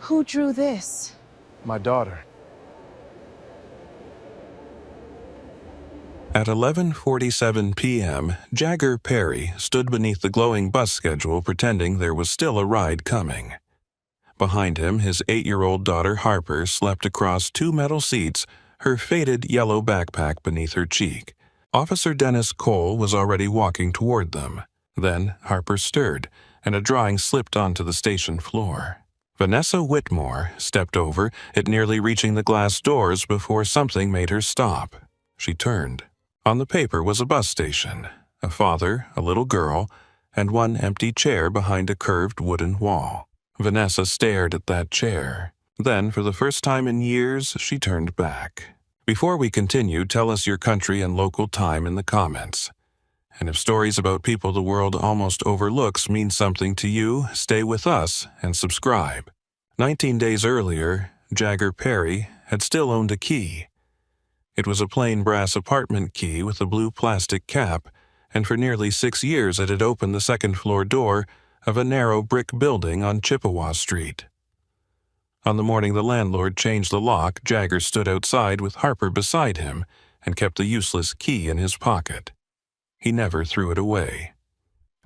Who drew this? My daughter. At 11:47 p.m., Jagger Perry stood beneath the glowing bus schedule pretending there was still a ride coming. Behind him, his 8-year-old daughter Harper slept across 2 metal seats, her faded yellow backpack beneath her cheek. Officer Dennis Cole was already walking toward them. Then Harper stirred, and a drawing slipped onto the station floor. Vanessa Whitmore stepped over, it nearly reaching the glass doors before something made her stop. She turned. On the paper was a bus station, a father, a little girl, and one empty chair behind a curved wooden wall. Vanessa stared at that chair. Then, for the first time in years, she turned back. Before we continue, tell us your country and local time in the comments. And if stories about people the world almost overlooks mean something to you, stay with us and subscribe. 19 days earlier, Jagger Perry had still owned a key. It was a plain brass apartment key with a blue plastic cap, and for nearly 6 years it had opened the second-floor door of a narrow brick building on Chippewa Street. On the morning the landlord changed the lock, Jagger stood outside with Harper beside him and kept the useless key in his pocket. He never threw it away.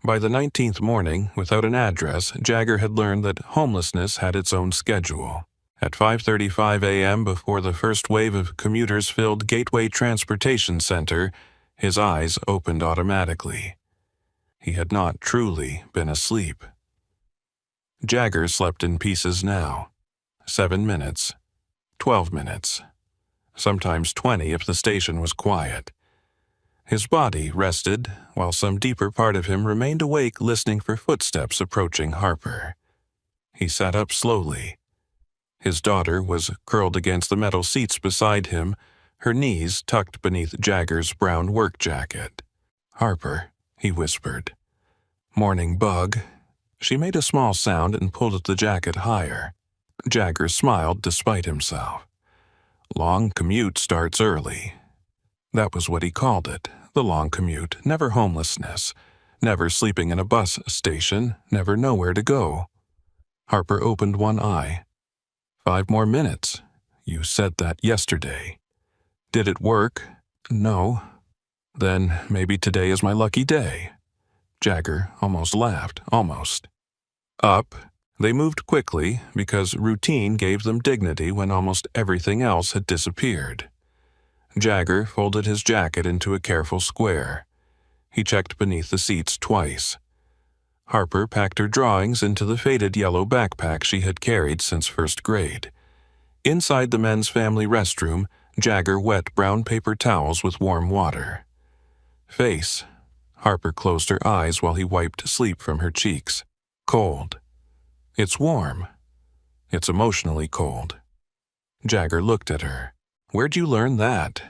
By the 19th morning, without an address, Jagger had learned that homelessness had its own schedule. At 5:35 a.m., before the first wave of commuters filled Gateway Transportation Center, his eyes opened automatically. He had not truly been asleep. Jagger slept in pieces now. 7 minutes, 12 minutes, sometimes 20 if the station was quiet. His body rested, while some deeper part of him remained awake listening for footsteps approaching Harper. He sat up slowly. His daughter was curled against the metal seats beside him, her knees tucked beneath Jagger's brown work jacket. "Harper," he whispered. "Morning bug." She made a small sound and pulled at the jacket higher. Jagger smiled despite himself. Long commute starts early. That was what he called it, the long commute, never homelessness, never sleeping in a bus station, never nowhere to go. Harper opened one eye. 5 more minutes. You said that yesterday. Did it work? No. Then maybe today is my lucky day. Jagger almost laughed, almost. Up. They moved quickly because routine gave them dignity when almost everything else had disappeared. Jagger folded his jacket into a careful square. He checked beneath the seats twice. Harper packed her drawings into the faded yellow backpack she had carried since first grade. Inside the men's family restroom, Jagger wet brown paper towels with warm water. Face. Harper closed her eyes while he wiped sleep from her cheeks. Cold. It's warm. It's emotionally cold. Jagger looked at her. "Where'd you learn that?"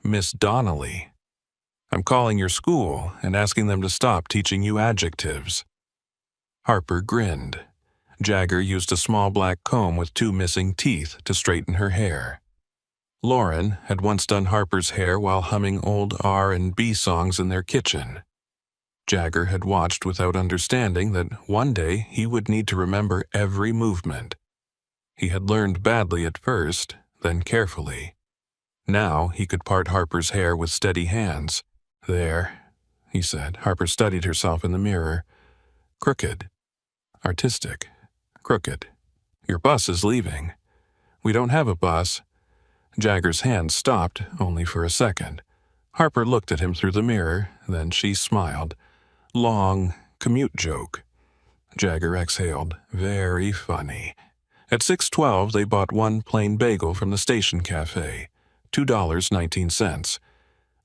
"Miss Donnelly." "I'm calling your school and asking them to stop teaching you adjectives." Harper grinned. Jagger used a small black comb with 2 missing teeth to straighten her hair. Lauren had once done Harper's hair while humming old R&B songs in their kitchen. Jagger had watched without understanding that one day he would need to remember every movement. He had learned badly at first, then carefully. Now he could part Harper's hair with steady hands. "There," he said. Harper studied herself in the mirror. "Crooked. Artistic. Crooked. Your bus is leaving." "We don't have a bus." Jagger's hand stopped, only for a second. Harper looked at him through the mirror, then she smiled. "Long commute joke." Jagger exhaled. "Very funny." At 6:12, they bought one plain bagel from the station cafe, $2.19.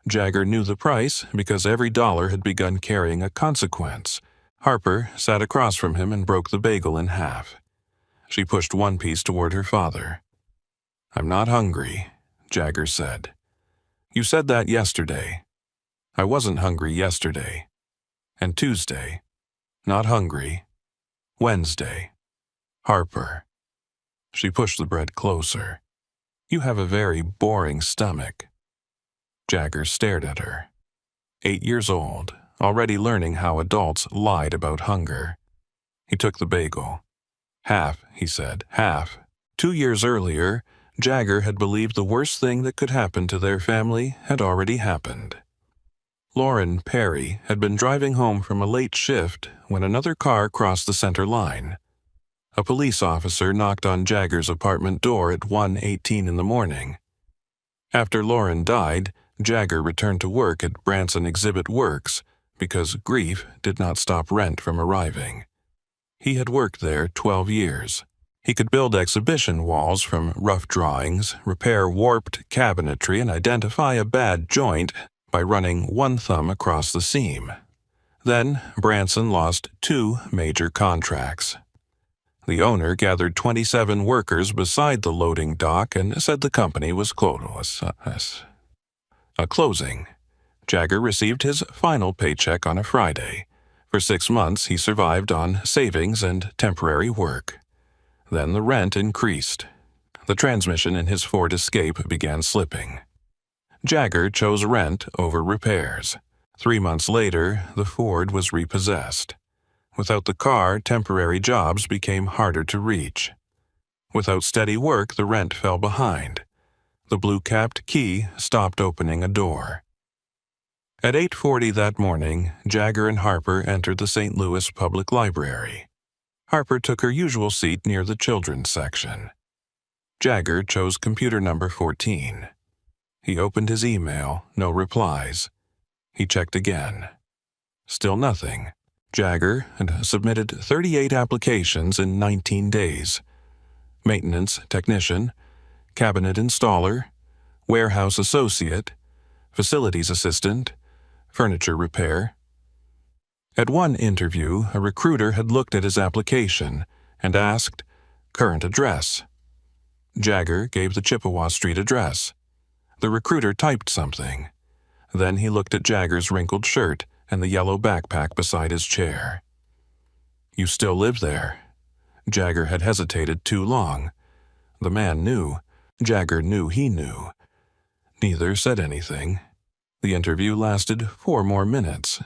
Jagger knew the price because every dollar had begun carrying a consequence. Harper sat across from him and broke the bagel in half. She pushed one piece toward her father. "I'm not hungry," Jagger said. "You said that yesterday." "I wasn't hungry yesterday." "And Tuesday." "Not hungry." "Wednesday." "Harper." She pushed the bread closer. "You have a very boring stomach." Jagger stared at her. 8 years old, already learning how adults lied about hunger. He took the bagel. Half, he said, half. 2 years earlier, Jagger had believed the worst thing that could happen to their family had already happened. Lauren Perry had been driving home from a late shift when another car crossed the center line. A police officer knocked on Jagger's apartment door at 1:18 in the morning. After Lauren died, Jagger returned to work at Branson Exhibit Works because grief did not stop rent from arriving. He had worked there 12 years. He could build exhibition walls from rough drawings, repair warped cabinetry, and identify a bad joint by running one thumb across the seam. Then Branson lost 2 major contracts. The owner gathered 27 workers beside the loading dock and said the company was closing. Jagger received his final paycheck on a Friday. For 6 months, he survived on savings and temporary work. Then the rent increased. The transmission in his Ford Escape began slipping. Jagger chose rent over repairs. 3 months later, the Ford was repossessed. Without the car, temporary jobs became harder to reach. Without steady work, the rent fell behind. The blue-capped key stopped opening a door. At 8:40 that morning, Jagger and Harper entered the St. Louis Public Library. Harper took her usual seat near the children's section. Jagger chose computer number 14. He opened his email, no replies. He checked again. Still nothing. Jagger had submitted 38 applications in 19 days. Maintenance technician, cabinet installer, warehouse associate, facilities assistant, furniture repair. At one interview, a recruiter had looked at his application and asked, "Current address." Jagger gave the Chippewa Street address. The recruiter typed something. Then he looked at Jagger's wrinkled shirt and the yellow backpack beside his chair. "You still live there?" Jagger had hesitated too long. The man knew. Jagger knew he knew. Neither said anything. The interview lasted 4 more minutes.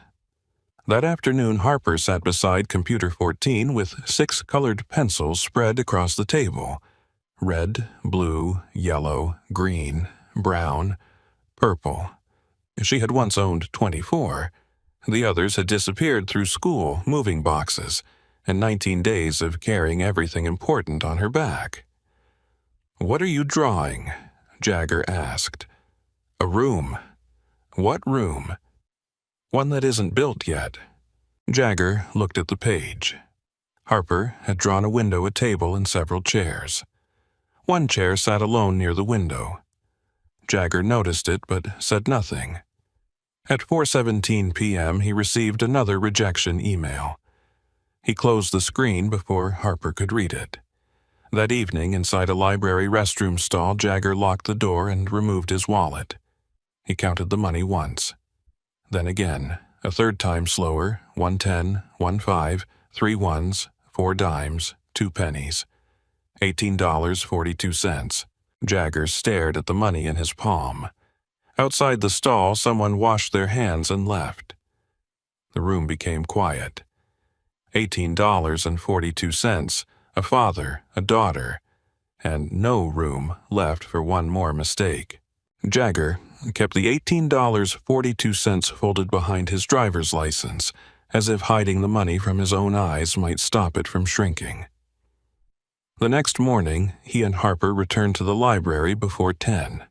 That afternoon, Harper sat beside computer 14 with 6 colored pencils spread across the table. Red, blue, yellow, green, brown, purple. She had once owned 24. The others had disappeared through school, moving boxes, and 19 days of carrying everything important on her back. "What are you drawing?" Jagger asked. "A room." "What room?" "One that isn't built yet." Jagger looked at the page. Harper had drawn a window, a table, and several chairs. One chair sat alone near the window. Jagger noticed it but said nothing. At 4:17 p.m., he received another rejection email. He closed the screen before Harper could read it. That evening, inside a library restroom stall, Jagger locked the door and removed his wallet. He counted the money once. Then again, a third time slower, 110, 15, 3 ones, 4 dimes, 2 pennies. $18.42. Jagger stared at the money in his palm. Outside the stall, someone washed their hands and left. The room became quiet. $18.42, a father, a daughter, and no room left for one more mistake. Jagger kept the $18.42 folded behind his driver's license, as if hiding the money from his own eyes might stop it from shrinking. The next morning, he and Harper returned to the library before 10.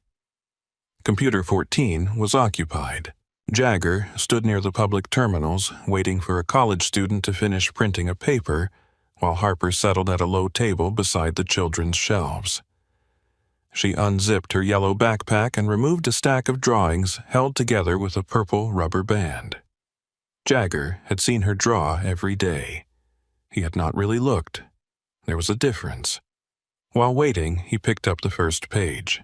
Computer 14 was occupied. Jagger stood near the public terminals, waiting for a college student to finish printing a paper, while Harper settled at a low table beside the children's shelves. She unzipped her yellow backpack and removed a stack of drawings held together with a purple rubber band. Jagger had seen her draw every day. He had not really looked. There was a difference. While waiting, he picked up the first page.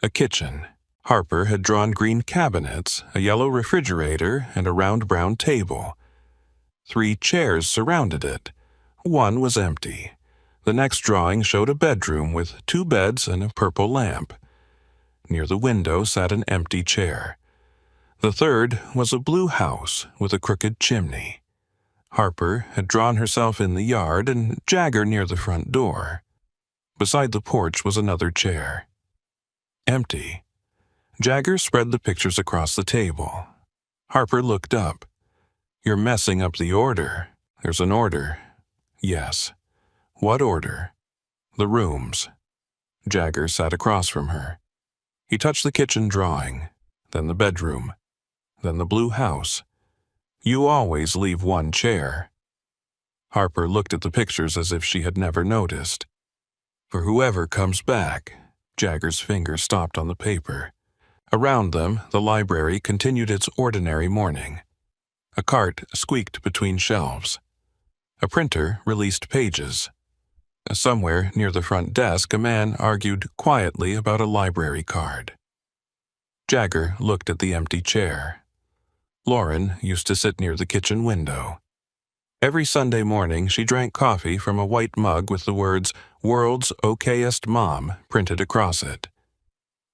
A kitchen. Harper had drawn green cabinets, a yellow refrigerator, and a round brown table. 3 chairs surrounded it. One was empty. The next drawing showed a bedroom with 2 beds and a purple lamp. Near the window sat an empty chair. The third was a blue house with a crooked chimney. Harper had drawn herself in the yard and Jagger near the front door. Beside the porch was another chair. Empty. Jagger spread the pictures across the table. Harper looked up. "You're messing up the order. There's an order." "Yes." "What order?" "The rooms." Jagger sat across from her. He touched the kitchen drawing, then the bedroom, then the blue house. "You always leave one chair." Harper looked at the pictures as if she had never noticed. "For whoever comes back." Jagger's finger stopped on the paper. Around them, the library continued its ordinary morning. A cart squeaked between shelves. A printer released pages. Somewhere near the front desk, a man argued quietly about a library card. Jagger looked at the empty chair. Lauren used to sit near the kitchen window. Every Sunday morning, she drank coffee from a white mug with the words, "World's Okayest Mom," printed across it.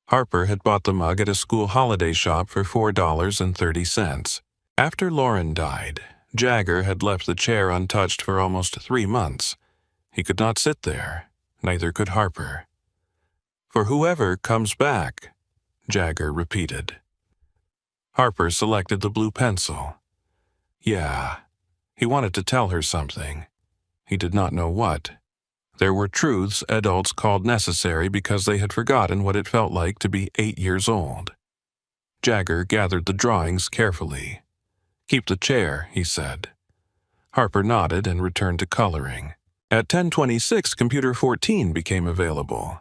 Harper had bought the mug at a school holiday shop for $4.30. After Lauren died, Jagger had left the chair untouched for almost 3 months. He could not sit there, neither could Harper. "For whoever comes back," Jagger repeated. Harper selected the blue pencil. Yeah, he wanted to tell her something. He did not know what. There were truths adults called necessary because they had forgotten what it felt like to be 8 years old. Jagger gathered the drawings carefully. "Keep the chair," he said. Harper nodded and returned to coloring. At 10:26, Computer 14 became available.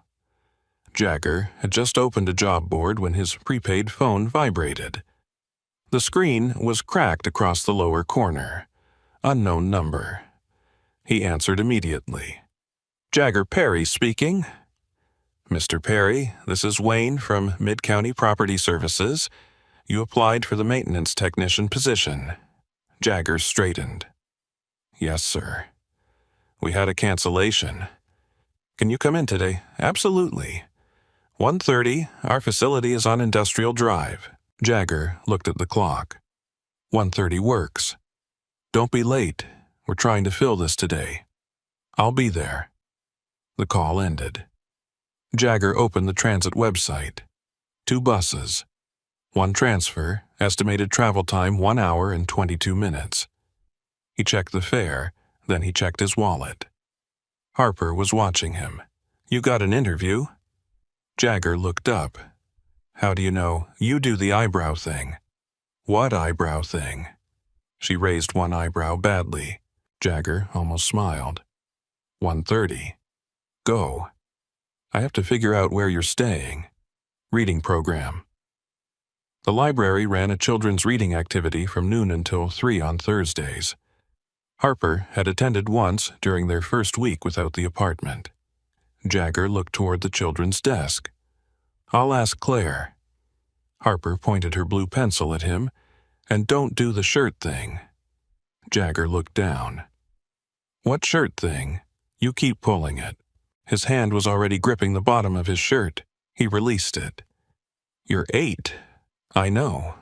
Jagger had just opened a job board when his prepaid phone vibrated. The screen was cracked across the lower corner. Unknown number. He answered immediately. "Jagger Perry speaking." "Mr. Perry, this is Wayne from Mid-County Property Services. You applied for the maintenance technician position." Jagger straightened. "Yes, sir." "We had a cancellation." "Can you come in today?" "Absolutely." 1:30, our facility is on Industrial Drive. Jagger looked at the clock. 1:30 works. "Don't be late. We're trying to fill this today." "I'll be there." The call ended. Jagger opened the transit website. 2 buses. 1 transfer, estimated travel time 1 hour and 22 minutes. He checked the fare, then he checked his wallet. Harper was watching him. "You got an interview?" Jagger looked up. "How do you know? You do the eyebrow thing." "What eyebrow thing?" She raised one eyebrow badly. Jagger almost smiled. 1:30. Go. I have to figure out where you're staying. Reading program. The library ran a children's reading activity from noon until 3 on Thursdays. Harper had attended once during their first week without the apartment. Jagger looked toward the children's desk. "I'll ask Claire." Harper pointed her blue pencil at him. "And don't do the shirt thing." Jagger looked down. "What shirt thing?" "You keep pulling it." His hand was already gripping the bottom of his shirt. He released it. "You're 8. I know.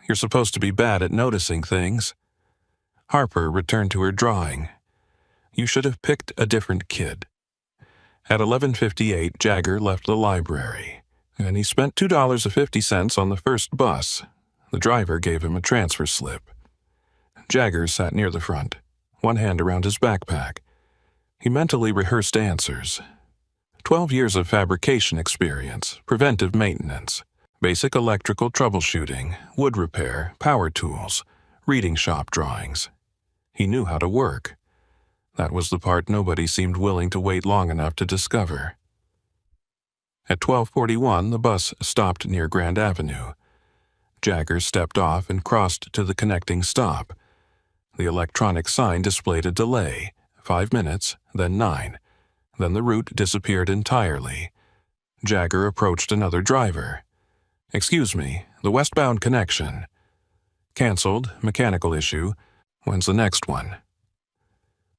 You're supposed to be bad at noticing things." Harper returned to her drawing. "You should have picked a different kid." At 11:58, Jagger left the library, and he spent $2.50 on the first bus. The driver gave him a transfer slip. Jagger sat near the front, one hand around his backpack. He mentally rehearsed answers. 12 years of fabrication experience, preventive maintenance, basic electrical troubleshooting, wood repair, power tools, reading shop drawings. He knew how to work. That was the part nobody seemed willing to wait long enough to discover. At 12:41, the bus stopped near Grand Avenue. Jagger stepped off and crossed to the connecting stop. The electronic sign displayed a delay, 5 minutes, then 9. Then the route disappeared entirely. Jagger approached another driver. "Excuse me, the westbound connection." "Canceled, mechanical issue. When's the next one?"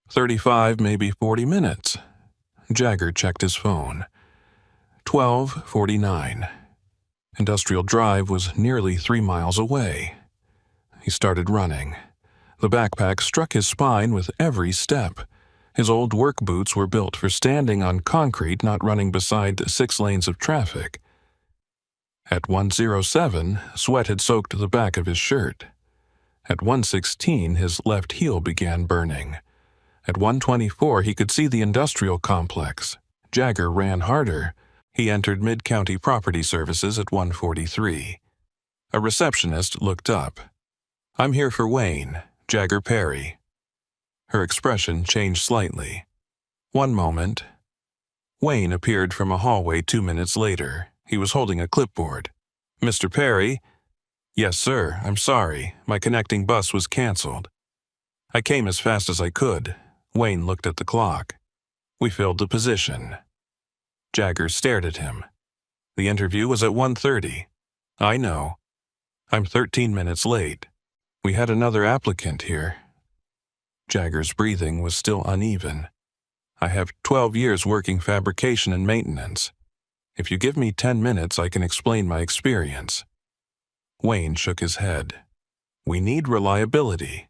35, maybe 40 minutes. Jagger checked his phone. 12:49. Industrial Drive was nearly 3 miles away. He started running. The backpack struck his spine with every step. His old work boots were built for standing on concrete, not running beside 6 lanes of traffic. At 1:07, sweat had soaked the back of his shirt. At 1:16, his left heel began burning. At 1:24, he could see the industrial complex. Jagger ran harder. He entered Mid-County Property Services at 1:43. A receptionist looked up. "I'm here for Wayne, Jagger Perry." Her expression changed slightly. "One moment." Wayne appeared from a hallway 2 minutes later. He was holding a clipboard. "Mr. Perry?" "Yes, sir. I'm sorry. My connecting bus was canceled." "I came as fast as I could." Wayne looked at the clock. "We filled the position." Jagger stared at him. "The interview was at 1:30. "I know. I'm 13 minutes late. We had another applicant here." Jagger's breathing was still uneven. "I have 12 years working fabrication and maintenance. If you give me 10 minutes, I can explain my experience." Wayne shook his head. "We need reliability."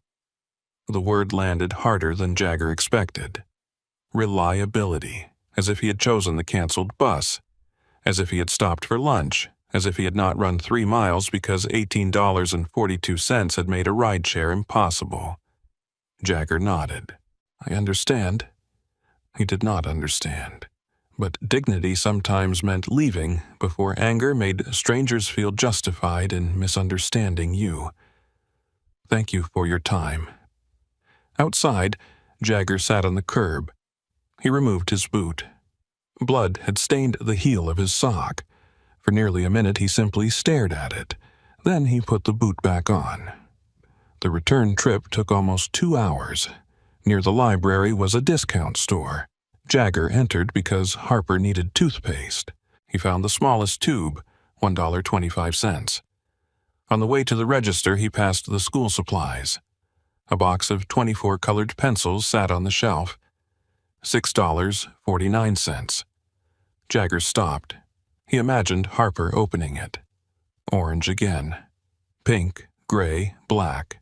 The word landed harder than Jagger expected. Reliability, as if he had chosen the canceled bus, as if he had stopped for lunch, as if he had not run 3 miles because $18.42 had made a rideshare impossible. Jagger nodded. "I understand." He did not understand. But dignity sometimes meant leaving before anger made strangers feel justified in misunderstanding you. "Thank you for your time." Outside, Jagger sat on the curb. He removed his boot. Blood had stained the heel of his sock. For nearly a minute he simply stared at it. Then he put the boot back on. The return trip took almost 2 hours. Near the library was a discount store. Jagger entered because Harper needed toothpaste. He found the smallest tube, $1.25. On the way to the register, he passed the school supplies. A box of 24 colored pencils sat on the shelf. $6.49. Jagger stopped. He imagined Harper opening it. Orange again. Pink, gray, black.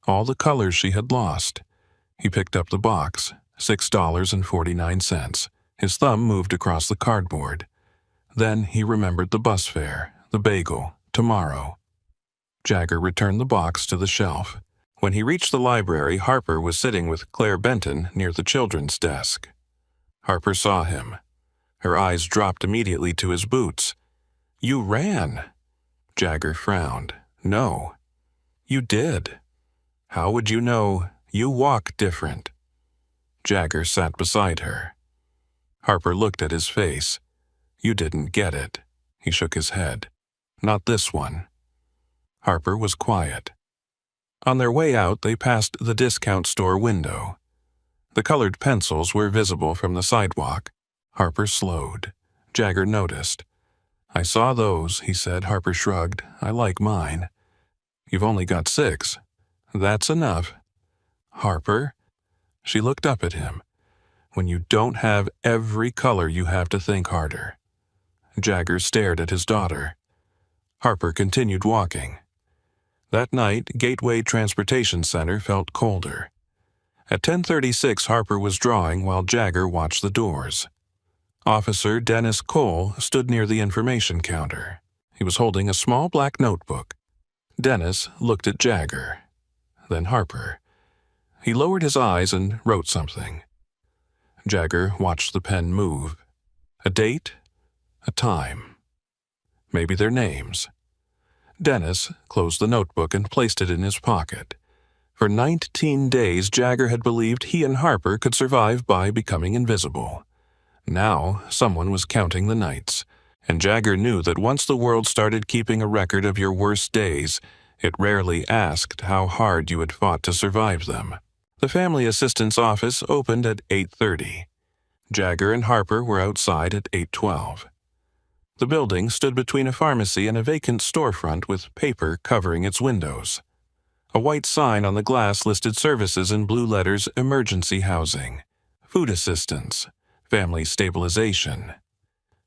All the colors she had lost. He picked up the box. $6.49. His thumb moved across the cardboard. Then he remembered the bus fare, the bagel, tomorrow. Jagger returned the box to the shelf. When he reached the library, Harper was sitting with Claire Benton near the children's desk. Harper saw him. Her eyes dropped immediately to his boots. "You ran." Jagger frowned. "No." "You did." "How would you know? You walk different." Jagger sat beside her. Harper looked at his face. "You didn't get it." He shook his head. "Not this one." Harper was quiet. On their way out, they passed the discount store window. The colored pencils were visible from the sidewalk. Harper slowed. Jagger noticed. "I saw those," he said. Harper shrugged. "I like mine." "You've only got 6. "That's enough." "Harper?" She looked up at him. "When you don't have every color, you have to think harder." Jagger stared at his daughter. Harper continued walking. That night, Gateway Transportation Center felt colder. At 10:36, Harper was drawing while Jagger watched the doors. Officer Dennis Cole stood near the information counter. He was holding a small black notebook. Dennis looked at Jagger, then Harper. He lowered his eyes and wrote something. Jagger watched the pen move. A date, a time. Maybe their names. Dennis closed the notebook and placed it in his pocket. For 19 days, Jagger had believed he and Harper could survive by becoming invisible. Now, someone was counting the nights, and Jagger knew that once the world started keeping a record of your worst days, it rarely asked how hard you had fought to survive them. The family assistant's office opened at 8:30. Jagger and Harper were outside at 8:12. The building stood between a pharmacy and a vacant storefront with paper covering its windows. A white sign on the glass listed services in blue letters: emergency housing, food assistance, family stabilization.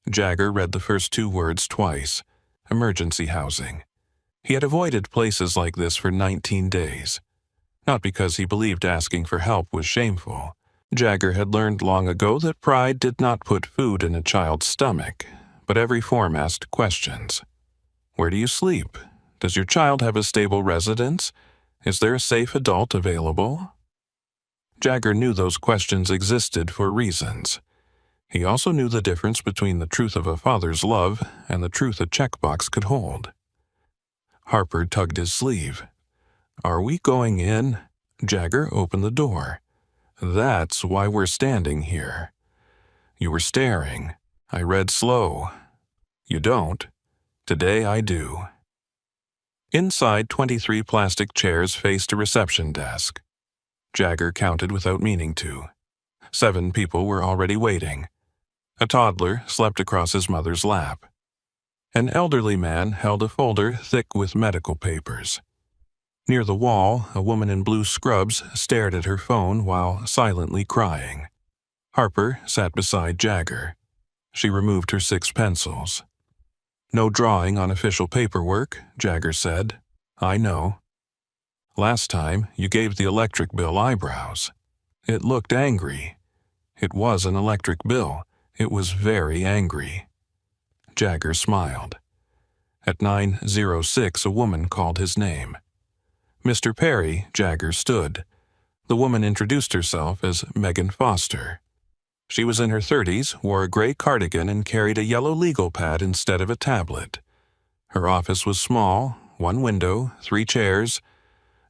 Jagger read the first 2 words twice: emergency housing. He had avoided places like this for 19 days. not because he believed asking for help was shameful. Jagger had learned long ago that pride did not put food in a child's stomach, but every form asked questions. Where do you sleep? Does your child have a stable residence? Is there a safe adult available? Jagger knew those questions existed for reasons. He also knew the difference between the truth of a father's love and the truth a checkbox could hold. Harper tugged his sleeve. Are we going in? Jagger opened the door. That's why we're standing here. You were staring. I read slow. You don't. Today I do. Inside, 23 plastic chairs faced a reception desk. Jagger counted without meaning to. 7 people were already waiting. A toddler slept across his mother's lap. An elderly man held a folder thick with medical papers. Near the wall, a woman in blue scrubs stared at her phone while silently crying. Harper sat beside Jagger. She removed her 6 pencils. No drawing on official paperwork, Jagger said. I know. Last time, you gave the electric bill eyebrows. It looked angry. It was an electric bill. It was very angry. Jagger smiled. At 9:06, a woman called his name. Mr. Perry, Jagger stood. The woman introduced herself as Megan Foster. She was in her 30s, wore a gray cardigan, and carried a yellow legal pad instead of a tablet. Her office was small, 1 window, 3 chairs.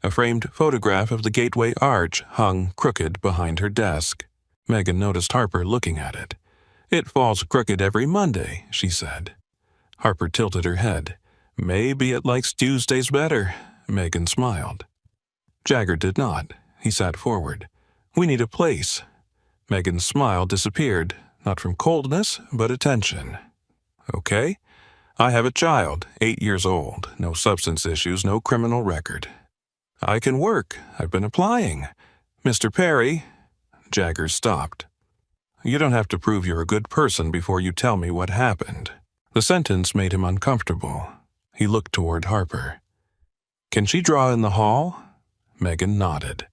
A framed photograph of the Gateway Arch hung crooked behind her desk. Megan noticed Harper looking at it. It falls crooked every Monday, she said. Harper tilted her head. Maybe it likes Tuesdays better. Megan smiled. Jagger did not. He sat forward. We need a place. Megan's smile disappeared, not from coldness, but attention. Okay. I have a child, 8 years old, no substance issues, no criminal record. I can work. I've been applying. Mr. Perry. Jagger stopped. You don't have to prove you're a good person before you tell me what happened. The sentence made him uncomfortable. He looked toward Harper. Can she draw in the hall? Megan nodded.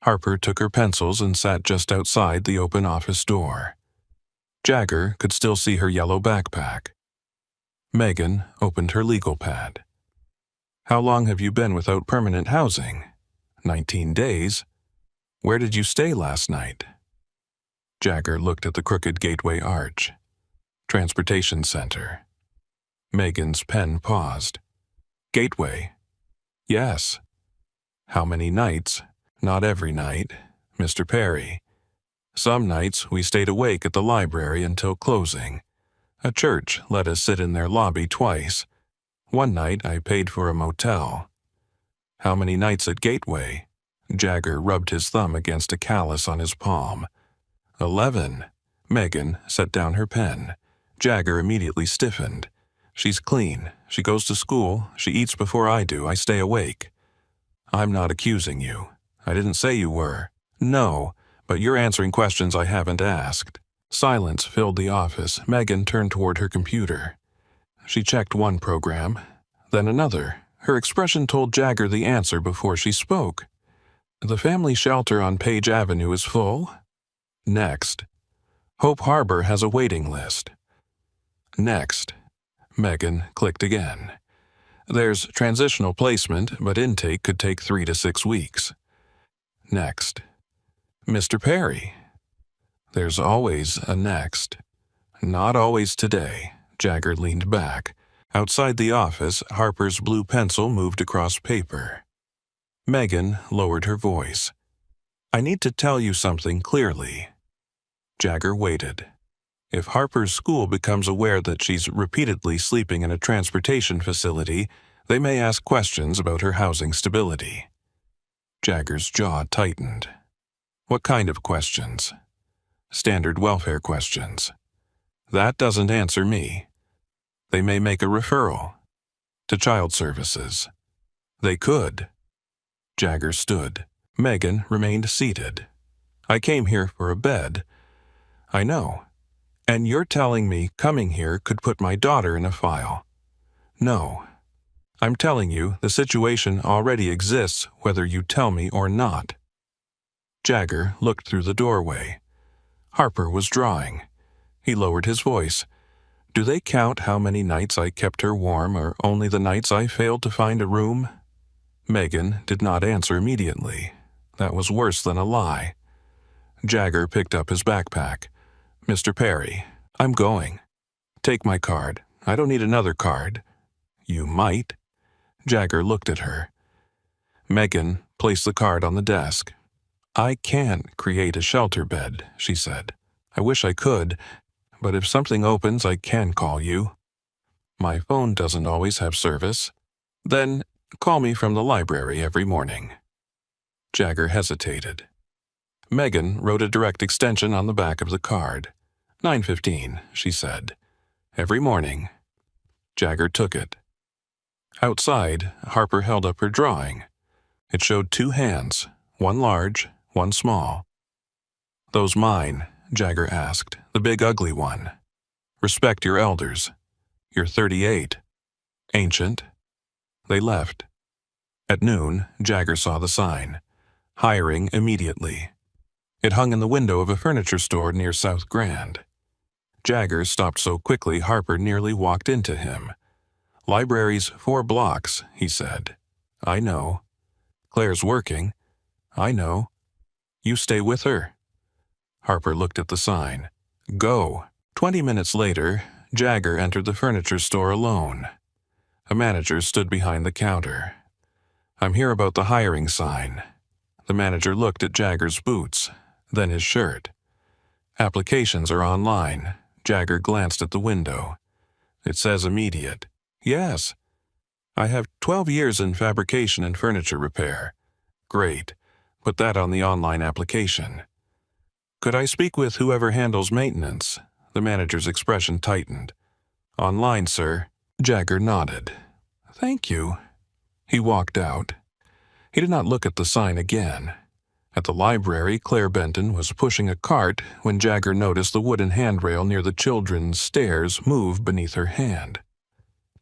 Harper took her pencils and sat just outside the open office door. Jagger could still see her yellow backpack. Megan opened her legal pad. How long have you been without permanent housing? 19 days. Where did you stay last night? Jagger looked at the crooked Gateway Arch. Transportation Center. Megan's pen paused. Gateway. Yes. How many nights? Not every night, Mr. Perry. Some nights we stayed awake at the library until closing. A church let us sit in their lobby twice. One night I paid for a motel. How many nights at Gateway? Jagger rubbed his thumb against a callus on his palm. 11. Megan set down her pen. Jagger immediately stiffened. She's clean. She goes to school. She eats before I do. I stay awake. I'm not accusing you. I didn't say you were. No, but you're answering questions I haven't asked. Silence filled the office. Megan turned toward her computer. She checked one program, then another. Her expression told Jagger the answer before she spoke. The family shelter on Page Avenue is full. Next. Hope Harbor has a waiting list. Next. Megan clicked again. There's transitional placement, but intake could take 3 to 6 weeks. Next. Mr. Perry. There's always a next. Not always today. Jagger leaned back. Outside the office, Harper's blue pencil moved across paper. Megan lowered her voice. I need to tell you something clearly. Jagger waited. If Harper's school becomes aware that she's repeatedly sleeping in a transportation facility, they may ask questions about her housing stability. Jagger's jaw tightened. What kind of questions? Standard welfare questions. That doesn't answer me. They may make a referral. To child services. They could. Jagger stood. Megan remained seated. I came here for a bed. I know. And you're telling me coming here could put my daughter in a file. No. I'm telling you, the situation already exists whether you tell me or not. Jagger looked through the doorway. Harper was drawing. He lowered his voice. Do they count how many nights I kept her warm or only the nights I failed to find a room? Megan did not answer immediately. That was worse than a lie. Jagger picked up his backpack. Mr. Perry, I'm going. Take my card. I don't need another card. You might. Jagger looked at her. Megan placed the card on the desk. I can't create a shelter bed, she said. I wish I could, but if something opens, I can call you. My phone doesn't always have service. Then call me from the library every morning. Jagger hesitated. Megan wrote a direct extension on the back of the card. 9:15, she said. Every morning. Jagger took it. Outside, Harper held up her drawing. It showed 2 hands, one large, one small. Those mine, Jagger asked, the big ugly one. Respect your elders. You're 38. Ancient. They left. At noon, Jagger saw the sign. Hiring immediately. It hung in the window of a furniture store near South Grand. Jagger stopped so quickly Harper nearly walked into him. Library's 4 blocks, he said. I know. Claire's working. I know. You stay with her. Harper looked at the sign. Go. 20 minutes later, Jagger entered the furniture store alone. A manager stood behind the counter. I'm here about the hiring sign. The manager looked at Jagger's boots, then his shirt. Applications are online. Jagger glanced at the window. It says immediate. Yes. I have 12 years in fabrication and furniture repair. Great. Put that on the online application. Could I speak with whoever handles maintenance? The manager's expression tightened. Online, sir. Jagger nodded. Thank you. He walked out. He did not look at the sign again. At the library, Claire Benton was pushing a cart when Jagger noticed the wooden handrail near the children's stairs move beneath her hand.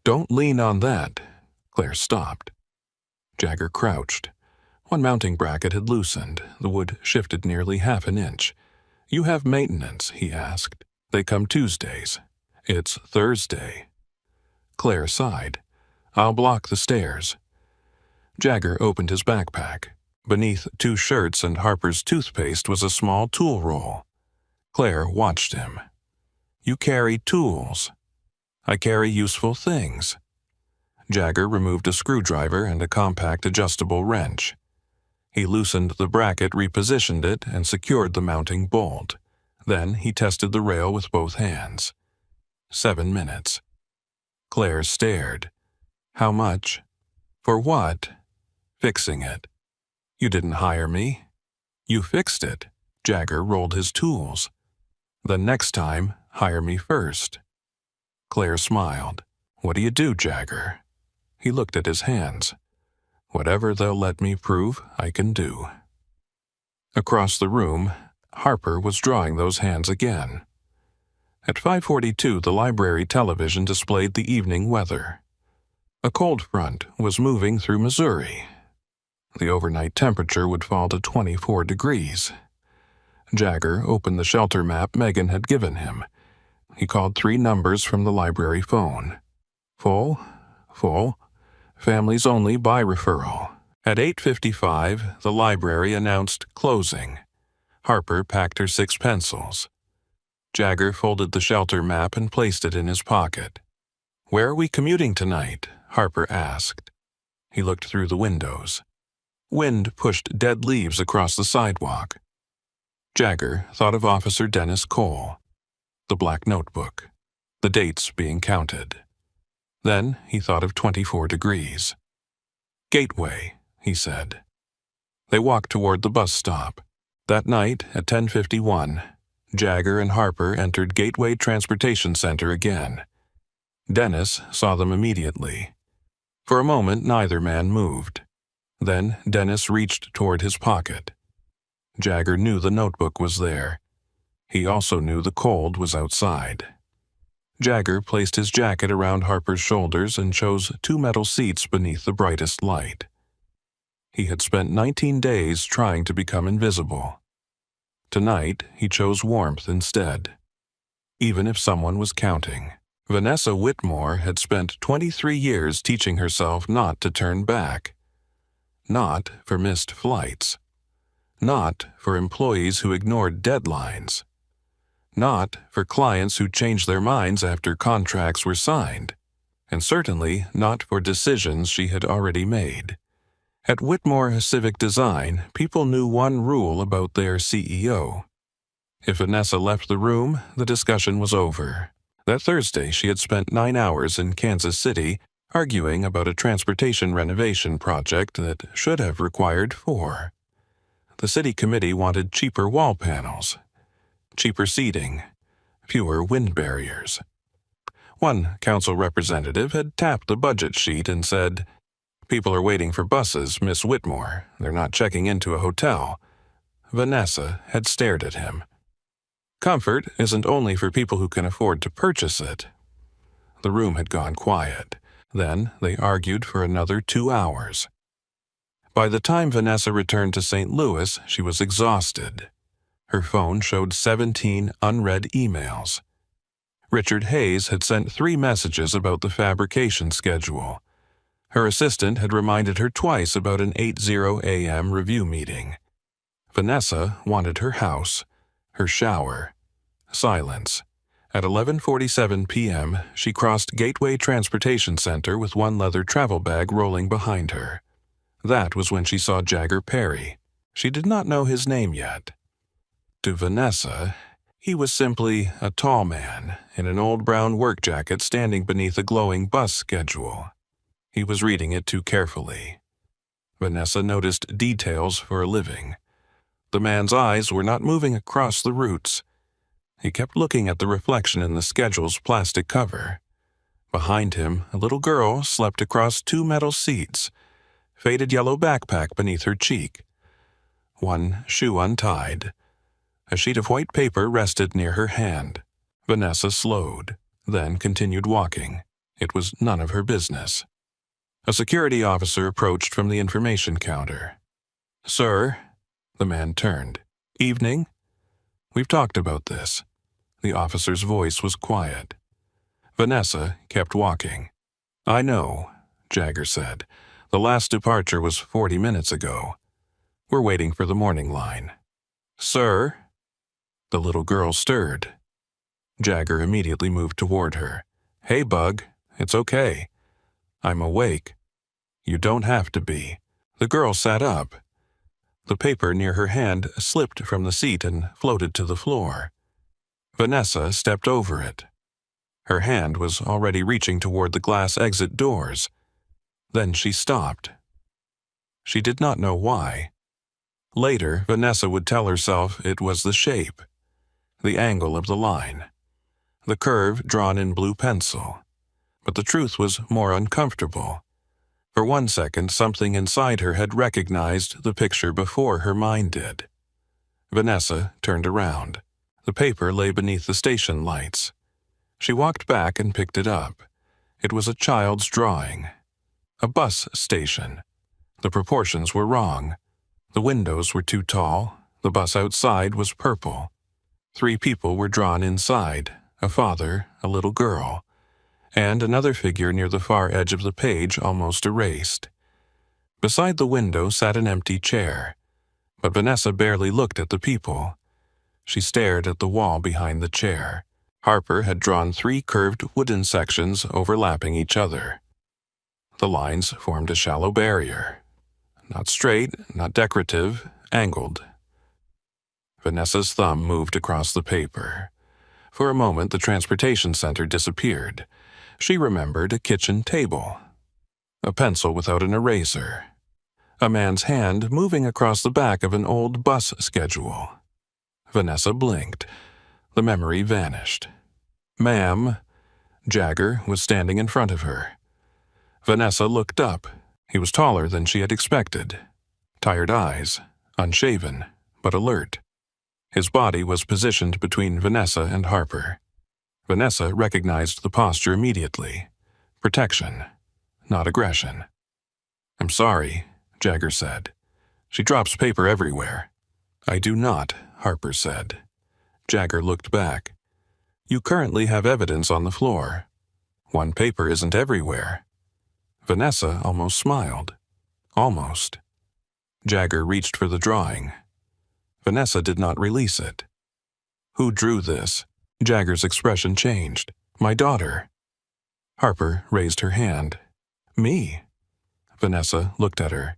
Don't lean on that. Claire stopped. Jagger crouched. One mounting bracket had loosened. The wood shifted nearly half an inch. You have maintenance, he asked. They come Tuesdays. It's Thursday. Claire sighed. I'll block the stairs. Jagger opened his backpack. Beneath 2 shirts and Harper's toothpaste was a small tool roll. Claire watched him. You carry tools. I carry useful things. Jagger removed a screwdriver and a compact adjustable wrench. He loosened the bracket, repositioned it, and secured the mounting bolt. Then he tested the rail with both hands. 7 minutes. Claire stared. How much? For what? Fixing it. You didn't hire me. You fixed it. Jagger rolled his tools. The next time, hire me first. Claire smiled. What do you do, Jagger? He looked at his hands. Whatever they'll let me prove, I can do. Across the room, Harper was drawing those hands again. At 5:42, the library television displayed the evening weather. A cold front was moving through Missouri. The overnight temperature would fall to 24 degrees. Jagger opened the shelter map Megan had given him. He called 3 numbers from the library phone. Full, full, families only by referral. At 8:55, the library announced closing. Harper packed her 6 pencils. Jagger folded the shelter map and placed it in his pocket. Where are we commuting tonight? Harper asked. He looked through the windows. Wind pushed dead leaves across the sidewalk. Jagger thought of Officer Dennis Cole. The black notebook. The dates being counted. Then he thought of 24 degrees. Gateway, he said. They walked toward the bus stop. That night, at 10:51, Jagger and Harper entered Gateway Transportation Center again. Dennis saw them immediately. For a moment, neither man moved. Then Dennis reached toward his pocket. Jagger knew the notebook was there. He also knew the cold was outside. Jagger placed his jacket around Harper's shoulders and chose 2 metal seats beneath the brightest light. He had spent 19 days trying to become invisible. Tonight, he chose warmth instead. Even if someone was counting. Vanessa Whitmore had spent 23 years teaching herself not to turn back. Not for missed flights. Not for employees who ignored deadlines. Not for clients who changed their minds after contracts were signed. And certainly not for decisions she had already made. At Whitmore Civic Design, people knew one rule about their CEO. If Vanessa left the room, the discussion was over. That Thursday, she had spent 9 hours in Kansas City arguing about a transportation renovation project that should have required 4. The city committee wanted cheaper wall panels, cheaper seating, fewer wind barriers. One council representative had tapped the budget sheet and said, "People are waiting for buses, Miss Whitmore. They're not checking into a hotel." Vanessa had stared at him. Comfort isn't only for people who can afford to purchase it. The room had gone quiet. Then they argued for another 2 hours. By the time Vanessa returned to St. Louis, she was exhausted. Her phone showed 17 unread emails. Richard Hayes had sent 3 messages about the fabrication schedule. Her assistant had reminded her twice about an 8:00 a.m. review meeting. Vanessa wanted her house, her shower, silence. At 11:47 p.m., she crossed Gateway Transportation Center with one leather travel bag rolling behind her. That was when she saw Jagger Perry. She did not know his name yet. To Vanessa, he was simply a tall man in an old brown work jacket standing beneath a glowing bus schedule. He was reading it too carefully. Vanessa noticed details for a living. The man's eyes were not moving across the routes. He kept looking at the reflection in the schedule's plastic cover. Behind him, a little girl slept across 2 metal seats, faded yellow backpack beneath her cheek. One shoe untied. A sheet of white paper rested near her hand. Vanessa slowed, then continued walking. It was none of her business. A security officer approached from the information counter. "Sir," the man turned. "Evening?" "We've talked about this." The officer's voice was quiet. Vanessa kept walking. "I know," Jagger said. "The last departure was 40 minutes ago. We're waiting for the morning line." "Sir?" The little girl stirred. Jagger immediately moved toward her. "Hey, Bug, it's okay. I'm awake." "You don't have to be." The girl sat up. The paper near her hand slipped from the seat and floated to the floor. Vanessa stepped over it. Her hand was already reaching toward the glass exit doors. Then she stopped. She did not know why. Later, Vanessa would tell herself it was the shape, the angle of the line, the curve drawn in blue pencil. But the truth was more uncomfortable. For 1 second, something inside her had recognized the picture before her mind did. Vanessa turned around. The paper lay beneath the station lights. She walked back and picked it up. It was a child's drawing. A bus station. The proportions were wrong. The windows were too tall. The bus outside was purple. 3 people were drawn inside, a father, a little girl, and another figure near the far edge of the page almost erased. Beside the window sat an empty chair, but Vanessa barely looked at the people. She stared at the wall behind the chair. Harper had drawn 3 curved wooden sections overlapping each other. The lines formed a shallow barrier. Not straight, not decorative, angled. Vanessa's thumb moved across the paper. For a moment, the transportation center disappeared. She remembered a kitchen table, a pencil without an eraser, a man's hand moving across the back of an old bus schedule. Vanessa blinked. The memory vanished. "Ma'am," Jagger was standing in front of her. Vanessa looked up. He was taller than she had expected. Tired eyes, unshaven, but alert. His body was positioned between Vanessa and Harper. Vanessa recognized the posture immediately. Protection, not aggression. "I'm sorry," Jagger said. "She drops paper everywhere." "I do not," Harper said. Jagger looked back. "You currently have evidence on the floor. One paper isn't everywhere." Vanessa almost smiled. Almost. Jagger reached for the drawing. Vanessa did not release it. "Who drew this?" Jagger's expression changed. "My daughter." Harper raised her hand. "Me?" Vanessa looked at her.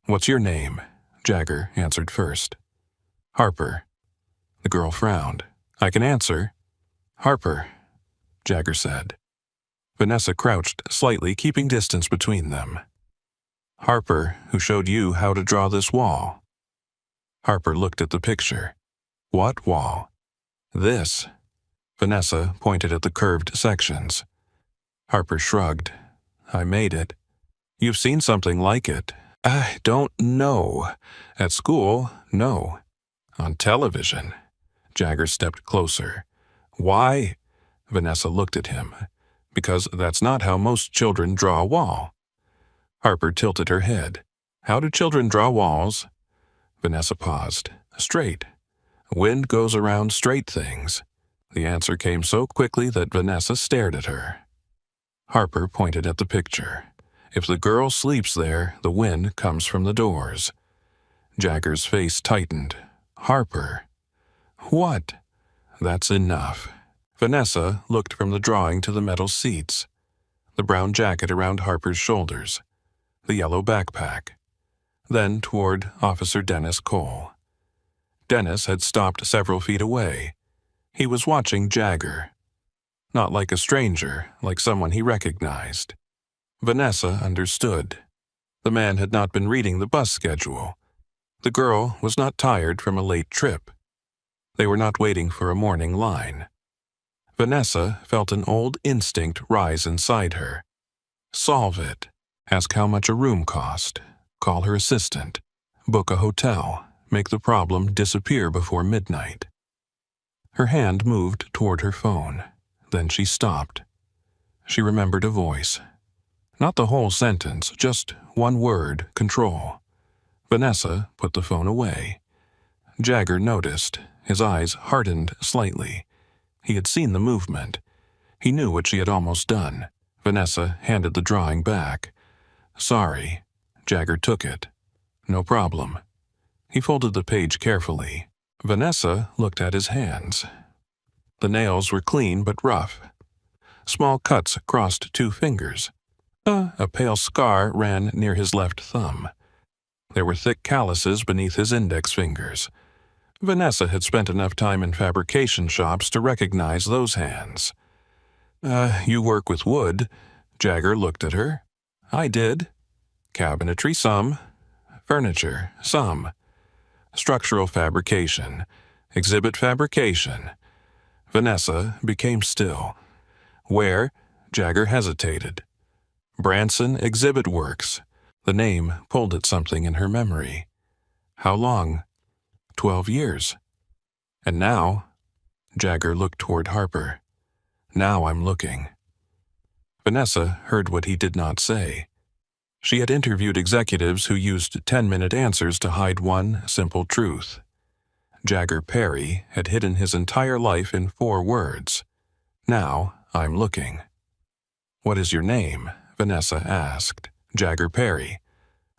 "What's your name?" Jagger answered first. "Harper." The girl frowned. "I can answer." "Harper," Jagger said. Vanessa crouched slightly, keeping distance between them. "Harper, who showed you how to draw this wall." Harper looked at the picture. "What wall?" "This." Vanessa pointed at the curved sections. Harper shrugged. "I made it." "You've seen something like it." "I don't know. At school, no. On television." Jagger stepped closer. "Why?" Vanessa looked at him. "Because that's not how most children draw a wall." Harper tilted her head. "How do children draw walls?" Vanessa paused. "Straight. Wind goes around straight things." The answer came so quickly that Vanessa stared at her. Harper pointed at the picture. "If the girl sleeps there, the wind comes from the doors." Jagger's face tightened. "Harper." "What?" "That's enough." Vanessa looked from the drawing to the metal seats, the brown jacket around Harper's shoulders, the yellow backpack, then toward Officer Dennis Cole. Dennis had stopped several feet away. He was watching Jagger. Not like a stranger, like someone he recognized. Vanessa understood. The man had not been reading the bus schedule. The girl was not tired from a late trip. They were not waiting for a morning line. Vanessa felt an old instinct rise inside her. Solve it. Ask how much a room cost. Call her assistant. Book a hotel. Make the problem disappear before midnight. Her hand moved toward her phone. Then she stopped. She remembered a voice. Not the whole sentence, just one word, control. Vanessa put the phone away. Jagger noticed. His eyes hardened slightly. He had seen the movement. He knew what she had almost done. Vanessa handed the drawing back. "Sorry." Jagger took it. "No problem." He folded the page carefully. Vanessa looked at his hands. The nails were clean but rough. Small cuts crossed 2 fingers. A pale scar ran near his left thumb. There were thick calluses beneath his index fingers. Vanessa had spent enough time in fabrication shops to recognize those hands. You work with wood." Jagger looked at her. "I did." "Cabinetry, some. Furniture, some. Structural fabrication. Exhibit fabrication." Vanessa became still. "Where?" Jagger hesitated. "Branson Exhibit Works." The name pulled at something in her memory. "How long?" 12 years. "And now?" Jagger looked toward Harper. "Now I'm looking." Vanessa heard what he did not say. She had interviewed executives who used 10-minute answers to hide one simple truth. Jagger Perry had hidden his entire life in 4 words. "Now I'm looking." "What is your name?" Vanessa asked. "Jagger Perry."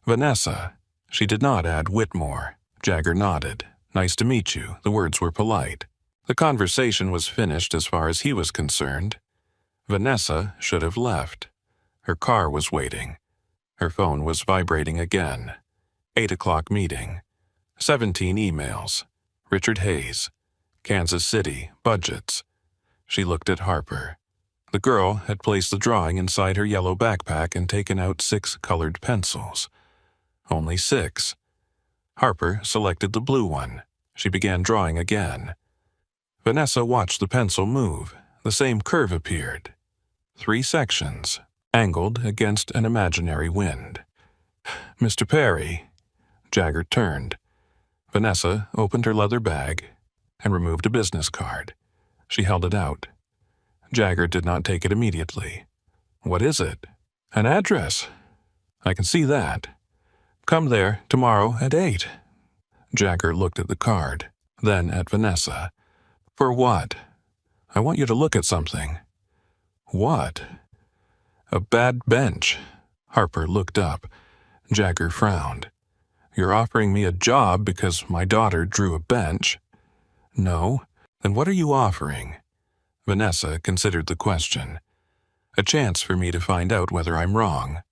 "Vanessa." She did not add Whitmore. Jagger nodded. "Nice to meet you." The words were polite. The conversation was finished as far as he was concerned. Vanessa should have left. Her car was waiting. Her phone was vibrating again. 8 o'clock meeting. 17 emails. Richard Hayes. Kansas City, budgets. She looked at Harper. The girl had placed the drawing inside her yellow backpack and taken out 6 colored pencils. Only 6. Harper selected the blue one. She began drawing again. Vanessa watched the pencil move. The same curve appeared. 3 sections, angled against an imaginary wind. "Mr. Perry." Jagger turned. Vanessa opened her leather bag and removed a business card. She held it out. Jagger did not take it immediately. What is it? An address. I can see that. Come there tomorrow at 8. Jagger looked at the card, then at Vanessa. For what? I want you to look at something. What? A bad bench. Harper looked up. Jagger frowned. You're offering me a job because my daughter drew a bench? No. Then what are you offering? Vanessa considered the question. A chance for me to find out whether I'm wrong.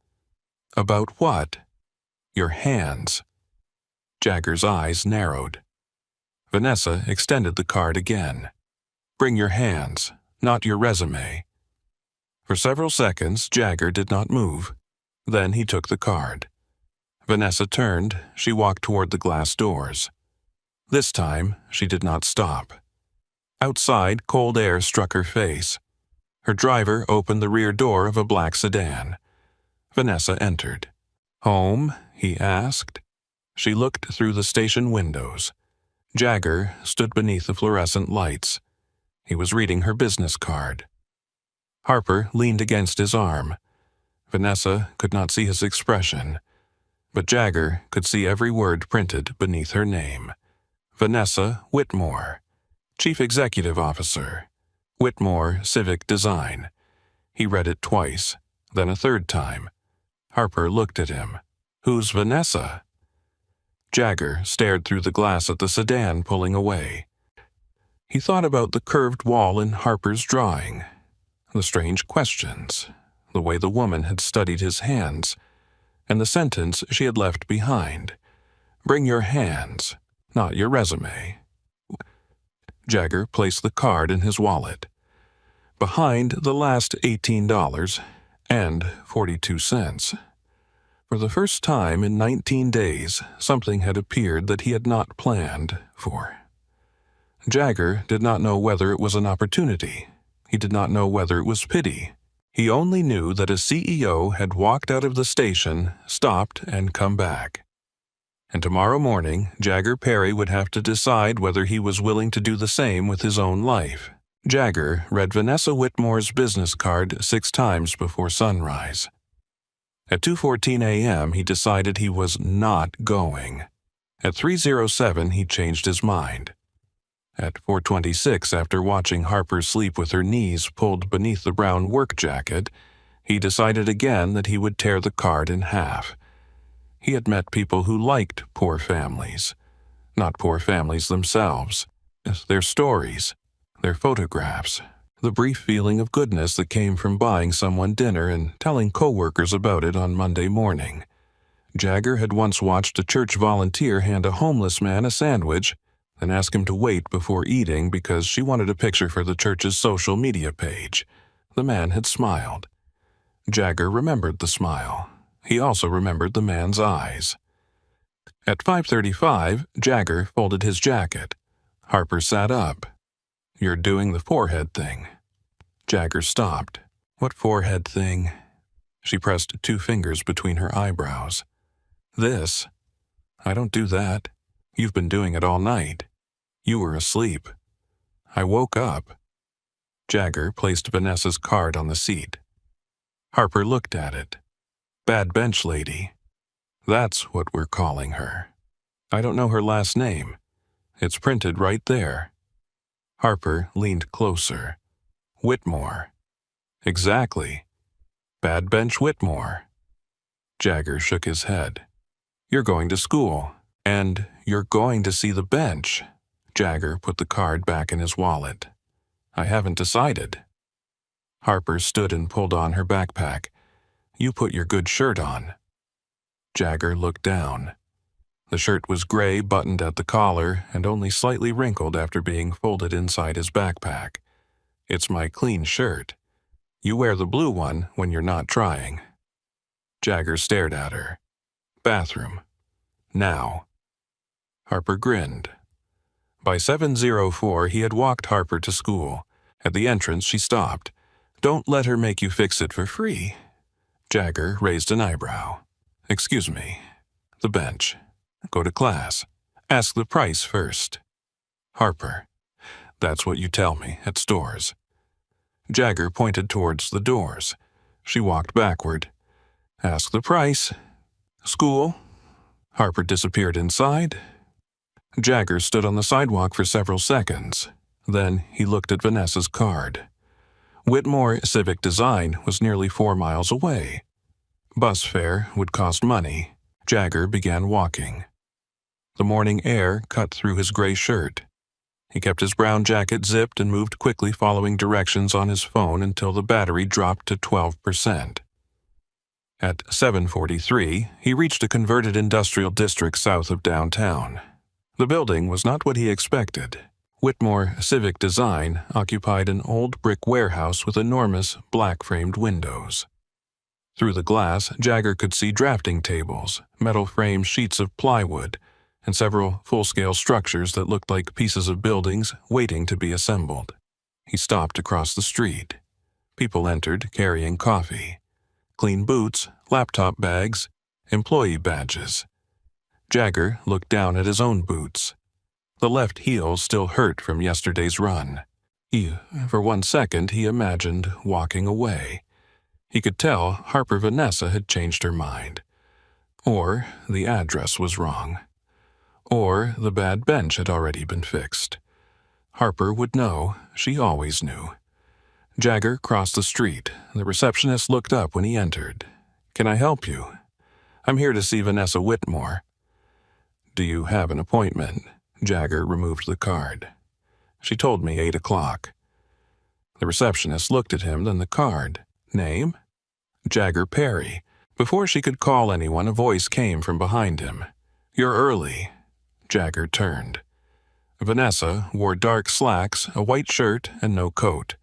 About what? Your hands. Jagger's eyes narrowed. Vanessa extended the card again. Bring your hands, not your resume. For several seconds, Jagger did not move. Then he took the card. Vanessa turned. She walked toward the glass doors. This time, she did not stop. Outside, cold air struck her face. Her driver opened the rear door of a black sedan. Vanessa entered. Home? He asked. She looked through the station windows. Jagger stood beneath the fluorescent lights. He was reading her business card. Harper leaned against his arm. Vanessa could not see his expression, but Jagger could see every word printed beneath her name. Vanessa Whitmore, Chief Executive Officer, Whitmore Civic Design. He read it twice, then a third time. Harper looked at him. Who's Vanessa? Jagger stared through the glass at the sedan pulling away. He thought about the curved wall in Harper's drawing, the strange questions, the way the woman had studied his hands, and the sentence she had left behind. Bring your hands, not your resume. Jagger placed the card in his wallet. Behind the last $18.42. For the first time in 19 days, something had appeared that he had not planned for. Jagger did not know whether it was an opportunity. He did not know whether it was pity. He only knew that a CEO had walked out of the station, stopped, and come back. And tomorrow morning, Jagger Perry would have to decide whether he was willing to do the same with his own life. Jagger read Vanessa Whitmore's business card 6 times before sunrise. At 2:14 a.m., he decided he was not going. At 3:07, he changed his mind. At 4:26, after watching Harper sleep with her knees pulled beneath the brown work jacket, he decided again that he would tear the card in half. He had met people who liked poor families, not poor families themselves, their stories, their photographs, the brief feeling of goodness that came from buying someone dinner and telling coworkers about it on Monday morning. Jagger had once watched a church volunteer hand a homeless man a sandwich and ask him to wait before eating because she wanted a picture for the church's social media page. The man had smiled. Jagger remembered the smile. He also remembered the man's eyes. At 5:35, Jagger folded his jacket. Harper sat up. You're doing the forehead thing. Jagger stopped. What forehead thing? She pressed 2 fingers between her eyebrows. This? I don't do that. You've been doing it all night. You were asleep. I woke up. Jagger placed Vanessa's card on the seat. Harper looked at it. Bad bench lady. That's what we're calling her. I don't know her last name. It's printed right there. Harper leaned closer. Whitmore. Exactly. Bad bench Whitmore. Jagger shook his head. You're going to school, and you're going to see the bench. Jagger put the card back in his wallet. I haven't decided. Harper stood and pulled on her backpack. You put your good shirt on. Jagger looked down. The shirt was gray, buttoned at the collar, and only slightly wrinkled after being folded inside his backpack. It's my clean shirt. You wear the blue one when you're not trying. Jagger stared at her. Bathroom. Now. Harper grinned. By 7:04, he had walked Harper to school. At the entrance, she stopped. Don't let her make you fix it for free. Jagger raised an eyebrow. Excuse me. The bench. Go to class. Ask the price first. Harper. That's what you tell me at stores. Jagger pointed towards the doors. She walked backward. Ask the price. School. Harper disappeared inside. Jagger stood on the sidewalk for several seconds. Then he looked at Vanessa's card. Whitmore Civic Design was nearly 4 miles away. Bus fare would cost money. Jagger began walking. The morning air cut through his gray shirt. He kept his brown jacket zipped and moved quickly, following directions on his phone until the battery dropped to 12%. At 7:43, he reached a converted industrial district south of downtown. The building was not what he expected. Whitmore Civic Design occupied an old brick warehouse with enormous black-framed windows. Through the glass, Jagger could see drafting tables, metal-framed sheets of plywood, and several full-scale structures that looked like pieces of buildings waiting to be assembled. He stopped across the street. People entered carrying coffee. Clean boots, laptop bags, employee badges. Jagger looked down at his own boots. The left heel still hurt from yesterday's run. For 1 second, he imagined walking away. He could tell Harper Vanessa had changed her mind. Or the address was wrong. Or the bad bench had already been fixed. Harper would know. She always knew. Jagger crossed the street. The receptionist looked up when he entered. "Can I help you?" "I'm here to see Vanessa Whitmore." "Do you have an appointment?" Jagger removed the card. "She told me 8 o'clock. The receptionist looked at him, then the card. "Name?" "Jagger Perry." Before she could call anyone, a voice came from behind him. "You're early." Jagger turned. Vanessa wore dark slacks, a white shirt, and no coat.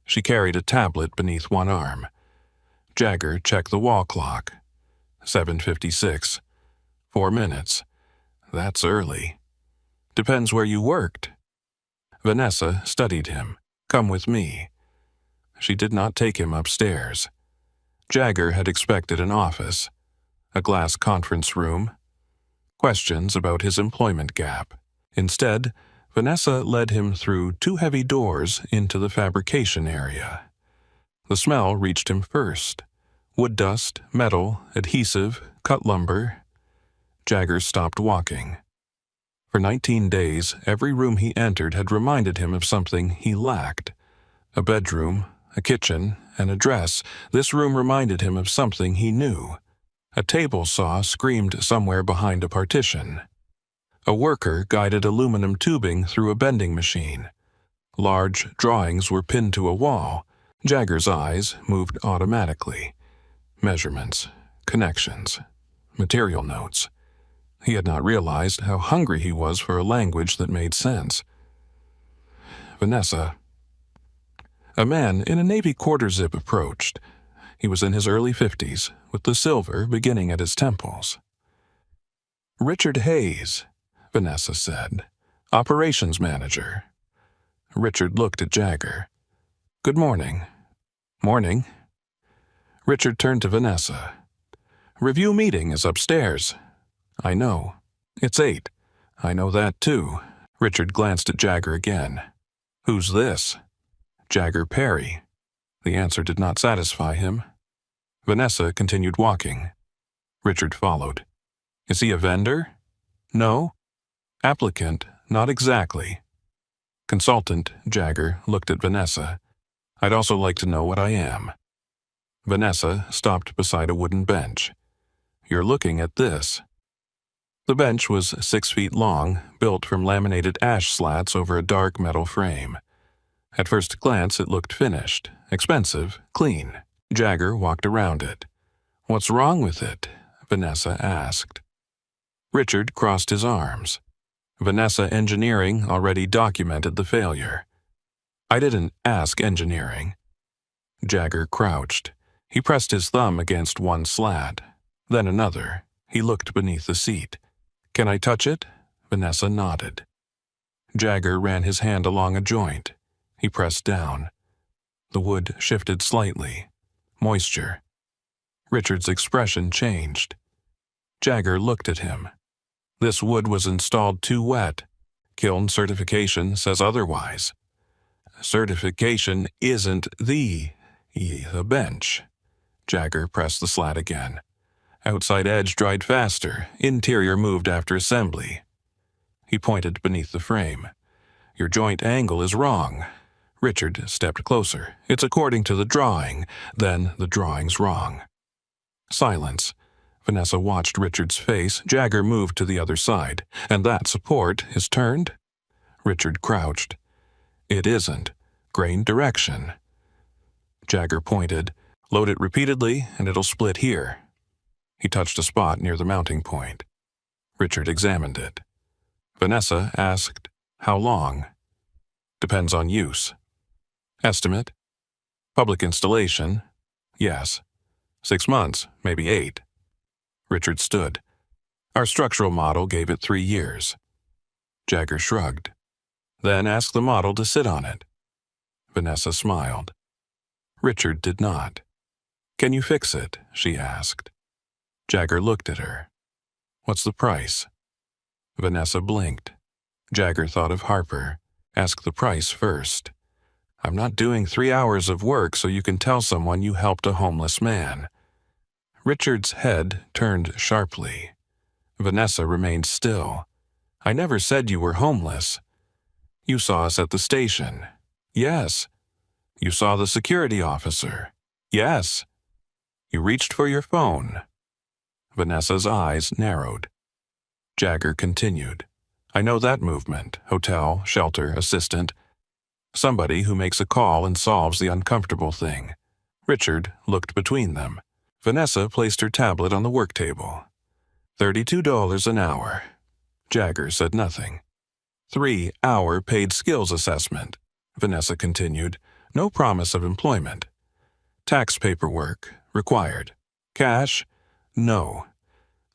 She carried a tablet beneath one arm. Jagger checked the wall clock. 7:56. 4 minutes. That's early. Depends where you worked. Vanessa studied him. "Come with me." She did not take him upstairs. Jagger had expected an office, a glass conference room, questions about his employment gap. Instead, Vanessa led him through 2 heavy doors into the fabrication area. The smell reached him first. Wood dust, metal, adhesive, cut lumber. Jagger stopped walking. For 19 days, every room he entered had reminded him of something he lacked. A bedroom, a kitchen, and a dress. This room reminded him of something he knew. A table saw screamed somewhere behind a partition. A worker guided aluminum tubing through a bending machine. Large drawings were pinned to a wall. Jagger's eyes moved automatically. Measurements, connections, material notes. He had not realized how hungry he was for a language that made sense. Vanessa. A man in a navy quarter-zip approached. He was in his early 50s, with the silver beginning at his temples. "Richard Hayes," Vanessa said. "Operations manager." Richard looked at Jagger. "Good morning." "Morning." Richard turned to Vanessa. "Review meeting is upstairs." "I know. It's 8. "I know that too." Richard glanced at Jagger again. "Who's this?" "Jagger Perry." The answer did not satisfy him. Vanessa continued walking. Richard followed. "Is he a vendor?" "No." "Applicant? Not exactly." "Consultant," Jagger looked at Vanessa. "I'd also like to know what I am." Vanessa stopped beside a wooden bench. "You're looking at this." The bench was 6 feet long, built from laminated ash slats over a dark metal frame. At first glance, it looked finished, expensive, clean. Jagger walked around it. "What's wrong with it?" Vanessa asked. Richard crossed his arms. Vanessa Engineering already documented the failure. "I didn't ask engineering." Jagger crouched. He pressed his thumb against one slat, then another. He looked beneath the seat. "Can I touch it?" Vanessa nodded. Jagger ran his hand along a joint. He pressed down. The wood shifted slightly. Moisture. Richard's expression changed. Jagger looked at him. "This wood was installed too wet. Kiln certification says otherwise." certification isn't the bench. Jagger pressed the slat again. Outside edge dried faster, interior moved after assembly. He pointed beneath the frame. Your joint angle is wrong. Richard stepped closer. It's according to the drawing. Then the drawing's wrong. Silence. Vanessa watched Richard's face. Jagger moved to the other side. And that support is turned? Richard crouched. It isn't. Grain direction. Jagger pointed. Load it repeatedly, and it'll split here. He touched a spot near the mounting point. Richard examined it. Vanessa asked, How long? Depends on use. Estimate? Public installation? Yes. 6 months, maybe 8. Richard stood. Our structural model gave it 3 years. Jagger shrugged. Then asked the model to sit on it. Vanessa smiled. Richard did not. Can you fix it? She asked. Jagger looked at her. What's the price? Vanessa blinked. Jagger thought of Harper. Ask the price first. I'm not doing 3 hours of work so you can tell someone you helped a homeless man. Richard's head turned sharply. Vanessa remained still. I never said you were homeless. You saw us at the station. Yes. You saw the security officer. Yes. You reached for your phone. Vanessa's eyes narrowed. Jagger continued. I know that movement. Hotel, shelter, assistant. Somebody who makes a call and solves the uncomfortable thing. Richard looked between them. Vanessa placed her tablet on the work table. $32 an hour. Jagger said nothing. 3-hour paid skills assessment. Vanessa continued. No promise of employment. Tax paperwork. Required. Cash? No.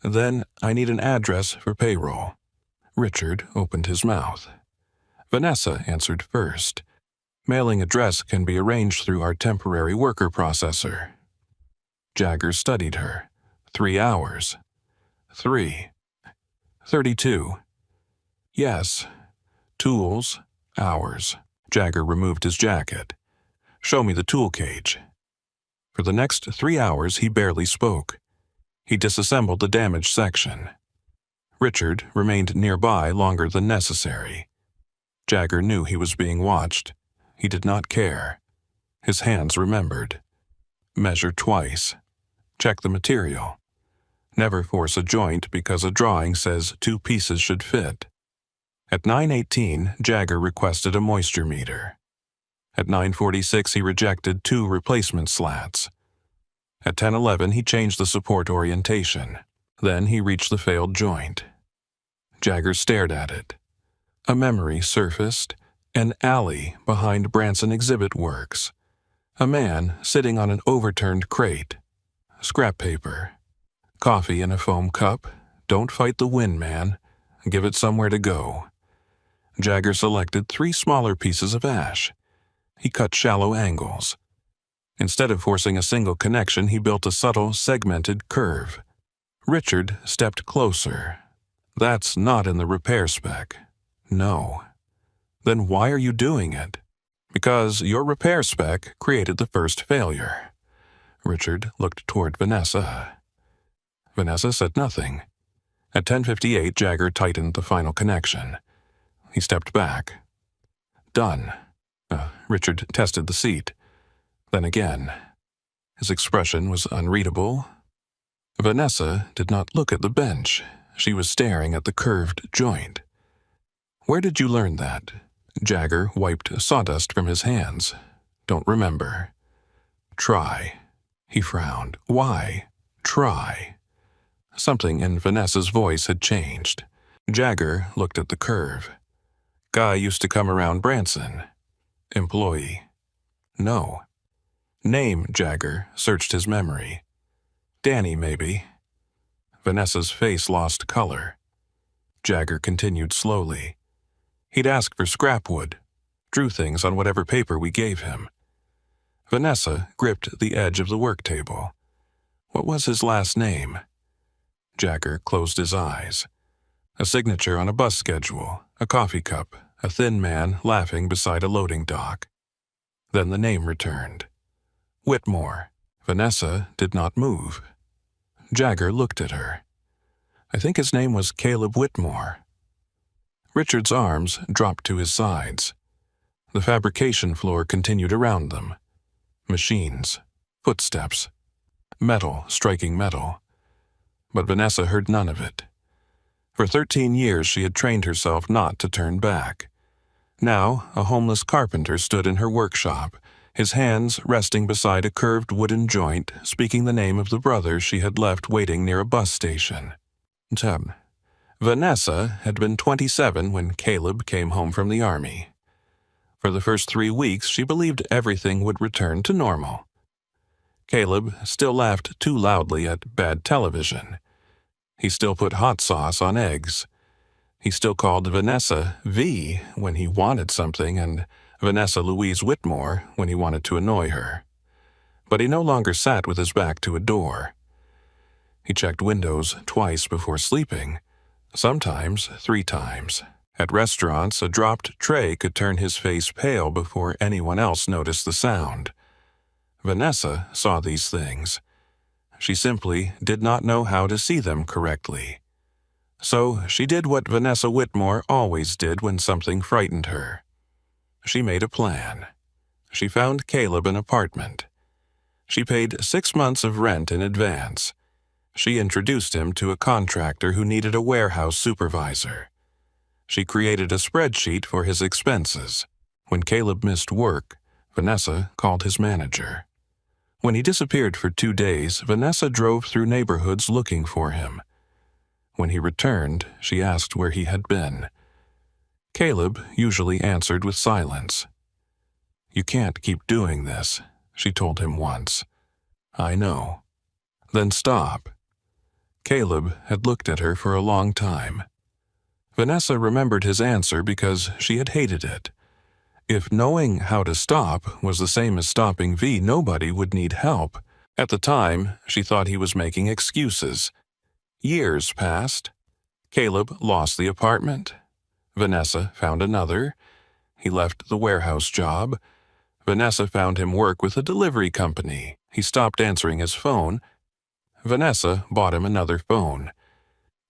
Then I need an address for payroll. Richard opened his mouth. Vanessa answered first. Mailing address can be arranged through our temporary worker processor. Jagger studied her. 3 hours. 3. 32. Yes. Tools. Hours. Jagger removed his jacket. Show me the tool cage. For the next 3 hours he barely spoke. He disassembled the damaged section. Richard remained nearby longer than necessary. Jagger knew he was being watched. He did not care. His hands remembered. Measure twice. Check the material. Never force a joint because a drawing says 2 pieces should fit. At 9:18, Jagger requested a moisture meter. At 9:46, he rejected 2 replacement slats. At 10:11, he changed the support orientation. Then he reached the failed joint. Jagger stared at it. A memory surfaced. An alley behind Branson Exhibit Works. A man sitting on an overturned crate. Scrap paper. Coffee in a foam cup. Don't fight the wind, man. Give it somewhere to go. Jagger selected 3 smaller pieces of ash. He cut shallow angles. Instead of forcing a single connection, he built a subtle, segmented curve. Richard stepped closer. That's not in the repair spec. No. Then why are you doing it? Because your repair spec created the first failure. Richard looked toward Vanessa. Vanessa said nothing. At 10:58, Jagger tightened the final connection. He stepped back. Done. Richard tested the seat. Then again. His expression was unreadable. Vanessa did not look at the bench. She was staring at the curved joint. Where did you learn that? Jagger wiped sawdust from his hands. Don't remember. Try. He frowned. Why? Try. Something in Vanessa's voice had changed. Jagger looked at the curve. Guy used to come around Branson. Employee. No. Name, Jagger searched his memory. Danny, maybe. Vanessa's face lost color. Jagger continued slowly. He'd ask for scrap wood, drew things on whatever paper we gave him. Vanessa gripped the edge of the work table. What was his last name? Jagger closed his eyes. A signature on a bus schedule, a coffee cup, a thin man laughing beside a loading dock. Then the name returned. Whitmore. Vanessa did not move. Jagger looked at her. I think his name was Caleb Whitmore. Richard's arms dropped to his sides. The fabrication floor continued around them. Machines, footsteps, metal striking metal. But Vanessa heard none of it. For 13 years she had trained herself not to turn back. Now, a homeless carpenter stood in her workshop, his hands resting beside a curved wooden joint, speaking the name of the brother she had left waiting near a bus station. Vanessa had been 27 when Caleb came home from the army. For the first 3 weeks, she believed everything would return to normal. Caleb still laughed too loudly at bad television. He still put hot sauce on eggs. He still called Vanessa V when he wanted something and Vanessa Louise Whitmore when he wanted to annoy her. But he no longer sat with his back to a door. He checked windows twice before sleeping, sometimes 3 times. At restaurants, a dropped tray could turn his face pale before anyone else noticed the sound. Vanessa saw these things. She simply did not know how to see them correctly. So she did what Vanessa Whitmore always did when something frightened her. She made a plan. She found Caleb an apartment. She paid 6 months of rent in advance. She introduced him to a contractor who needed a warehouse supervisor. She created a spreadsheet for his expenses. When Caleb missed work, Vanessa called his manager. When he disappeared for 2 days, Vanessa drove through neighborhoods looking for him. When he returned, she asked where he had been. Caleb usually answered with silence. "You can't keep doing this," she told him once. "I know." "Then stop." Caleb had looked at her for a long time. Vanessa remembered his answer because she had hated it. If knowing how to stop was the same as stopping V, nobody would need help. At the time, she thought he was making excuses. Years passed. Caleb lost the apartment. Vanessa found another. He left the warehouse job. Vanessa found him work with a delivery company. He stopped answering his phone. Vanessa bought him another phone.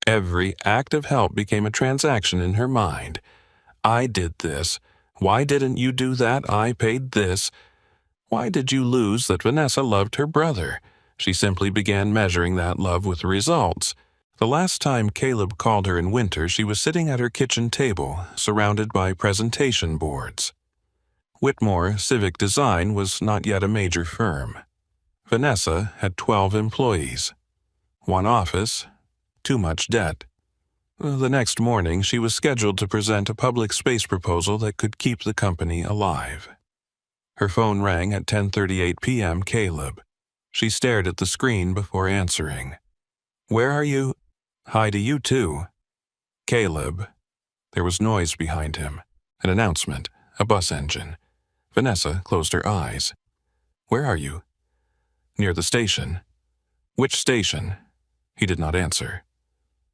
Every act of help became a transaction in her mind. I did this. Why didn't you do that? I paid this. Why did you lose that Vanessa loved her brother? She simply began measuring that love with results. The last time Caleb called her in winter, she was sitting at her kitchen table, surrounded by presentation boards. Whitmore Civic Design was not yet a major firm. Vanessa had 12 employees. 1 office. Too much debt. The next morning, she was scheduled to present a public space proposal that could keep the company alive. Her phone rang at 10:38 p.m. Caleb. She stared at the screen before answering. "Where are you?" "Hi to you too." "Caleb." There was noise behind him. An announcement. A bus engine. Vanessa closed her eyes. "Where are you?" "Near the station." "Which station?" He did not answer.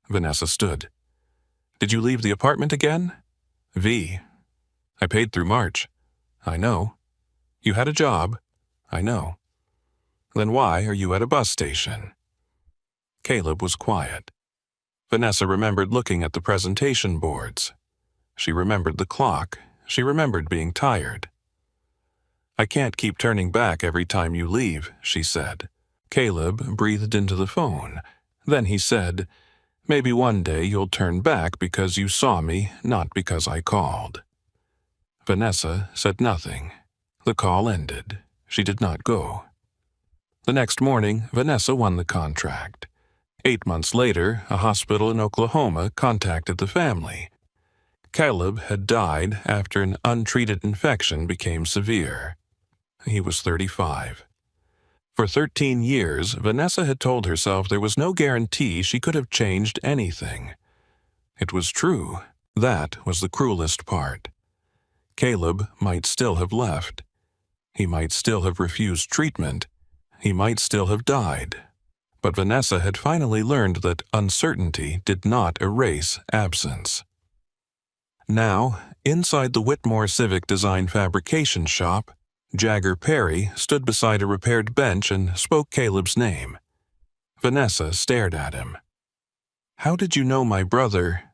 Vanessa stood. "Did you leave the apartment again?" "V. I paid through March." "I know." "You had a job." "I know." "Then why are you at a bus station?" Caleb was quiet. Vanessa remembered looking at the presentation boards. She remembered the clock. She remembered being tired. "I can't keep turning back every time you leave," she said. Caleb breathed into the phone. Then he said, "Maybe one day you'll turn back because you saw me, not because I called." Vanessa said nothing. The call ended. She did not go. The next morning, Vanessa won the contract. 8 months later, a hospital in Oklahoma contacted the family. Caleb had died after an untreated infection became severe. He was 35. For 13 years, Vanessa had told herself there was no guarantee she could have changed anything. It was true. That was the cruelest part. Caleb might still have left. He might still have refused treatment. He might still have died. But Vanessa had finally learned that uncertainty did not erase absence. Now, inside the Whitmore Civic Design fabrication shop, Jagger Perry stood beside a repaired bench and spoke Caleb's name. Vanessa stared at him. "How did you know my brother?"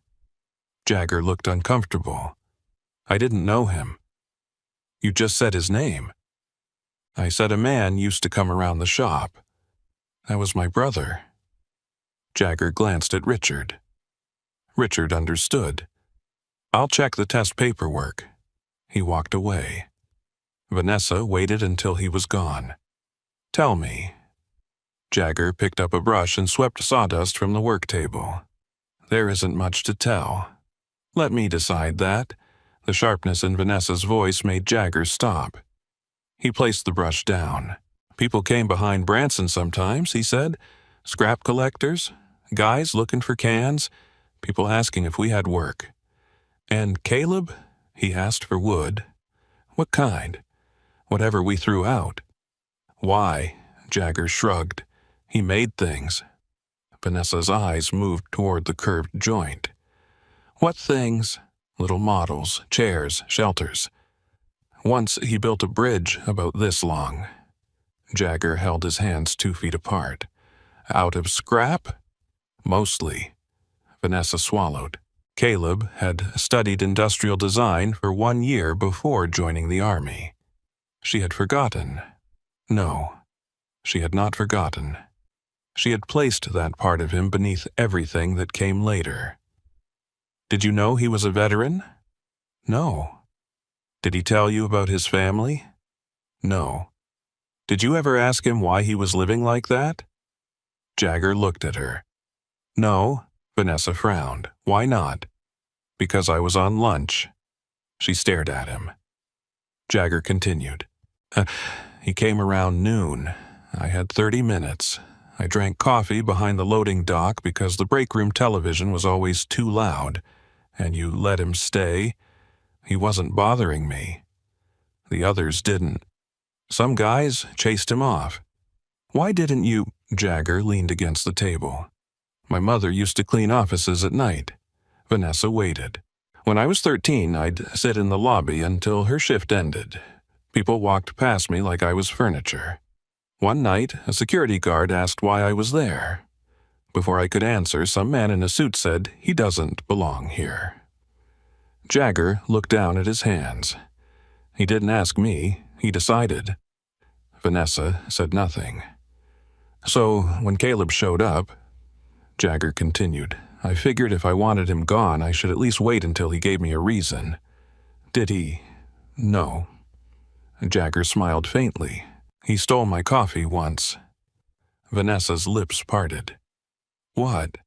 Jagger looked uncomfortable. "I didn't know him." "You just said his name." "I said a man used to come around the shop. That was my brother." Jagger glanced at Richard. Richard understood. "I'll check the test paperwork." He walked away. Vanessa waited until he was gone. "Tell me." Jagger picked up a brush and swept sawdust from the work table. "There isn't much to tell." "Let me decide that." The sharpness in Vanessa's voice made Jagger stop. He placed the brush down. "People came behind Branson sometimes," he said. "Scrap collectors, guys looking for cans, people asking if we had work." "And Caleb?" He asked for wood. "What kind?" "Whatever we threw out." "Why?" Jagger shrugged. "He made things." Vanessa's eyes moved toward the curved joint. "What things?" "Little models, chairs, shelters. Once he built a bridge about this long." Jagger held his hands 2 feet apart. "Out of scrap?" "Mostly." Vanessa swallowed. Caleb had studied industrial design for 1 year before joining the army. She had forgotten. No, she had not forgotten. She had placed that part of him beneath everything that came later. "Did you know he was a veteran?" "No." "Did he tell you about his family?" "No." "Did you ever ask him why he was living like that?" Jagger looked at her. "No." Vanessa frowned. "Why not?" "Because I was on lunch." She stared at him. Jagger continued. He came around noon. I had 30 minutes. I drank coffee behind the loading dock because the break room television was always too loud, and you let him stay. He wasn't bothering me. The others didn't. Some guys chased him off. "Why didn't you?" Jagger leaned against the table. "My mother used to clean offices at night." Vanessa waited. "When I was 13, I'd sit in the lobby until her shift ended. People walked past me like I was furniture. One night, a security guard asked why I was there. Before I could answer, some man in a suit said, 'He doesn't belong here.'" Jagger looked down at his hands. "He didn't ask me. He decided." Vanessa said nothing. "So, when Caleb showed up," Jagger continued, "I figured if I wanted him gone, I should at least wait until he gave me a reason." "Did he?" "No." Jagger smiled faintly. "He stole my coffee once." Vanessa's lips parted. "What?"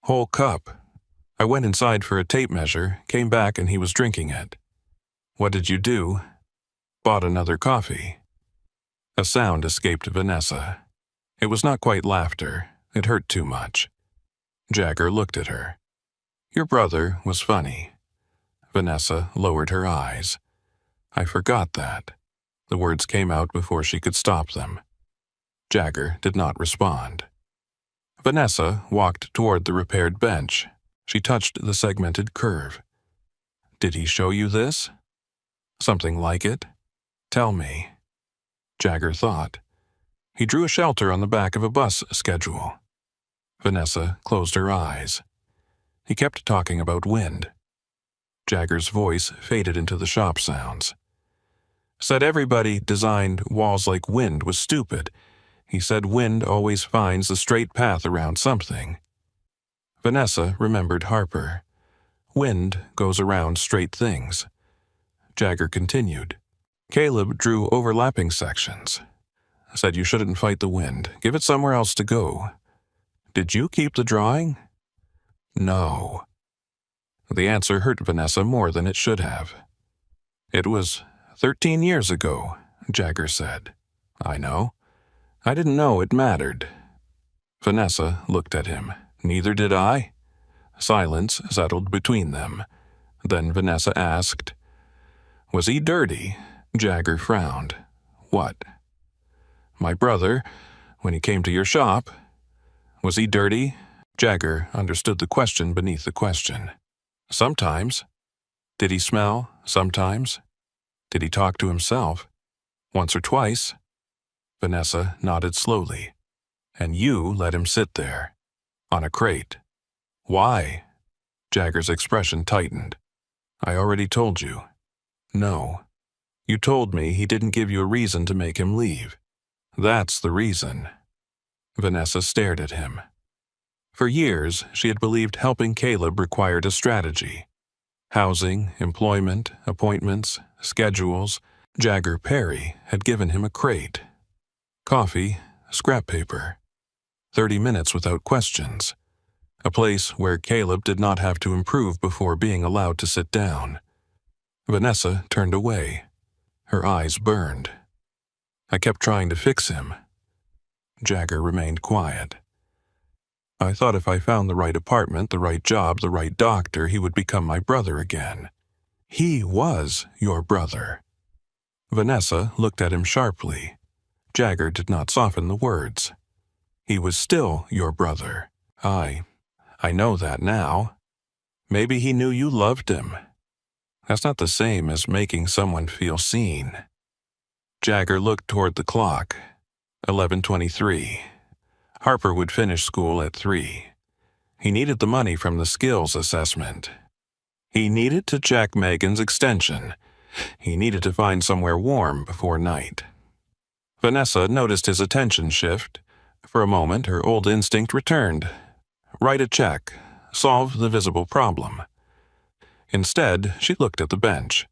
"Whole cup. I went inside for a tape measure, came back and he was drinking it." "What did you do?" "Bought another coffee." A sound escaped Vanessa. It was not quite laughter. It hurt too much. Jagger looked at her. "Your brother was funny." Vanessa lowered her eyes. "I forgot that." The words came out before she could stop them. Jagger did not respond. Vanessa walked toward the repaired bench. She touched the segmented curve. "Did he show you this?" "Something like it." "Tell me." Jagger thought. "He drew a shelter on the back of a bus schedule." Vanessa closed her eyes. "He kept talking about wind." Jagger's voice faded into the shop sounds. "Said everybody designed walls like wind was stupid. He said wind always finds the straight path around something." Vanessa remembered Harper. Wind goes around straight things. Jagger continued. "Caleb drew overlapping sections. Said you shouldn't fight the wind. Give it somewhere else to go." "Did you keep the drawing?" "No." The answer hurt Vanessa more than it should have. "It was 13 years ago," Jagger said. "I know. I didn't know it mattered." Vanessa looked at him. "Neither did I." Silence settled between them. Then Vanessa asked, "Was he dirty?" Jagger frowned. "What?" "My brother, when he came to your shop. Was he dirty?" Jagger understood the question beneath the question. "Sometimes." "Did he smell? Sometimes." "Did he talk to himself?" Once or twice. Vanessa nodded slowly. And you let him sit there, on a crate. Why? Jagger's expression tightened. I already told you. No. You told me he didn't give you a reason to make him leave. That's the reason. Vanessa stared at him. For years, she had believed helping Caleb required a strategy. Housing, employment, appointments, schedules. Jagger Perry had given him a crate. Coffee, scrap paper. 30 minutes without questions. A place where Caleb did not have to improve before being allowed to sit down. Vanessa turned away. Her eyes burned. I kept trying to fix him. Jagger remained quiet. I thought if I found the right apartment, the right job, the right doctor, he would become my brother again. He was your brother. Vanessa looked at him sharply. Jagger did not soften the words. He was still your brother. I know that now. Maybe he knew you loved him. That's not the same as making someone feel seen. Jagger looked toward the clock. 11:23. Harper would finish school at 3. He needed the money from the skills assessment. He needed to check Megan's extension. He needed to find somewhere warm before night. Vanessa noticed his attention shift. For a moment, her old instinct returned. Write a check. Solve the visible problem. Instead, she looked at the bench.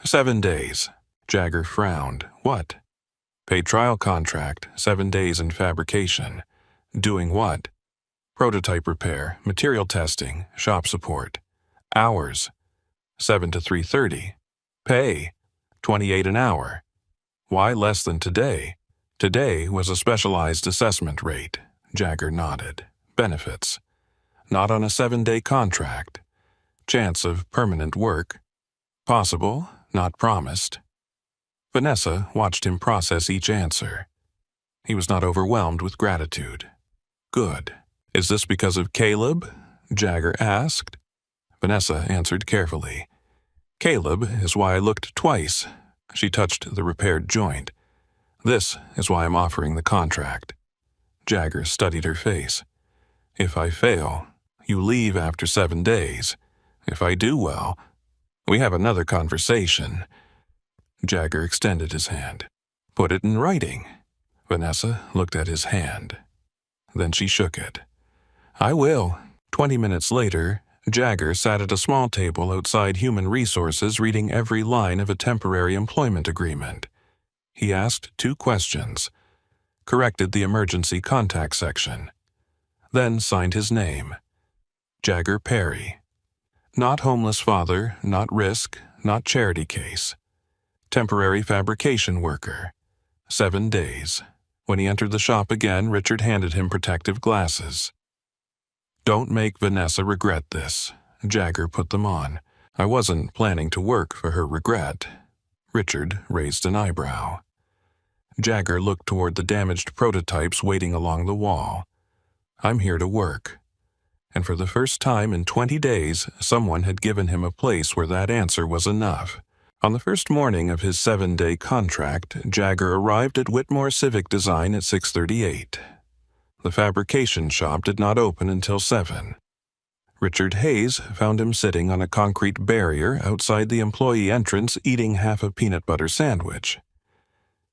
7 days. Jagger frowned. What? Paid trial contract, 7 days in fabrication. Doing what? Prototype repair, material testing, shop support. Hours. 7 to 3:30. Pay. 28 an hour. Why less than today? Today was a specialized assessment rate. Jagger nodded. Benefits. Not on a 7-day contract. Chance of permanent work. Possible, not promised. Vanessa watched him process each answer. He was not overwhelmed with gratitude. Good. Is this because of Caleb? Jagger asked. Vanessa answered carefully. Caleb is why I looked twice. She touched the repaired joint. This is why I'm offering the contract. Jagger studied her face. If I fail, you leave after 7 days. If I do well, we have another conversation. Jagger extended his hand. Put it in writing. Vanessa looked at his hand. Then she shook it. I will. 20 minutes later, Jagger sat at a small table outside Human Resources reading every line of a temporary employment agreement. He asked 2 questions, corrected the emergency contact section, then signed his name. Jagger Perry. Not homeless father, not risk, not charity case. Temporary fabrication worker. 7 days. When he entered the shop again, Richard handed him protective glasses. Don't make Vanessa regret this. Jagger put them on. I wasn't planning to work for her regret. Richard raised an eyebrow. Jagger looked toward the damaged prototypes waiting along the wall. I'm here to work. And for the first time in 20 days, someone had given him a place where that answer was enough. On the first morning of his 7-day contract, Jagger arrived at Whitmore Civic Design at 6:38. The fabrication shop did not open until 7. Richard Hayes found him sitting on a concrete barrier outside the employee entrance eating half a peanut butter sandwich.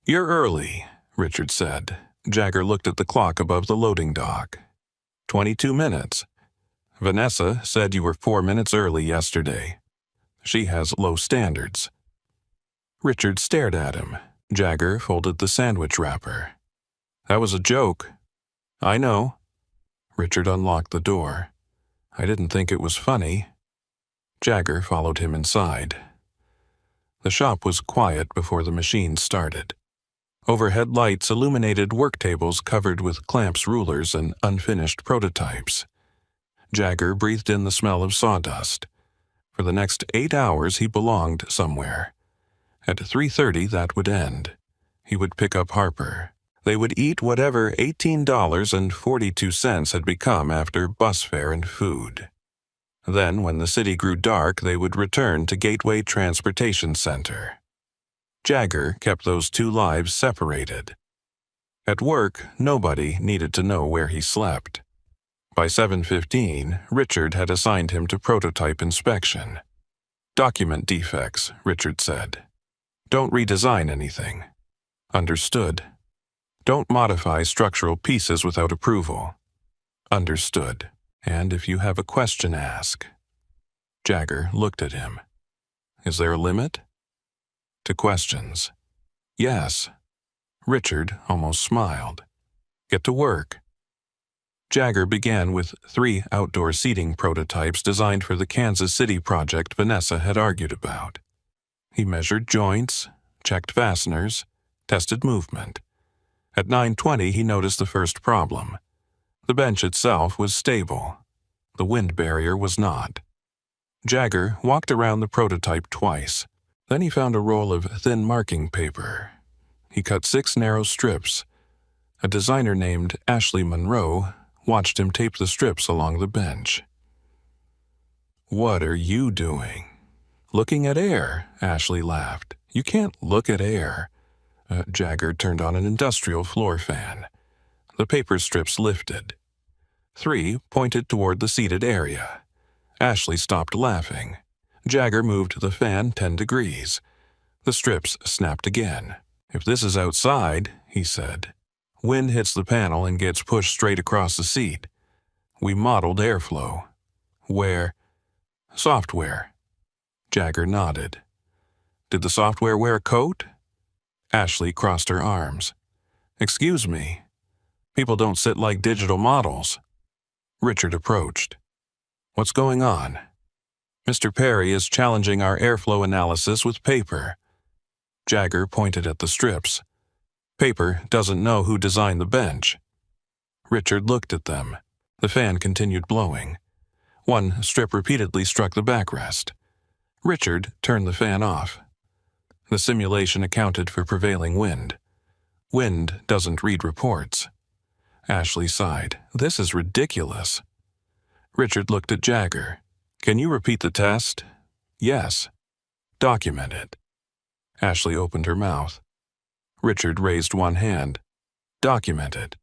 You're early, Richard said. Jagger looked at the clock above the loading dock. 22 minutes. Vanessa said you were 4 minutes early yesterday. She has low standards. Richard stared at him. Jagger folded the sandwich wrapper. That was a joke. I know. Richard unlocked the door. I didn't think it was funny. Jagger followed him inside. The shop was quiet before the machine started. Overhead lights illuminated work tables covered with clamps, rulers, and unfinished prototypes. Jagger breathed in the smell of sawdust. For the next 8 hours he belonged somewhere. At 3:30 that would end. He would pick up Harper. They would eat whatever $18.42 had become after bus fare and food. Then, when the city grew dark, they would return to Gateway Transportation Center. Jagger kept those two lives separated. At work, nobody needed to know where he slept. By 7:15, Richard had assigned him to prototype inspection. "Document defects," Richard said. "Don't redesign anything." "Understood." "Don't modify structural pieces without approval." "Understood. And if you have a question, ask." Jagger looked at him. "Is there a limit?" "To questions?" "Yes." Richard almost smiled. "Get to work." Jagger began with 3 outdoor seating prototypes designed for the Kansas City project Vanessa had argued about. He measured joints, checked fasteners, tested movement. At 9:20, he noticed the first problem. The bench itself was stable. The wind barrier was not. Jagger walked around the prototype twice. Then he found a roll of thin marking paper. He cut 6 narrow strips. A designer named Ashley Monroe watched him tape the strips along the bench. "What are you doing?" "Looking at air," Ashley laughed. "You can't look at air." Jagger turned on an industrial floor fan. The paper strips lifted. 3 pointed toward the seated area. Ashley stopped laughing. Jagger moved the fan 10 degrees. The strips snapped again. "If this is outside," he said, "wind hits the panel and gets pushed straight across the seat. We modeled airflow." "Where?" "Software." Jagger nodded. "Did the software wear a coat?" Ashley crossed her arms. "Excuse me. People don't sit like digital models." Richard approached. "What's going on?" "Mr. Perry is challenging our airflow analysis with paper." Jagger pointed at the strips. "Paper doesn't know who designed the bench." Richard looked at them. The fan continued blowing. One strip repeatedly struck the backrest. Richard turned the fan off. The simulation accounted for prevailing wind. Wind doesn't read reports. Ashley sighed. "This is ridiculous." Richard looked at Jagger. "Can you repeat the test?" "Yes." "Document it." Ashley opened her mouth. Richard raised one hand. "Document it."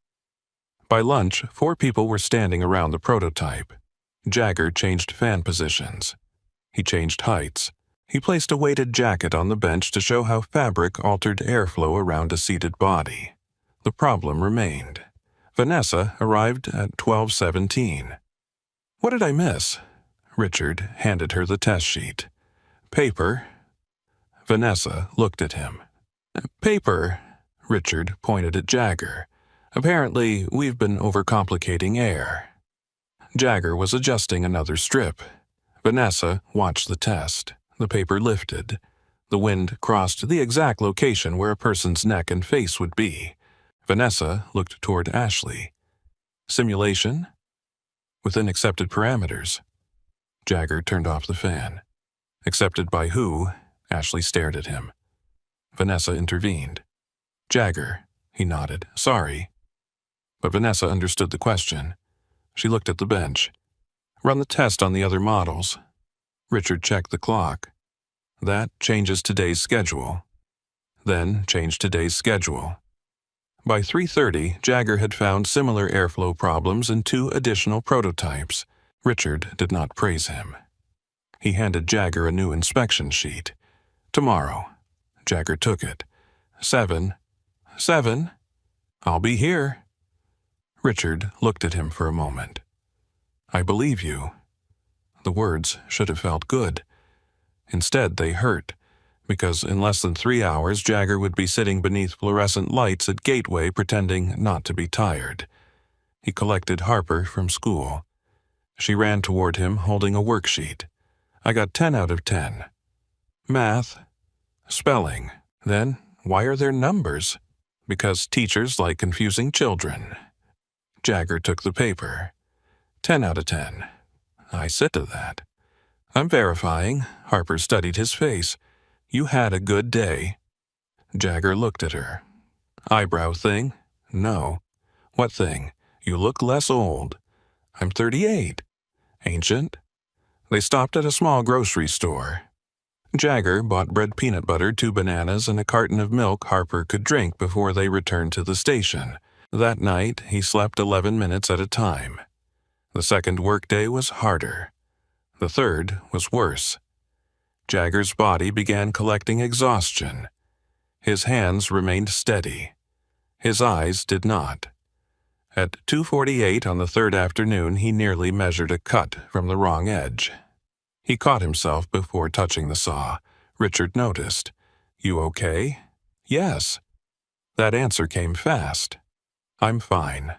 By lunch, 4 people were standing around the prototype. Jagger changed fan positions. He changed heights. He placed a weighted jacket on the bench to show how fabric altered airflow around a seated body. The problem remained. Vanessa arrived at 12:17. "What did I miss?" Richard handed her the test sheet. "Paper." Vanessa looked at him. "Paper." Richard pointed at Jagger. "Apparently, we've been overcomplicating air." Jagger was adjusting another strip. Vanessa watched the test. The paper lifted. The wind crossed the exact location where a person's neck and face would be. Vanessa looked toward Ashley. "Simulation?" "Within accepted parameters." Jagger turned off the fan. "Accepted by who?" Ashley stared at him. Vanessa intervened. "Jagger," he nodded. "Sorry." But Vanessa understood the question. She looked at the bench. "Run the test on the other models." Richard checked the clock. "That changes today's schedule." Then change today's schedule. By 3:30, Jagger had found similar airflow problems in 2 additional prototypes. Richard did not praise him. He handed Jagger a new inspection sheet. "Tomorrow." Jagger took it. 7. 7? "I'll be here." Richard looked at him for a moment. "I believe you." The words should have felt good. Instead, they hurt, because in less than 3 hours, Jagger would be sitting beneath fluorescent lights at Gateway pretending not to be tired. He collected Harper from school. She ran toward him holding a worksheet. "I got 10 out of 10. Math. Spelling. Then, why are there numbers? Because teachers like confusing children." Jagger took the paper. 10 out of 10. I sit to that. "I'm verifying." Harper studied his face. "You had a good day." Jagger looked at her. "Eyebrow thing?" "No." "What thing?" "You look less old." "I'm 38. "Ancient?" They stopped at a small grocery store. Jagger bought bread, peanut butter, 2 bananas, and a carton of milk Harper could drink before they returned to the station. That night, he slept 11 minutes at a time. The second workday was harder. The third was worse. Jagger's body began collecting exhaustion. His hands remained steady. His eyes did not. At 2:48 on the third afternoon, he nearly measured a cut from the wrong edge. He caught himself before touching the saw. Richard noticed. "You okay?" "Yes." That answer came fast. "I'm fine."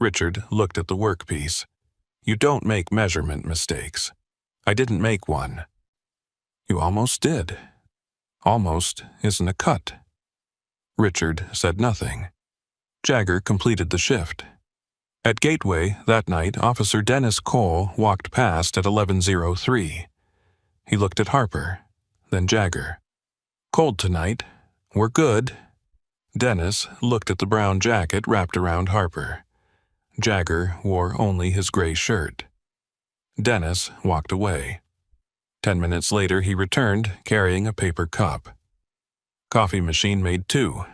Richard looked at the workpiece. "You don't make measurement mistakes." "I didn't make one." "You almost did." "Almost isn't a cut." Richard said nothing. Jagger completed the shift. At Gateway that night, Officer Dennis Cole walked past at 11:03. He looked at Harper, then Jagger. "Cold tonight. We're good." Dennis looked at the brown jacket wrapped around Harper. Jagger wore only his gray shirt. Dennis walked away. 10 minutes later, he returned, carrying a paper cup. "Coffee machine made 2.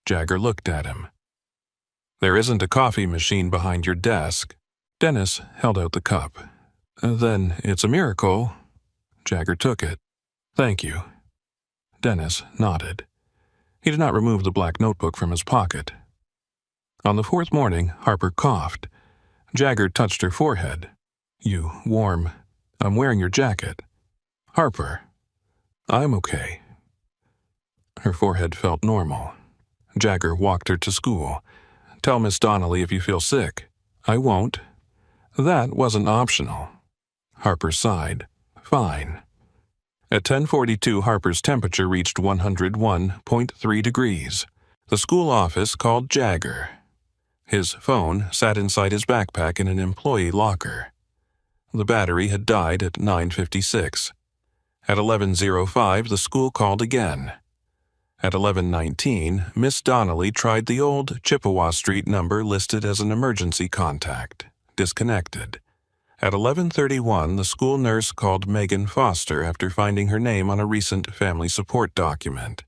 Jagger looked at him. "There isn't a coffee machine behind your desk." Dennis held out the cup. "Then it's a miracle." Jagger took it. "Thank you." Dennis nodded. He did not remove the black notebook from his pocket. On the fourth morning, Harper coughed. Jagger touched her forehead. "You warm. I'm wearing your jacket." "Harper." "I'm okay." Her forehead felt normal. Jagger walked her to school. "Tell Miss Donnelly if you feel sick." "I won't." That wasn't optional. Harper sighed. "Fine." At 10:42, Harper's temperature reached 101.3 degrees. The school office called Jagger. His phone sat inside his backpack in an employee locker. The battery had died at 9:56. At 11:05, the school called again. At 11:19, Miss Donnelly tried the old Chippewa Street number listed as an emergency contact. Disconnected. At 11:31, the school nurse called Megan Foster after finding her name on a recent family support document.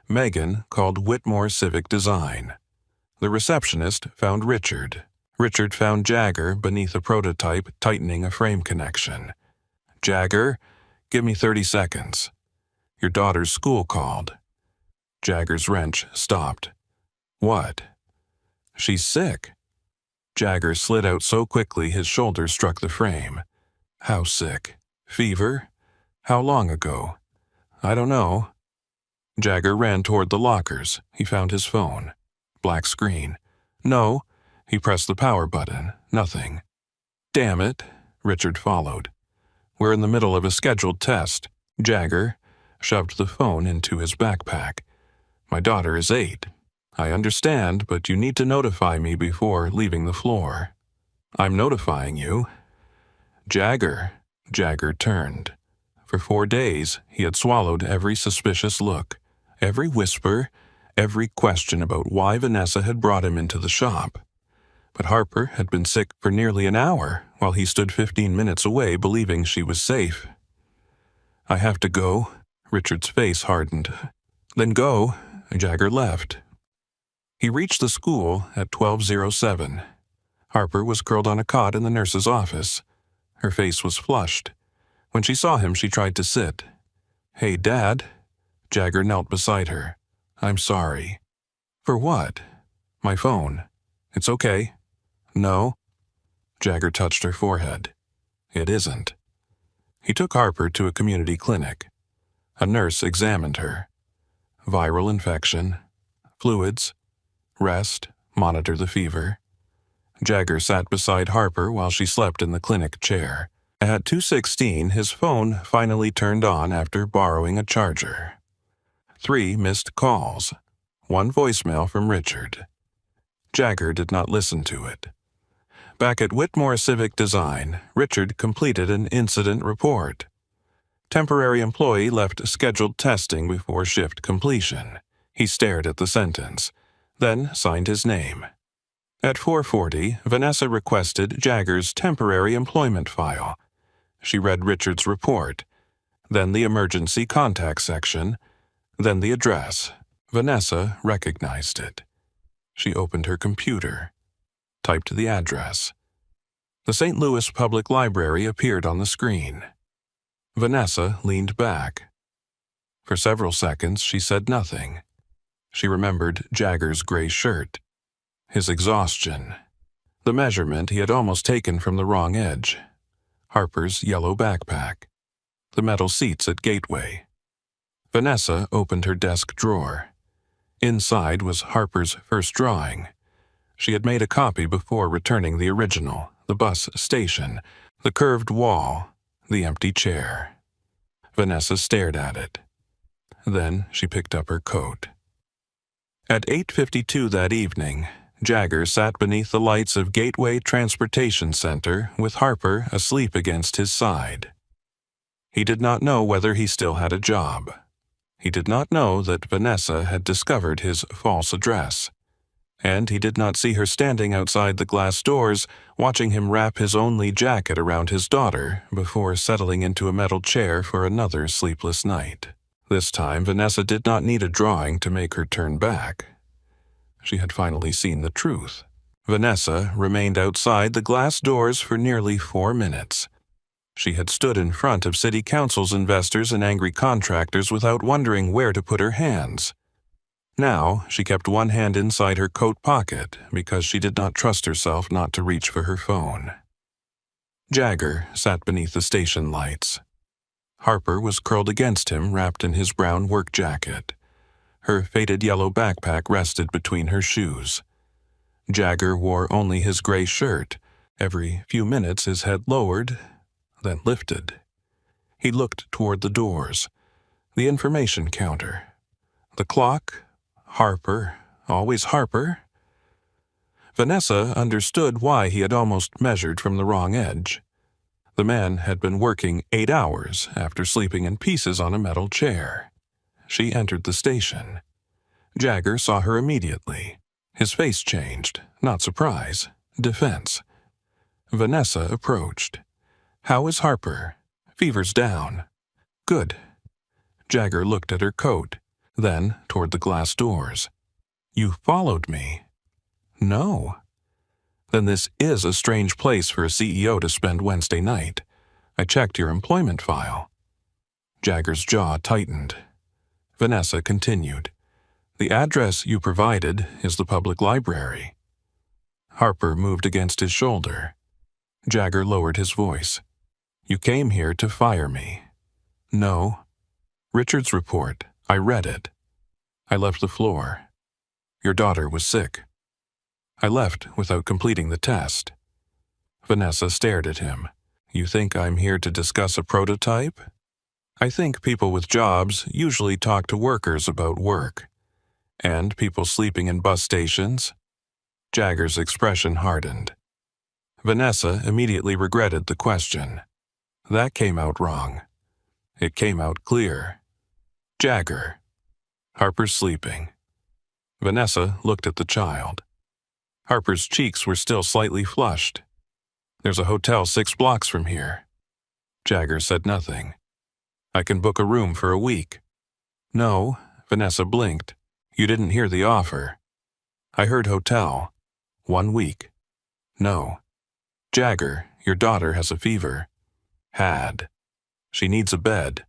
Megan called Whitmore Civic Design. The receptionist found Richard. Richard found Jagger beneath a prototype tightening a frame connection. "Jagger, give me 30 seconds. Your daughter's school called." Jagger's wrench stopped. "What?" "She's sick." Jagger slid out so quickly his shoulder struck the frame. "How sick? Fever? How long ago?" "I don't know." Jagger ran toward the lockers. He found his phone. Black screen. "No." He pressed the power button. Nothing. "Damn it." Richard followed. "We're in the middle of a scheduled test." Jagger shoved the phone into his backpack. "My daughter is 8. I understand, but you need to notify me before leaving the floor." "I'm notifying you." "Jagger." Jagger turned. For 4 days, he had swallowed every suspicious look, every whisper, every question about why Vanessa had brought him into the shop. But Harper had been sick for nearly an hour, while he stood 15 minutes away believing she was safe. "I have to go." Richard's face hardened. "Then go." Jagger left. He reached the school at 12:07. Harper was curled on a cot in the nurse's office. Her face was flushed. When she saw him, she tried to sit. "Hey, Dad." Jagger knelt beside her. "I'm sorry." "For what?" "My phone." "It's okay." "No." Jagger touched her forehead. "It isn't." He took Harper to a community clinic. A nurse examined her. Viral infection. Fluids. Rest. Monitor the fever. Jagger sat beside Harper while she slept in the clinic chair. At 2:16, his phone finally turned on after borrowing a charger. 3 missed calls. 1 voicemail from Richard. Jagger did not listen to it. Back at Whitmore Civic Design, Richard completed an incident report. Temporary employee left scheduled testing before shift completion. He stared at the sentence, then signed his name. At 4:40, Vanessa requested Jagger's temporary employment file. She read Richard's report. then the emergency contact section, then the address. Vanessa recognized it. She opened her computer, typed the address. The St. Louis Public Library appeared on the screen. Vanessa leaned back. For several seconds, she said nothing. She remembered Jagger's gray shirt, his exhaustion, the measurement he had almost taken from the wrong edge, Harper's yellow backpack, the metal seats at Gateway. Vanessa opened her desk drawer. Inside was Harper's first drawing. She had made a copy before returning the original, the bus station, the curved wall, the empty chair. Vanessa stared at it. Then she picked up her coat. At 8:52 that evening, Jagger sat beneath the lights of Gateway Transportation Center with Harper asleep against his side. He did not know whether he still had a job. He did not know that Vanessa had discovered his false address. And he did not see her standing outside the glass doors, watching him wrap his only jacket around his daughter before settling into a metal chair for another sleepless night. This time, Vanessa did not need a drawing to make her turn back. She had finally seen the truth. Vanessa remained outside the glass doors for nearly 4 minutes. She had stood in front of city council's investors and angry contractors without wondering where to put her hands. Now, she kept one hand inside her coat pocket because she did not trust herself not to reach for her phone. Jagger sat beneath the station lights. Harper was curled against him, wrapped in his brown work jacket. Her faded yellow backpack rested between her shoes. Jagger wore only his gray shirt. Every few minutes his head lowered, then lifted. He looked toward the doors, the information counter, the clock, Harper, always Harper. Vanessa understood why he had almost measured from the wrong edge. The man had been working 8 hours after sleeping in pieces on a metal chair. She entered the station. Jagger saw her immediately. His face changed, not surprise, defense. Vanessa approached. "How is Harper? Fever's down." "Good." Jagger looked at her coat, then toward the glass doors. "You followed me." "No." "Then this is a strange place for a CEO to spend Wednesday night. I checked your employment file." Jagger's jaw tightened. Vanessa continued. "The address you provided is the public library." Harper moved against his shoulder. Jagger lowered his voice. "You came here to fire me." "No." "Richard's report. I read it. I left the floor. Your daughter was sick." "I left without completing the test." Vanessa stared at him. "You think I'm here to discuss a prototype?" "I think people with jobs usually talk to workers about work. And people sleeping in bus stations." Jagger's expression hardened. Vanessa immediately regretted the question. That came out wrong. It came out clear. Jagger. Harper's sleeping. Vanessa looked at the child. Harper's cheeks were still slightly flushed. "There's a hotel 6 blocks from here." Jagger said nothing. "I can book a room for a week." "No," Vanessa blinked. "You didn't hear the offer." "I heard hotel. 1 week." "No." "Jagger, your daughter has a fever." "Had. She needs a bed.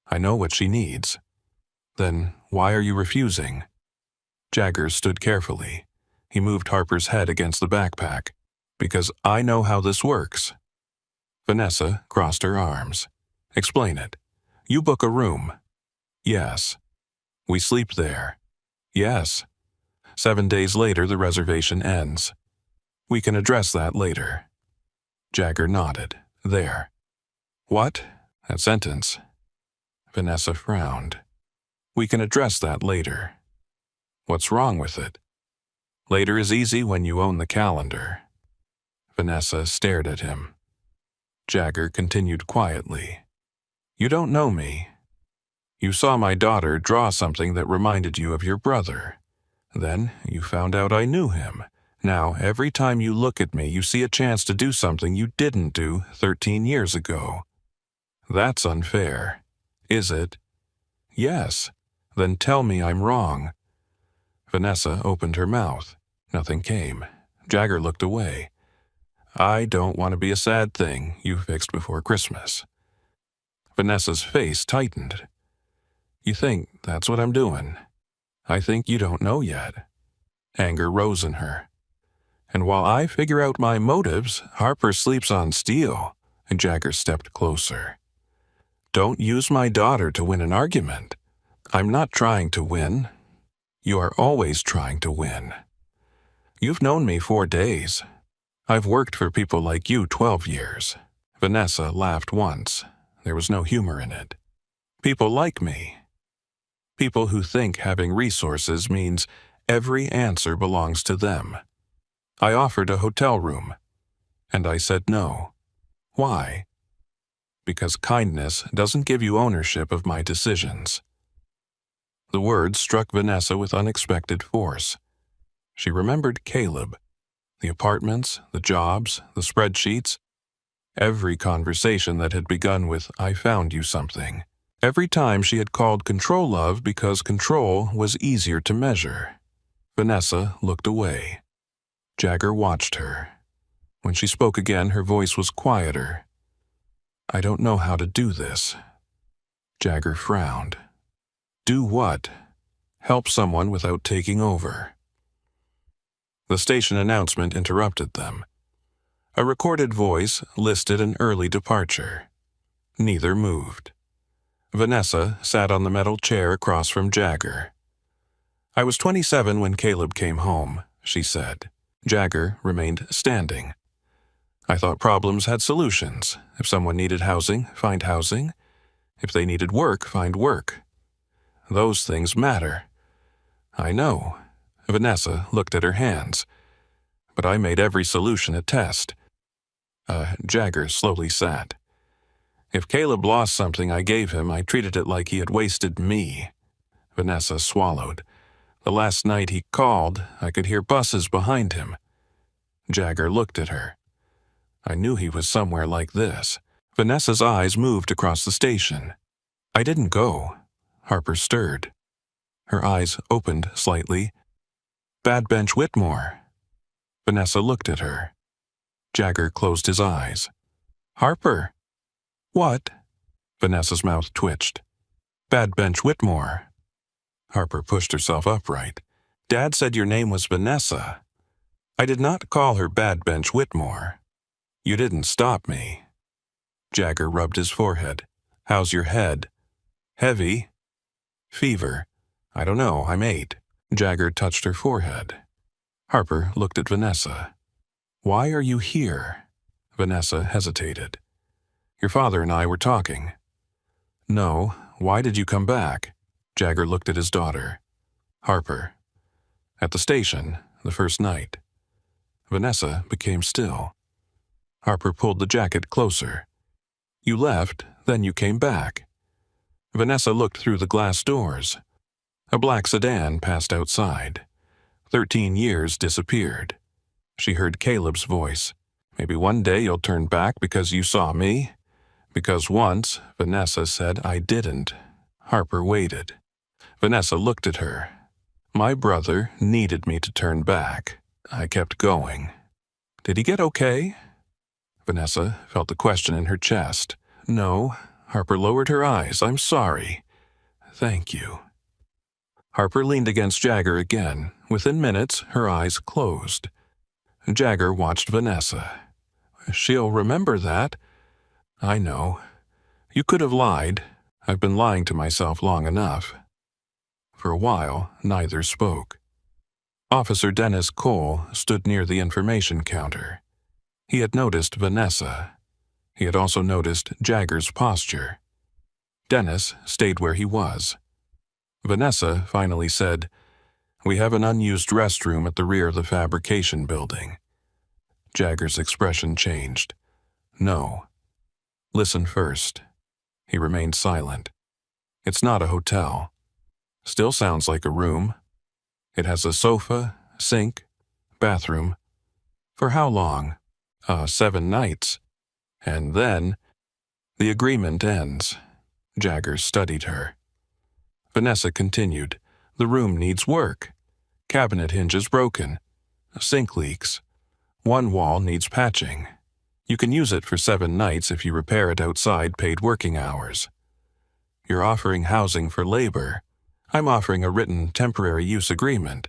I know what she needs." "Then why are you refusing?" Jagger stood carefully. He moved Harper's head against the backpack. "Because I know how this works." Vanessa crossed her arms. "Explain it. You book a room." "Yes." "We sleep there." "Yes." 7 days later, the reservation ends. "We can address that later." Jagger nodded. "There." "What?" That sentence. Vanessa frowned. "We can address that later." "What's wrong with it?" "Later is easy when you own the calendar." Vanessa stared at him. Jagger continued quietly. "You don't know me. You saw my daughter draw something that reminded you of your brother. Then you found out I knew him. Now, every time you look at me, you see a chance to do something you didn't do 13 years ago. That's unfair. Is it? Yes. Then tell me I'm wrong. Vanessa opened her mouth. Nothing came. Jagger looked away. I don't want to be a sad thing you fixed before Christmas. Vanessa's face tightened. You think that's what I'm doing? I think you don't know yet. Anger rose in her. And while I figure out my motives, Harper sleeps on steel. And Jagger stepped closer. Don't use my daughter to win an argument. I'm not trying to win. You are always trying to win. You've known me 4 days. I've worked for people like you 12 years. Vanessa laughed once. There was no humor in it. People like me. People who think having resources means every answer belongs to them. I offered a hotel room, and I said no. Why? Because kindness doesn't give you ownership of my decisions. The words struck Vanessa with unexpected force. She remembered Caleb, the apartments, the jobs, the spreadsheets, every conversation that had begun with, I found you something. Every time she had called control love because control was easier to measure. Vanessa looked away. Jagger watched her. When she spoke again, her voice was quieter. I don't know how to do this. Jagger frowned. Do what? Help someone without taking over. The station announcement interrupted them. A recorded voice listed an early departure. Neither moved. Vanessa sat on the metal chair across from Jagger. I was 27 when Caleb came home, she said. Jagger remained standing. I thought problems had solutions. If someone needed housing, find housing. If they needed work, find work. Those things matter. I know. Vanessa looked at her hands. But I made every solution a test. Jagger slowly sat. If Caleb lost something I gave him, I treated it like he had wasted me. Vanessa swallowed. The last night he called, I could hear buses behind him. Jagger looked at her. I knew he was somewhere like this. Vanessa's eyes moved across the station. I didn't go. Harper stirred. Her eyes opened slightly. Bad Bench Whitmore. Vanessa looked at her. Jagger closed his eyes. Harper. What? Vanessa's mouth twitched. Bad Bench Whitmore. Harper pushed herself upright. Dad said your name was Vanessa. I did not call her Bad Bench Whitmore. You didn't stop me. Jagger rubbed his forehead. How's your head? Heavy? Fever? I don't know, I'm 8. Jagger touched her forehead. Harper looked at Vanessa. Why are you here? Vanessa hesitated. Your father and I were talking. No, why did you come back? Jagger looked at his daughter. Harper. At the station, the first night. Vanessa became still. Harper pulled the jacket closer. You left, then you came back. Vanessa looked through the glass doors. A black sedan passed outside. 13 years disappeared. She heard Caleb's voice. Maybe one day you'll turn back because you saw me. Because once, Vanessa said I didn't. Harper waited. Vanessa looked at her. My brother needed me to turn back. I kept going. Did he get okay? Vanessa felt the question in her chest. No. Harper lowered her eyes. I'm sorry. Thank you. Harper leaned against Jagger again. Within minutes, her eyes closed. Jagger watched Vanessa. She'll remember that. I know. You could have lied. I've been lying to myself long enough. For a while, neither spoke. Officer Dennis Cole stood near the information counter. He had noticed Vanessa. He had also noticed Jagger's posture. Dennis stayed where he was. Vanessa finally said, We have an unused restroom at the rear of the fabrication building. Jagger's expression changed. No. Listen first. He remained silent. It's not a hotel. Still sounds like a room. It has a sofa, sink, bathroom. For how long? 7 nights. And then, the agreement ends. Jagger studied her. Vanessa continued. The room needs work. Cabinet hinges broken. Sink leaks. One wall needs patching. You can use it for 7 nights if you repair it outside paid working hours. You're offering housing for labor. I'm offering a written temporary use agreement.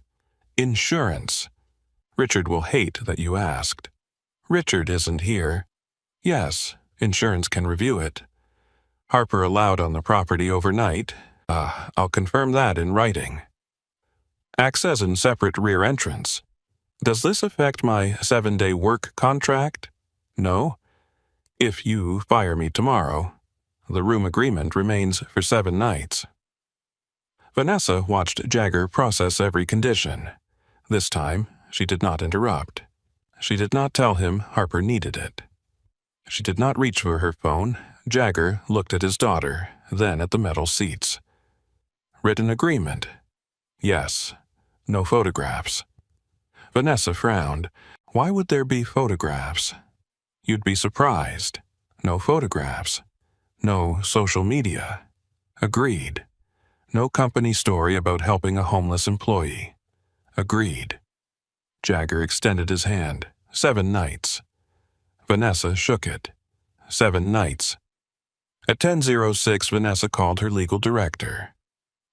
Insurance. Richard will hate that you asked. Richard isn't here. Yes, insurance can review it. Harper allowed on the property overnight. I'll confirm that in writing. Access and separate rear entrance. Does this affect my 7-day work contract? No. If you fire me tomorrow, the room agreement remains for 7 nights. Vanessa watched Jagger process every condition. This time, she did not interrupt. She did not tell him Harper needed it. She did not reach for her phone. Jagger looked at his daughter, then at the metal seats. Written agreement? Yes. No photographs. Vanessa frowned. Why would there be photographs? You'd be surprised. No photographs. No social media. Agreed. No company story about helping a homeless employee. Agreed. Jagger extended his hand. 7 nights. Vanessa shook it. 7 nights. At 10:06, Vanessa called her legal director.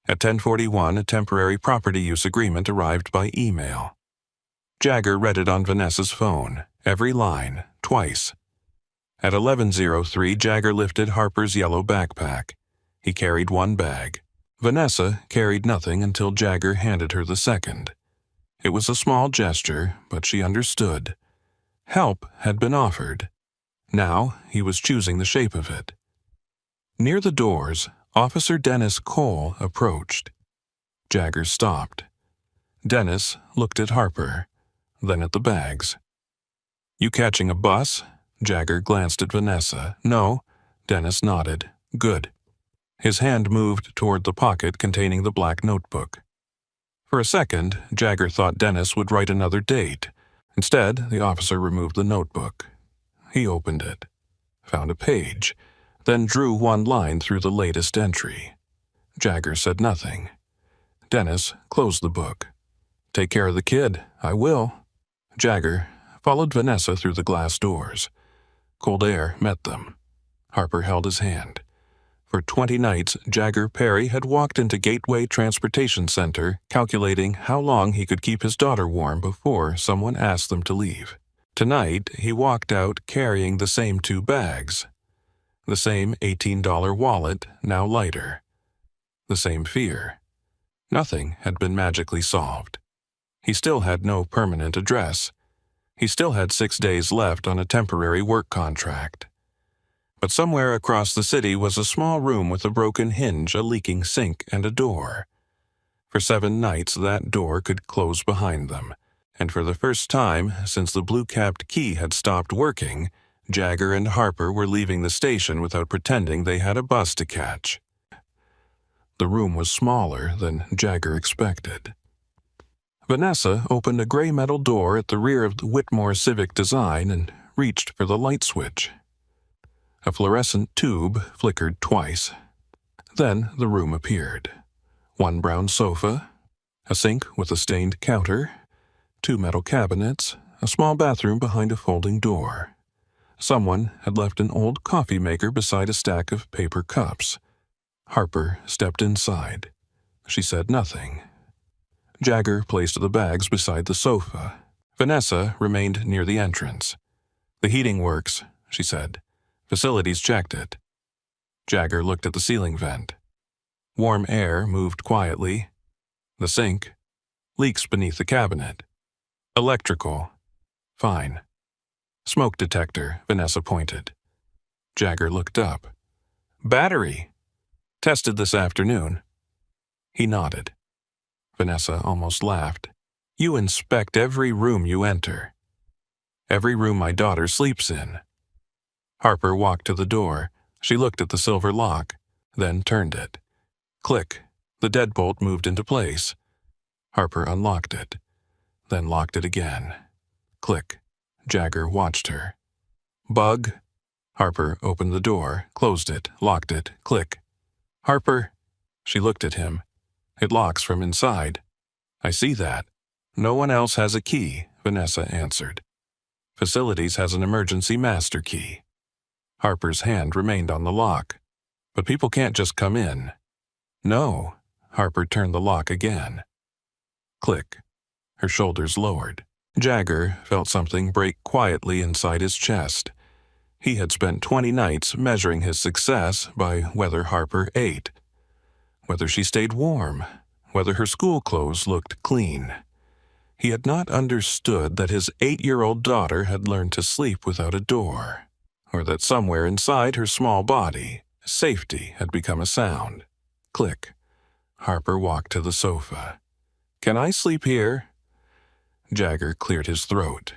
At 10:41, a temporary property use agreement arrived by email. Jagger read it on Vanessa's phone, every line, twice. At 11:03, Jagger lifted Harper's yellow backpack. He carried 1 bag. Vanessa carried nothing until Jagger handed her the second. It was a small gesture, but she understood. Help had been offered. Now he was choosing the shape of it. Near the doors, Officer Dennis Cole approached. Jagger stopped. Dennis looked at Harper, then at the bags. You catching a bus? Jagger glanced at Vanessa. No. Dennis nodded. Good. His hand moved toward the pocket containing the black notebook. For a second, Jagger thought Dennis would write another date. Instead, the officer removed the notebook. He opened it, found a page, then drew 1 line through the latest entry. Jagger said nothing. Dennis closed the book. Take care of the kid. I will. Jagger followed Vanessa through the glass doors. Cold air met them. Harper held his hand. For 20 nights, Jagger Perry had walked into Gateway Transportation Center, calculating how long he could keep his daughter warm before someone asked them to leave. Tonight, he walked out carrying the same 2 bags. The same $18 wallet, now lighter. The same fear. Nothing had been magically solved. He still had no permanent address. He still had 6 days left on a temporary work contract. But somewhere across the city was a small room with a broken hinge, a leaking sink, and a door. For 7 nights that door could close behind them, and for the first time since the blue-capped key had stopped working, Jagger and Harper were leaving the station without pretending they had a bus to catch. The room was smaller than Jagger expected. Vanessa opened a gray metal door at the rear of the Whitmore Civic Design and reached for the light switch. A fluorescent tube flickered twice. Then the room appeared. 1 brown sofa, a sink with a stained counter, 2 metal cabinets, a small bathroom behind a folding door. Someone had left an old coffee maker beside a stack of paper cups. Harper stepped inside. She said nothing. Jagger placed the bags beside the sofa. Vanessa remained near the entrance. The heating works, she said. Facilities checked it. Jagger looked at the ceiling vent. Warm air moved quietly. The sink. Leaks beneath the cabinet. Electrical. Fine. Smoke detector, Vanessa pointed. Jagger looked up. Battery. Tested this afternoon. He nodded. Vanessa almost laughed. You inspect every room you enter. Every room my daughter sleeps in. Harper walked to the door. She looked at the silver lock, then turned it. Click. The deadbolt moved into place. Harper unlocked it, then locked it again. Click. Jagger watched her. Bug. Harper opened the door, closed it, locked it. Click. Harper. She looked at him. It locks from inside. I see that. No one else has a key, Vanessa answered. Facilities has an emergency master key. Harper's hand remained on the lock. But people can't just come in. No. Harper turned the lock again. Click. Her shoulders lowered. Jagger felt something break quietly inside his chest. He had spent 20 nights measuring his success by whether Harper ate, whether she stayed warm, whether her school clothes looked clean. He had not understood that his 8-year-old daughter had learned to sleep without a door, or that somewhere inside her small body, safety had become a sound. Click. Harper walked to the sofa. Can I sleep here? Jagger cleared his throat.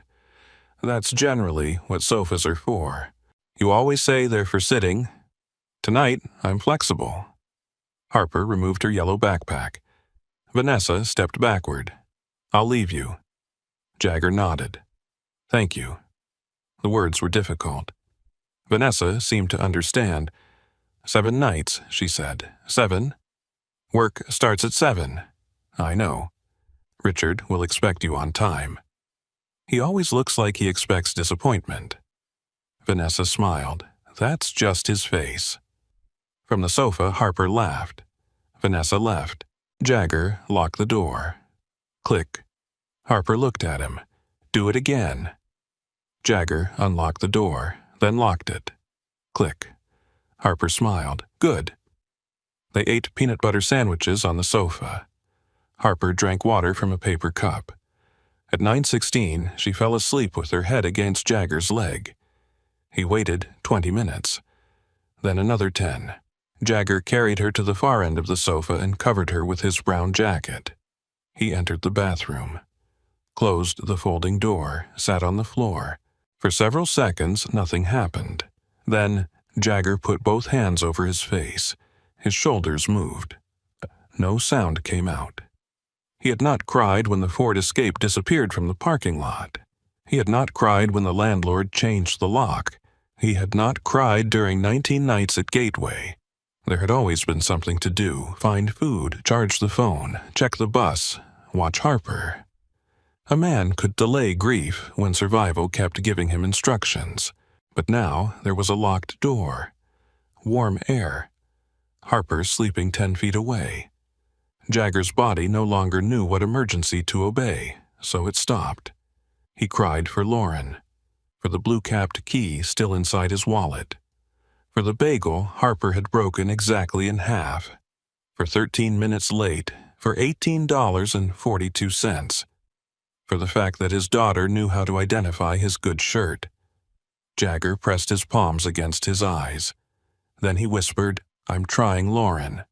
That's generally what sofas are for. You always say they're for sitting. Tonight, I'm flexible. Harper removed her yellow backpack. Vanessa stepped backward. I'll leave you. Jagger nodded. Thank you. The words were difficult. Vanessa seemed to understand. 7 nights, she said. 7? Work starts at 7. I know. Richard will expect you on time. He always looks like he expects disappointment. Vanessa smiled. That's just his face. From the sofa, Harper laughed. Vanessa left. Jagger locked the door. Click. Harper looked at him. Do it again. Jagger unlocked the door, then locked it. Click. Harper smiled. Good. They ate peanut butter sandwiches on the sofa. Harper drank water from a paper cup. At 9:16, she fell asleep with her head against Jagger's leg. He waited 20 minutes. Then another 10. Jagger carried her to the far end of the sofa and covered her with his brown jacket. He entered the bathroom, closed the folding door, sat on the floor. For several seconds, nothing happened. Then, Jagger put both hands over his face. His shoulders moved. No sound came out. He had not cried when the Ford Escape disappeared from the parking lot. He had not cried when the landlord changed the lock. He had not cried during 19 nights at Gateway. There had always been something to do: find food, charge the phone, check the bus, watch Harper. A man could delay grief when survival kept giving him instructions. But now there was a locked door. Warm air. Harper sleeping 10 feet away. Jagger's body no longer knew what emergency to obey, so it stopped. He cried for Lauren, for the blue-capped key still inside his wallet, for the bagel Harper had broken exactly in half, for 13 minutes late, for $18.42, for the fact that his daughter knew how to identify his good shirt. Jagger pressed his palms against his eyes. Then he whispered, I'm trying Lauren.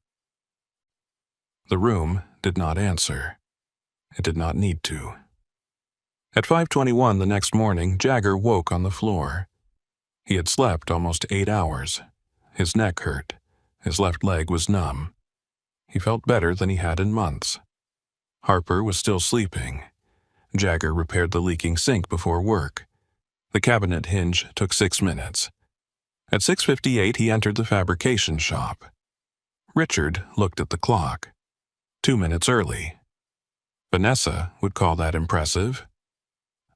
The room did not answer. It did not need to. At 5:21 the next morning, Jagger woke on the floor. He had slept almost 8 hours. His neck hurt. His left leg was numb. He felt better than he had in months. Harper was still sleeping. Jagger repaired the leaking sink before work. The cabinet hinge took 6 minutes. At 6:58 he entered the fabrication shop. Richard looked at the clock. 2 minutes early. Vanessa would call that impressive.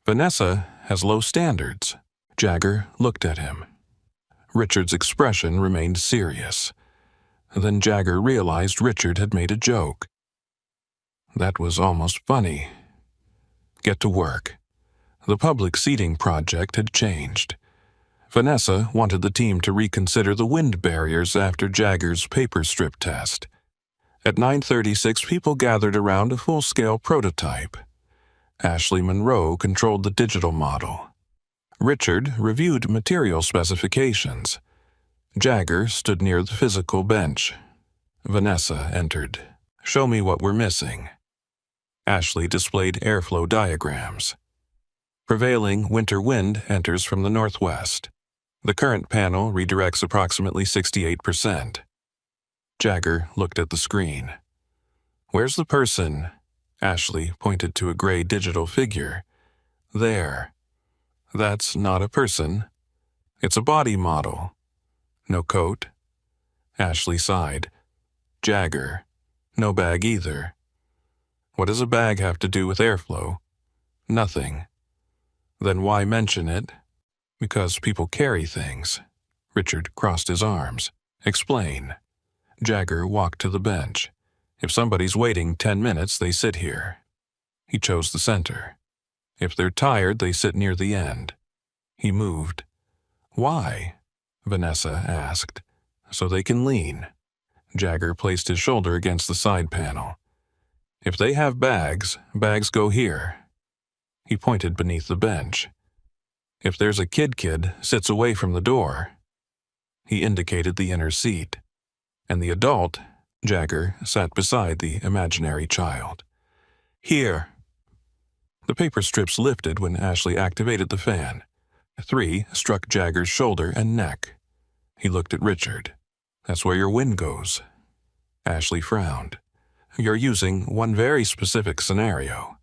Vanessa has low standards. Jagger looked at him. Richard's expression remained serious. Then Jagger realized Richard had made a joke. That was almost funny. Get to work. The public seating project had changed. Vanessa wanted the team to reconsider the wind barriers after Jagger's paper strip test. At 9:36, people gathered around a full-scale prototype. Ashley Monroe controlled the digital model. Richard reviewed material specifications. Jagger stood near the physical bench. Vanessa entered. Show me what we're missing. Ashley displayed airflow diagrams. Prevailing winter wind enters from the northwest. The current panel redirects approximately 68%. Jagger looked at the screen. Where's the person? Ashley pointed to a gray digital figure. There. That's not a person. It's a body model. No coat. Ashley sighed. Jagger. No bag either. What does a bag have to do with airflow? Nothing. Then why mention it? Because people carry things. Richard crossed his arms. Explain. Jagger walked to the bench. If somebody's waiting 10 minutes, they sit here. He chose the center. If they're tired, they sit near the end. He moved. Why? Vanessa asked. So they can lean. Jagger placed his shoulder against the side panel. If they have bags, bags go here. He pointed beneath the bench. If there's a kid sits away from the door. He indicated the inner seat. And the adult, Jagger, sat beside the imaginary child. Here. The paper strips lifted when Ashley activated the fan. 3 struck Jagger's shoulder and neck. He looked at Richard. That's where your wind goes. Ashley frowned. You're using one very specific scenario.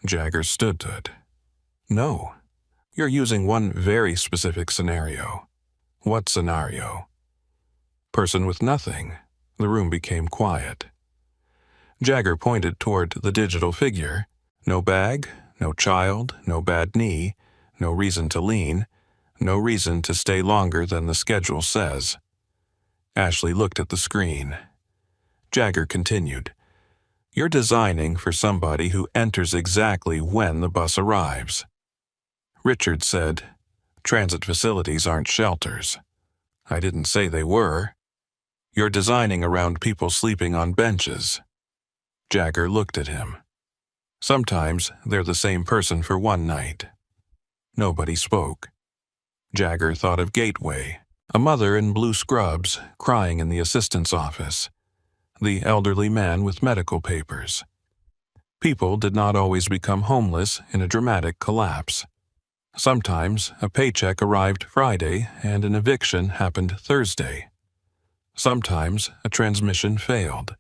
Jagger stood. No. You're using one very specific scenario. What scenario? Person with nothing. The room became quiet. Jagger pointed toward the digital figure. No bag, no child, no bad knee, no reason to lean, no reason to stay longer than the schedule says. Ashley looked at the screen. Jagger continued. You're designing for somebody who enters exactly when the bus arrives. Richard said, Transit facilities aren't shelters. I didn't say they were. You're designing around people sleeping on benches. Jagger looked at him. Sometimes they're the same person for one night. Nobody spoke. Jagger thought of Gateway, a mother in blue scrubs crying in the assistant's office, the elderly man with medical papers. People did not always become homeless in a dramatic collapse. Sometimes a paycheck arrived Friday and an eviction happened Thursday. Sometimes a transmission failed.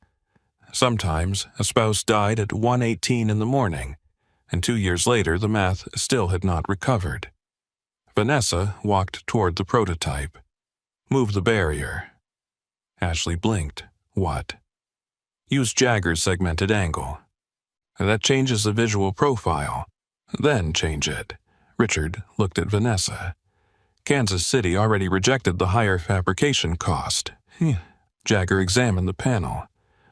Sometimes a spouse died at 1:18 in the morning, and 2 years later the math still had not recovered. Vanessa walked toward the prototype. Move the barrier. Ashley blinked. What? Use Jagger's segmented angle. That changes the visual profile. Then change it. Richard looked at Vanessa. Kansas City already rejected the higher fabrication cost. Jagger examined the panel.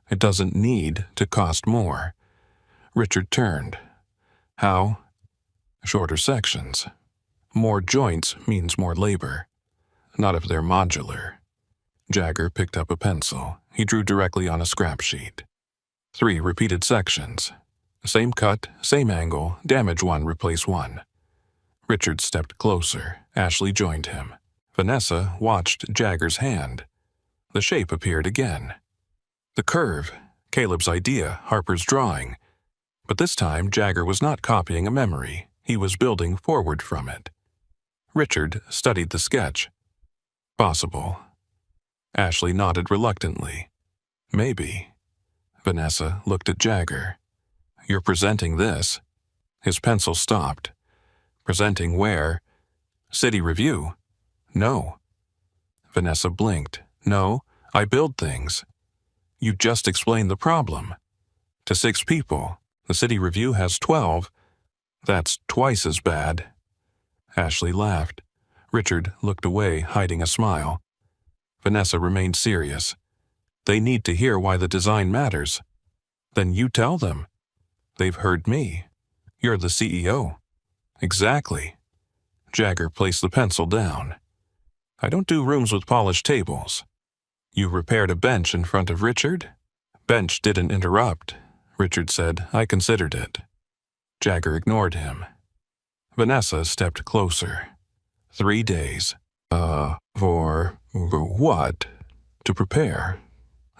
It doesn't need to cost more. Richard turned. How? Shorter sections. More joints means more labor. Not if they're modular. Jagger picked up a pencil. He drew directly on a scrap sheet. 3 repeated sections. Same cut, same angle, damage 1, replace 1. Richard stepped closer. Ashley joined him. Vanessa watched Jagger's hand. The shape appeared again. The curve, Caleb's idea, Harper's drawing. But this time Jagger was not copying a memory. He was building forward from it. Richard studied the sketch. Possible. Ashley nodded reluctantly. Maybe. Vanessa looked at Jagger. You're presenting this. His pencil stopped. Presenting where? City Review. No. Vanessa blinked. No, I build things. You just explained the problem. To 6 people. The City Review has 12. That's twice as bad. Ashley laughed. Richard looked away, hiding a smile. Vanessa remained serious. They need to hear why the design matters. Then you tell them. They've heard me. You're the CEO. Exactly. Jagger placed the pencil down. I don't do rooms with polished tables. You repaired a bench in front of Richard? Bench didn't interrupt. Richard said, I considered it. Jagger ignored him. Vanessa stepped closer. 3 days. For what? To prepare.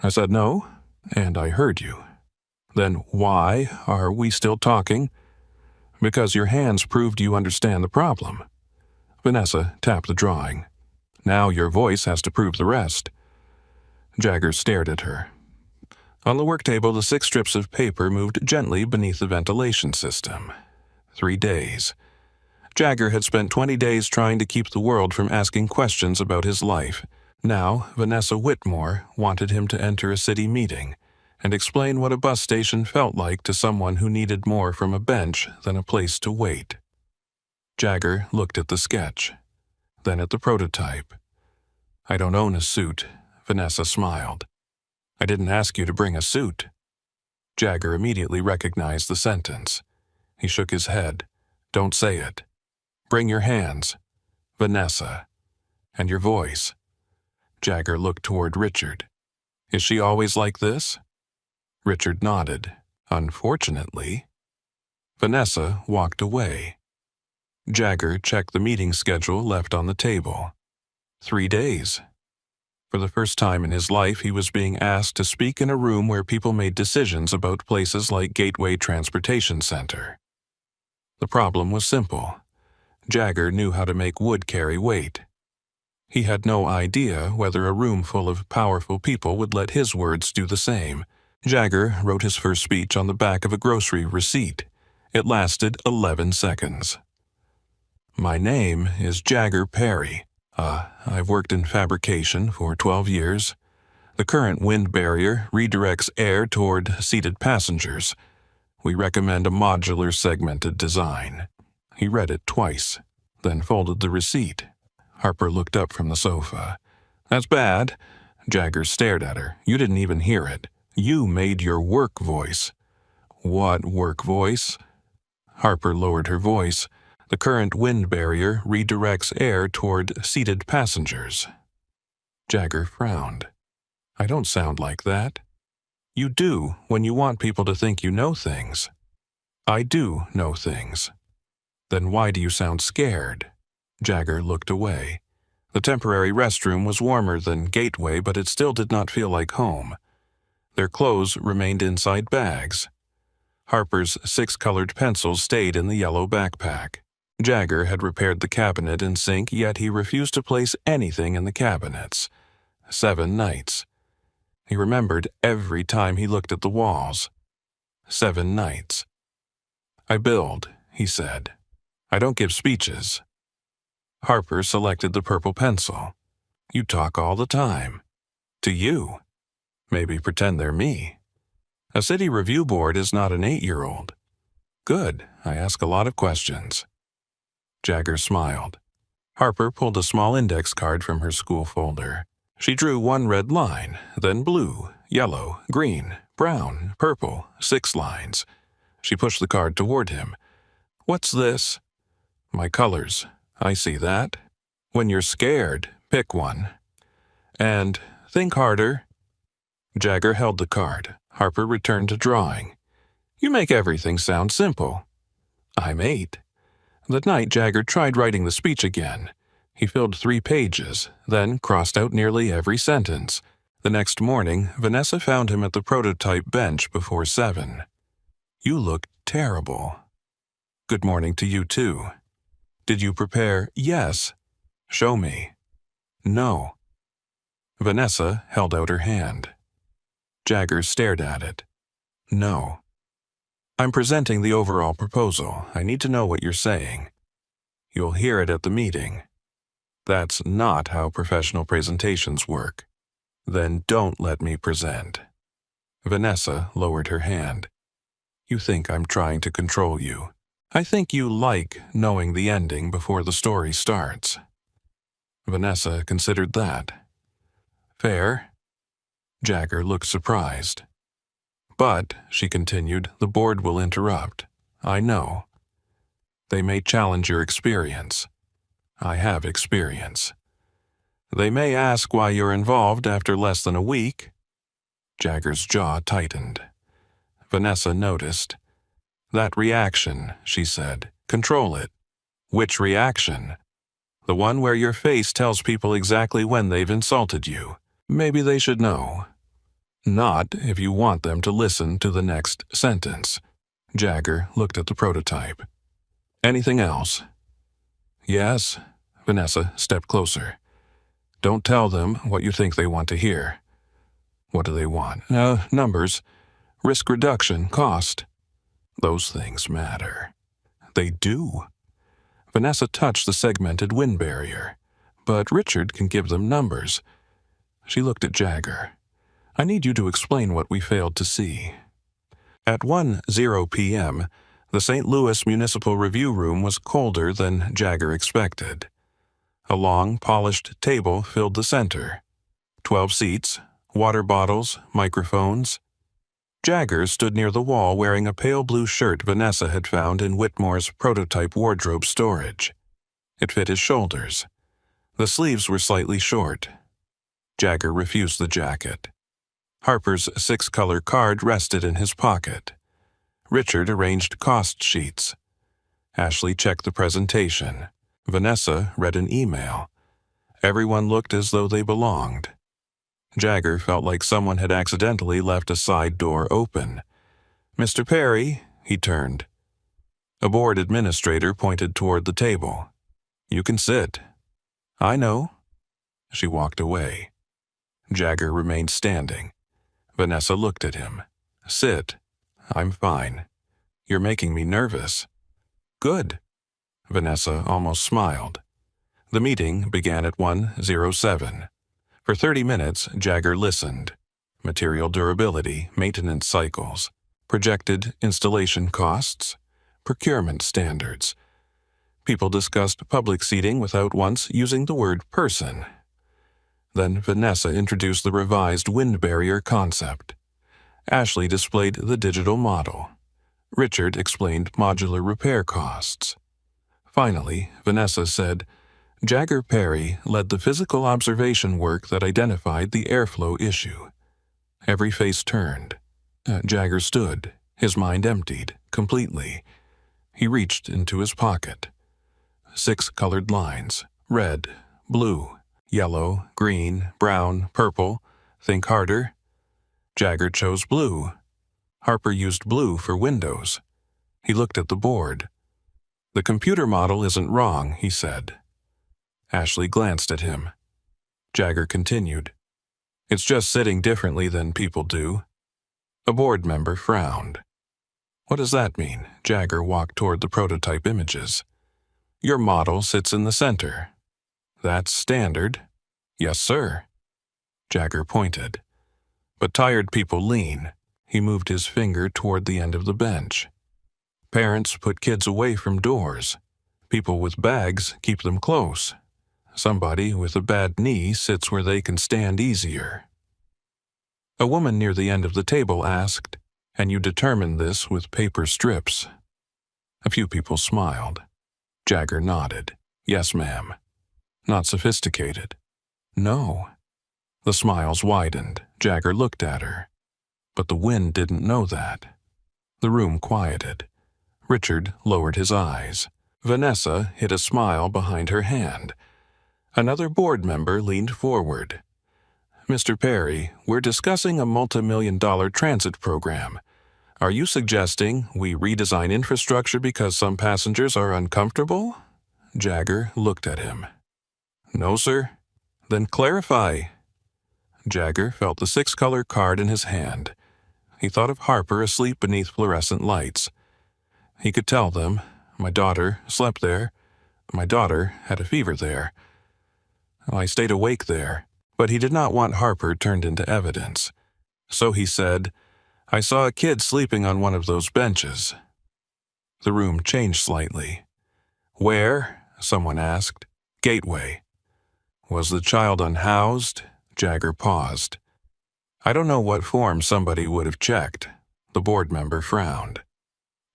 I said no, and I heard you. Then why are we still talking? Because your hands proved you understand the problem. Vanessa tapped the drawing. Now your voice has to prove the rest. Jagger stared at her. On the work table, the 6 strips of paper moved gently beneath the ventilation system. 3 days. Jagger had spent 20 days trying to keep the world from asking questions about his life. Now, Vanessa Whitmore wanted him to enter a city meeting and explain what a bus station felt like to someone who needed more from a bench than a place to wait. Jagger looked at the sketch, then at the prototype. "I don't own a suit," Vanessa smiled. "I didn't ask you to bring a suit." Jagger immediately recognized the sentence. He shook his head. "Don't say it. Bring your hands. Vanessa. And your voice." Jagger looked toward Richard. "Is she always like this?" Richard nodded. "Unfortunately." Vanessa walked away. Jagger checked the meeting schedule left on the table. 3 days. For the first time in his life, he was being asked to speak in a room where people made decisions about places like Gateway Transportation Center. The problem was simple. Jagger knew how to make wood carry weight. He had no idea whether a room full of powerful people would let his words do the same. Jagger wrote his first speech on the back of a grocery receipt. It lasted 11 seconds. "My name is Jagger Perry. I've worked in fabrication for 12 years. The current wind barrier redirects air toward seated passengers. We recommend a modular segmented design." He read it twice, then folded the receipt. Harper looked up from the sofa. "That's bad." Jagger stared at her. "You didn't even hear it. You made your work voice." "What work voice?" Harper lowered her voice. "The current wind barrier redirects air toward seated passengers." Jagger frowned. "I don't sound like that." "You do when you want people to think you know things." "I do know things." "Then why do you sound scared?" Jagger looked away. The temporary restroom was warmer than Gateway, but it still did not feel like home. Their clothes remained inside bags. Harper's 6 colored pencils stayed in the yellow backpack. Jagger had repaired the cabinet and sink, yet he refused to place anything in the cabinets. 7 nights. He remembered every time he looked at the walls. 7 nights. "I build," he said. "I don't give speeches." Harper selected the purple pencil. "You talk all the time." "To you." "Maybe pretend they're me." "A city review board is not an 8-year-old. "Good, I ask a lot of questions." Jagger smiled. Harper pulled a small index card from her school folder. She drew 1 red line, then blue, yellow, green, brown, purple, 6 lines. She pushed the card toward him. "What's this?" "My colors. I see that. When you're scared, pick one. And think harder." Jagger held the card. Harper returned to drawing. "You make everything sound simple." "I'm 8. That night, Jagger tried writing the speech again. He filled 3 pages, then crossed out nearly every sentence. The next morning, Vanessa found him at the prototype bench before 7. "You look terrible." "Good morning to you, too." "Did you prepare?" "Yes." "Show me." "No." Vanessa held out her hand. Jagger stared at it. "No." "I'm presenting the overall proposal. I need to know what you're saying." "You'll hear it at the meeting." "That's not how professional presentations work." "Then don't let me present." Vanessa lowered her hand. "You think I'm trying to control you. I think you like knowing the ending before the story starts." Vanessa considered that. "Fair." Jagger looked surprised. "But," she continued, "the board will interrupt. I know. They may challenge your experience. I have experience. They may ask why you're involved after less than a week." Jagger's jaw tightened. Vanessa noticed. "That reaction," she said. "Control it." "Which reaction?" "The one where your face tells people exactly when they've insulted you. Maybe they should know." "Not if you want them to listen to the next sentence." Jagger looked at the prototype. "Anything else?" "Yes." Vanessa stepped closer. "Don't tell them what you think they want to hear." "What do they want?" Numbers. Risk reduction, cost." "Those things matter." "They do." Vanessa touched the segmented wind barrier. "But Richard can give them numbers. She looked at Jagger. "I need you to explain what we failed to see." At 1:00 p.m., the St. Louis Municipal Review Room was colder than Jagger expected. A long, polished table filled the center. 12 seats, water bottles, microphones. Jagger stood near the wall wearing a pale blue shirt Vanessa had found in Whitmore's prototype wardrobe storage. It fit his shoulders. The sleeves were slightly short. Jagger refused the jacket. Harper's 6-color card rested in his pocket. Richard arranged cost sheets. Ashley checked the presentation. Vanessa read an email. Everyone looked as though they belonged. Jagger felt like someone had accidentally left a side door open. "Mr. Perry," he turned. A board administrator pointed toward the table. "You can sit." "I know." She walked away. Jagger remained standing. Vanessa looked at him. "Sit. I'm fine. You're making me nervous." "Good." Vanessa almost smiled. The meeting began at 1:07. For 30 minutes, Jagger listened. Material durability, maintenance cycles, projected installation costs, procurement standards. People discussed public seating without once using the word person. Then Vanessa introduced the revised wind barrier concept. Ashley displayed the digital model. Richard explained modular repair costs. Finally, Vanessa said, Jagger Perry led the physical observation work that identified the airflow issue. Every face turned. Jagger stood, his mind emptied, completely. He reached into his pocket. 6 colored lines, red, blue, yellow, green, brown, purple. Think harder. Jagger chose blue. Harper used blue for windows. He looked at the board. "The computer model isn't wrong," he said. Ashley glanced at him. Jagger continued. "It's just sitting differently than people do." A board member frowned. "What does that mean?" Jagger walked toward the prototype images. "Your model sits in the center." "That's standard." "Yes, sir." Jagger pointed. "But tired people lean." He moved his finger toward the end of the bench. "Parents put kids away from doors. People with bags keep them close. Somebody with a bad knee sits where they can stand easier." A woman near the end of the table asked, "And you determined this with paper strips?" A few people smiled. Jagger nodded. "Yes, ma'am." "Not sophisticated?" "No." The smiles widened. Jagger looked at her. But the wind didn't know that. The room quieted. Richard lowered his eyes. Vanessa hid a smile behind her hand. Another board member leaned forward. "Mr. Perry, we're discussing a multi-million-dollar transit program. Are you suggesting we redesign infrastructure because some passengers are uncomfortable?" Jagger looked at him. "No, sir." "Then clarify." Jagger felt the 6-color card in his hand. He thought of Harper asleep beneath fluorescent lights. He could tell them, "My daughter slept there. My daughter had a fever there. I stayed awake there." But he did not want Harper turned into evidence. So he said, "I saw a kid sleeping on one of those benches." The room changed slightly. "Where?" someone asked. "Gateway." "Was the child unhoused?" Jagger paused. "I don't know what form somebody would have checked." The board member frowned.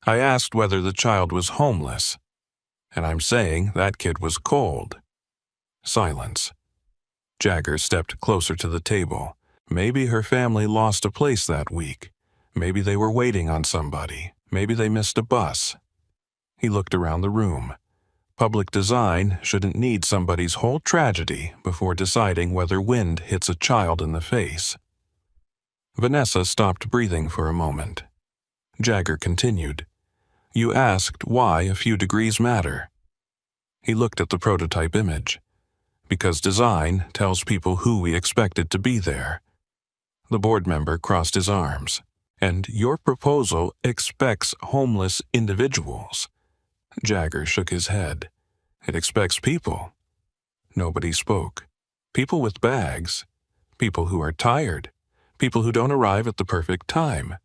"I asked whether the child was homeless. And I'm saying that kid was cold." Silence. Jagger stepped closer to the table. Maybe her family lost a place that week. Maybe they were waiting on somebody. Maybe they missed a bus. He looked around the room. Public design shouldn't need somebody's whole tragedy before deciding whether wind hits a child in the face. Vanessa stopped breathing for a moment. Jagger continued. "You asked why a few degrees matter." He looked at the prototype image. "Because design tells people who we expected to be there." The board member crossed his arms. "And your proposal expects homeless individuals." Jagger shook his head. "It expects people." Nobody spoke. "People with bags. People who are tired. People who don't arrive at the perfect time.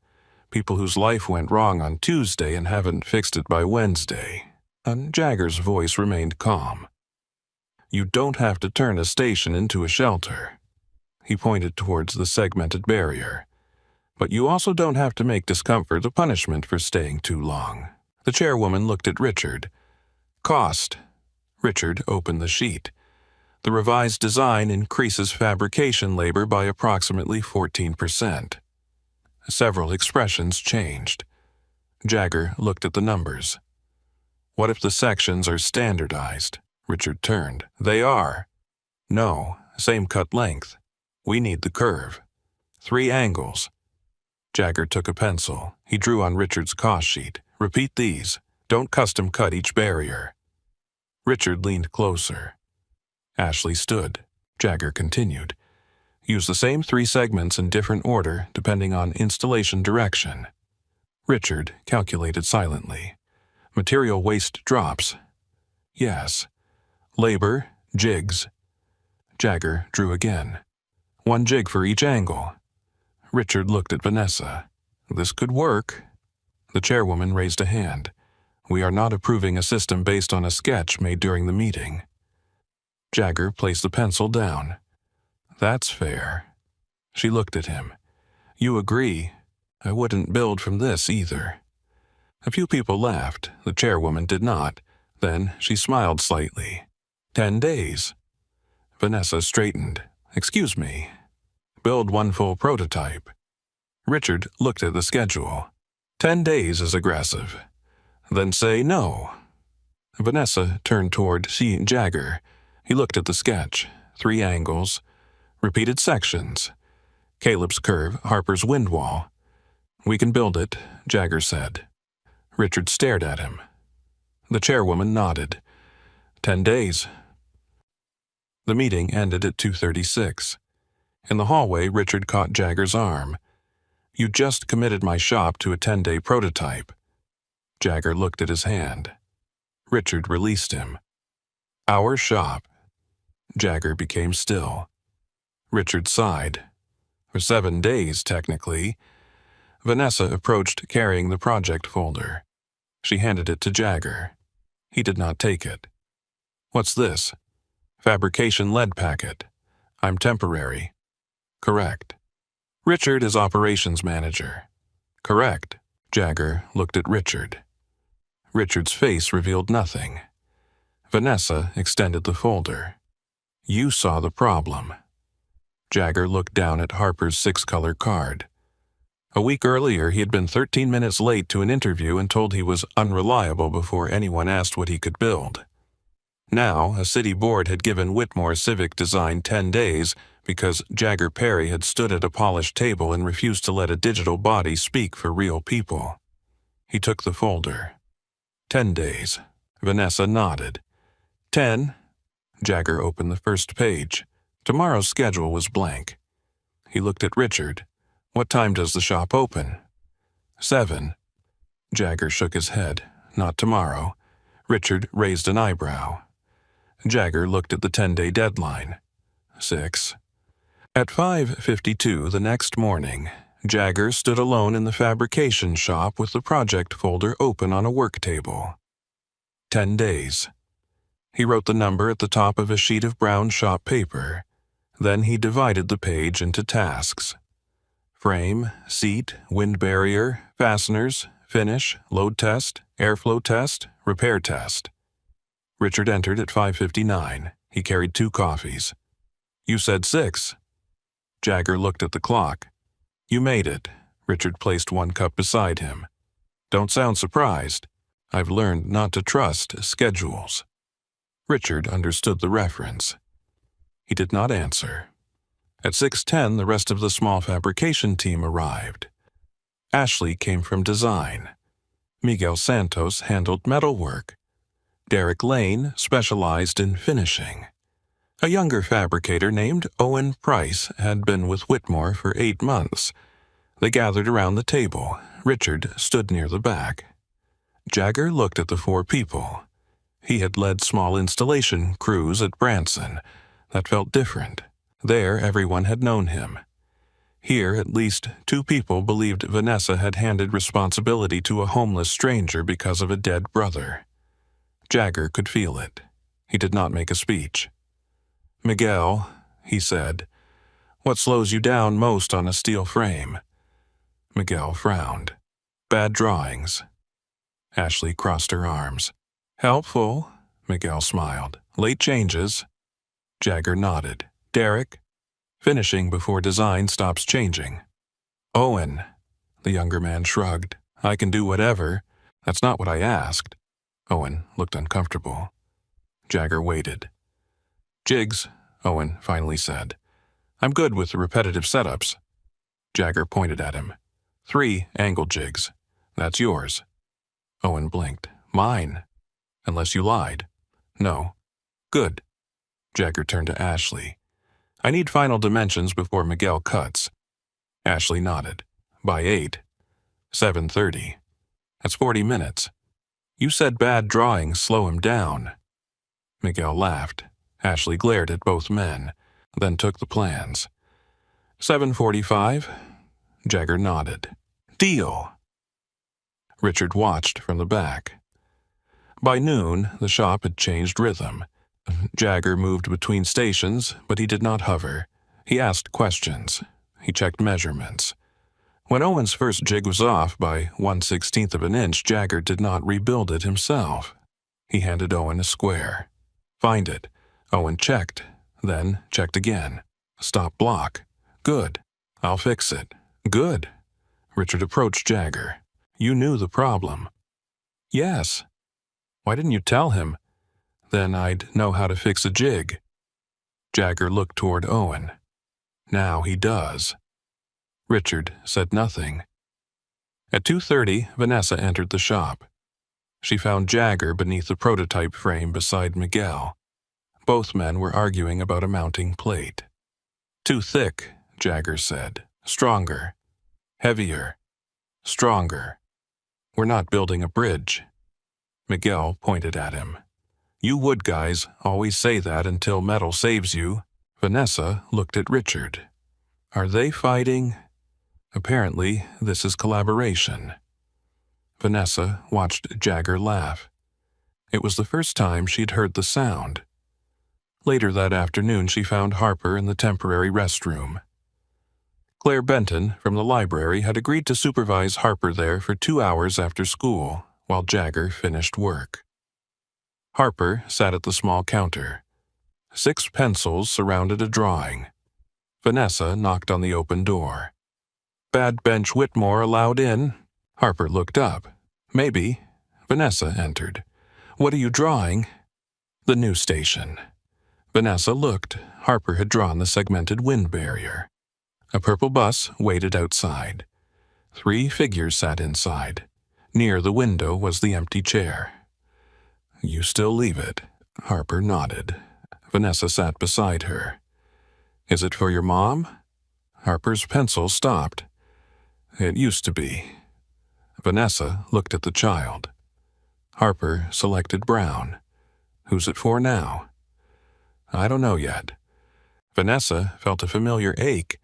People whose life went wrong on Tuesday and haven't fixed it by Wednesday. And Jagger's voice remained calm. You don't have to turn a station into a shelter. He pointed towards the segmented barrier. But you also don't have to make discomfort a punishment for staying too long. The chairwoman looked at Richard. Cost. Richard opened the sheet. The revised design increases fabrication labor by approximately 14%. Several expressions changed. Jagger looked at the numbers. What if the sections are standardized? Richard turned. They are. No, same cut length. We need the curve. 3 angles. Jagger took a pencil. He drew on Richard's cost sheet. Repeat these. Don't custom cut each barrier. Richard leaned closer. Ashley stood. Jagger continued. Use the same 3 segments in different order depending on installation direction. Richard calculated silently. Material waste drops. Yes. Labor, jigs. Jagger drew again. 1 jig for each angle. Richard looked at Vanessa. This could work. The chairwoman raised a hand. We are not approving a system based on a sketch made during the meeting. Jagger placed the pencil down. That's fair. She looked at him. You agree. I wouldn't build from this either. A few people laughed. The chairwoman did not. Then she smiled slightly. 10 days. Vanessa straightened. Excuse me. Build 1 full prototype. Richard looked at the schedule. 10 days is aggressive. Then say no. Vanessa turned toward Jagger. He looked at the sketch. 3 angles. Repeated sections. Caleb's curve, Harper's wind wall. We can build it, Jagger said. Richard stared at him. The chairwoman nodded. 10 days. The meeting ended at 2:36. In the hallway, Richard caught Jagger's arm. You just committed my shop to a 10-day prototype. Jagger looked at his hand. Richard released him. Our shop. Jagger became still. Richard sighed. For 7 days, technically. Vanessa approached carrying the project folder. She handed it to Jagger. He did not take it. What's this? Fabrication lead packet. I'm temporary. Correct. Richard is operations manager. Correct. Jagger looked at Richard. Richard's face revealed nothing. Vanessa extended the folder. You saw the problem. Jagger looked down at Harper's 6-color card. A week earlier, he had been 13 minutes late to an interview and told he was unreliable before anyone asked what he could build. Now, a city board had given Whitmore Civic Design 10 days because Jagger Perry had stood at a polished table and refused to let a digital body speak for real people. He took the folder. 10 days. Vanessa nodded. 10. Jagger opened the first page. Tomorrow's schedule was blank. He looked at Richard. What time does the shop open? 7. Jagger shook his head. Not tomorrow. Richard raised an eyebrow. Jagger looked at the 10-day deadline. 6. At 5:52 the next morning, Jagger stood alone in the fabrication shop with the project folder open on a work table. 10 days. He wrote the number at the top of a sheet of brown shop paper. Then he divided the page into tasks. Frame, seat, wind barrier, fasteners, finish, load test, airflow test, repair test. Richard entered at 5:59. He carried 2 coffees. You said 6. Jagger looked at the clock. You made it. Richard placed 1 cup beside him. Don't sound surprised. I've learned not to trust schedules. Richard understood the reference. He did not answer. At 6:10, the rest of the small fabrication team arrived. Ashley came from design. Miguel Santos handled metalwork. Derek Lane specialized in finishing. A younger fabricator named Owen Price had been with Whitmore for 8 months. They gathered around the table. Richard stood near the back. Jagger looked at the 4 people. He had led small installation crews at Branson. That felt different. There, everyone had known him. Here, at least 2 people believed Vanessa had handed responsibility to a homeless stranger because of a dead brother. Jagger could feel it. He did not make a speech. "Miguel," he said, "what slows you down most on a steel frame?" Miguel frowned. "Bad drawings." Ashley crossed her arms. "Helpful," Miguel smiled. "Late changes." Jagger nodded. "Derek?" "Finishing before design stops changing." "Owen," the younger man shrugged. "I can do whatever. That's not what I asked." Owen looked uncomfortable. Jagger waited. "Jigs," Owen finally said. "I'm good with the repetitive setups." Jagger pointed at him. 3 angle jigs. That's yours." Owen blinked. "Mine. Unless you lied." "No." "Good." Jagger turned to Ashley. "I need final dimensions before Miguel cuts." Ashley nodded. "By 8. 7:30. That's 40 minutes. You said bad drawings slow him down." Miguel laughed. Ashley glared at both men, then took the plans. 7:45. Jagger nodded. "Deal." Richard watched from the back. By noon, the shop had changed rhythm. Jagger moved between stations, but he did not hover. He asked questions. He checked measurements. When Owen's first jig was off by 1/16 of an inch, Jagger did not rebuild it himself. He handed Owen a square. "Find it." Owen checked, then checked again. "Stop block." "Good. I'll fix it." "Good." Richard approached Jagger. "You knew the problem." "Yes." "Why didn't you tell him? Then I'd know how to fix a jig." Jagger looked toward Owen. "Now he does." Richard said nothing. At 2:30, Vanessa entered the shop. She found Jagger beneath the prototype frame beside Miguel. Both men were arguing about a mounting plate. "Too thick," Jagger said. "Stronger. Heavier. Stronger. We're not building a bridge." Miguel pointed at him. "You wood guys always say that until metal saves you." Vanessa looked at Richard. "Are they fighting?" "Apparently, this is collaboration." Vanessa watched Jagger laugh. It was the first time she'd heard the sound. Later that afternoon, she found Harper in the temporary restroom. Claire Benton from the library had agreed to supervise Harper there for 2 hours after school, while Jagger finished work. Harper sat at the small counter. 6 pencils surrounded a drawing. Vanessa knocked on the open door. "Bad Bench Whitmore allowed in?" Harper looked up. "Maybe." Vanessa entered. "What are you drawing?" "The news station." Vanessa looked. Harper had drawn the segmented wind barrier. A purple bus waited outside. 3 figures sat inside. Near the window was the empty chair. "You still leave it?" Harper nodded. Vanessa sat beside her. "Is it for your mom?" Harper's pencil stopped. "It used to be." Vanessa looked at the child. Harper selected brown. "Who's it for now?" "I don't know yet." Vanessa felt a familiar ache.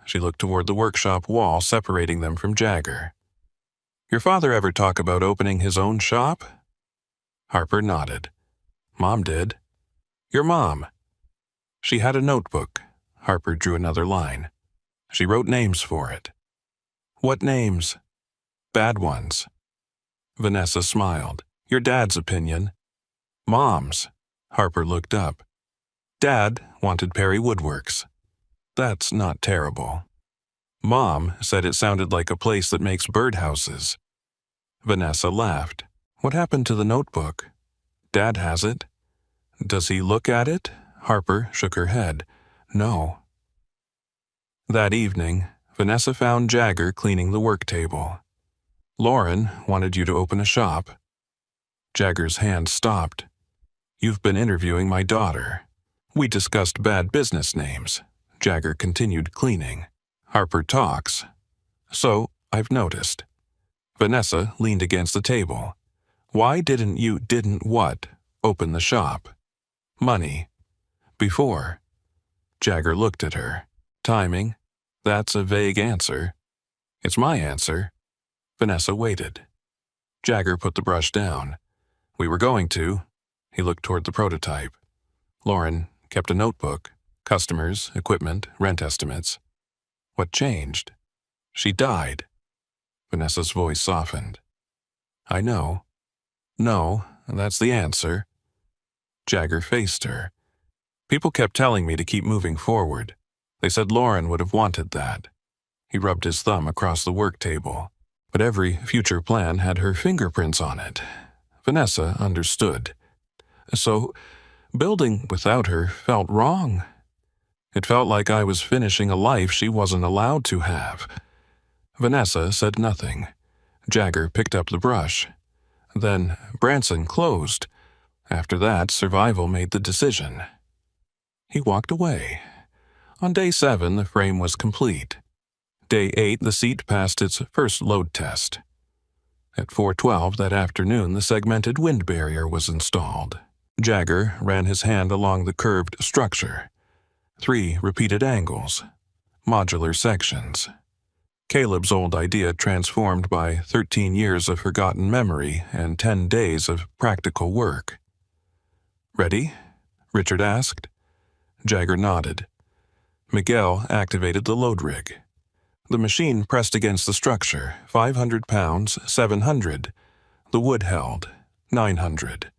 She looked toward the workshop wall separating them from Jagger. "Your father ever talk about opening his own shop?" Harper nodded. "Mom did." "Your mom?" "She had a notebook." Harper drew another line. "She wrote names for it." "What names?" "Bad ones." Vanessa smiled. "Your dad's opinion." "Mom's." Harper looked up. "Dad wanted Perry Woodworks." "That's not terrible." "Mom said it sounded like a place that makes birdhouses." Vanessa laughed. "What happened to the notebook?" "Dad has it." "Does he look at it?" Harper shook her head. "No." That evening, Vanessa found Jagger cleaning the work table. "Lauren wanted you to open a shop." Jagger's hand stopped. "You've been interviewing my daughter." "We discussed bad business names." Jagger continued cleaning. "Harper talks. So, I've noticed." Vanessa leaned against the table. "Why didn't you open the shop?" "Money." "Before." Jagger looked at her. Timing? That's a vague answer. It's my answer. Vanessa waited. Jagger put the brush down. We were going to. He looked toward the prototype. Lauren kept a notebook. Customers, equipment, rent estimates. What changed? She died. Vanessa's voice softened. I know. No, that's the answer. Jagger faced her. People kept telling me to keep moving forward. They said Lauren would have wanted that. He rubbed his thumb across the work table. But every future plan had her fingerprints on it. Vanessa understood. So, building without her felt wrong. It felt like I was finishing a life she wasn't allowed to have. Vanessa said nothing. Jagger picked up the brush. Then Branson closed. After that, survival made the decision. He walked away. On day 7, the frame was complete. Day 8, the seat passed its first load test. At 4:12 that afternoon, the segmented wind barrier was installed. Jagger ran his hand along the curved structure. 3 repeated angles. Modular sections. Caleb's old idea transformed by 13 years of forgotten memory and 10 days of practical work. Ready? Richard asked. Jagger nodded. Miguel activated the load rig. The machine pressed against the structure, 500 pounds, 700. The wood held, 900.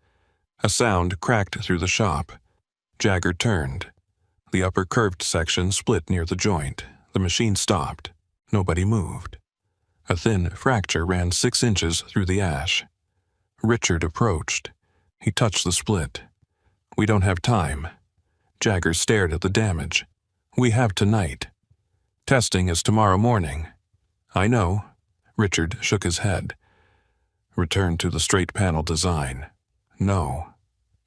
A sound cracked through the shop. Jagger turned. The upper curved section split near the joint. The machine stopped. Nobody moved. A thin fracture ran 6 inches through the ash. Richard approached. He touched the split. We don't have time. Jagger stared at the damage. We have tonight. Testing is tomorrow morning. I know. Richard shook his head. Return to the straight panel design. No.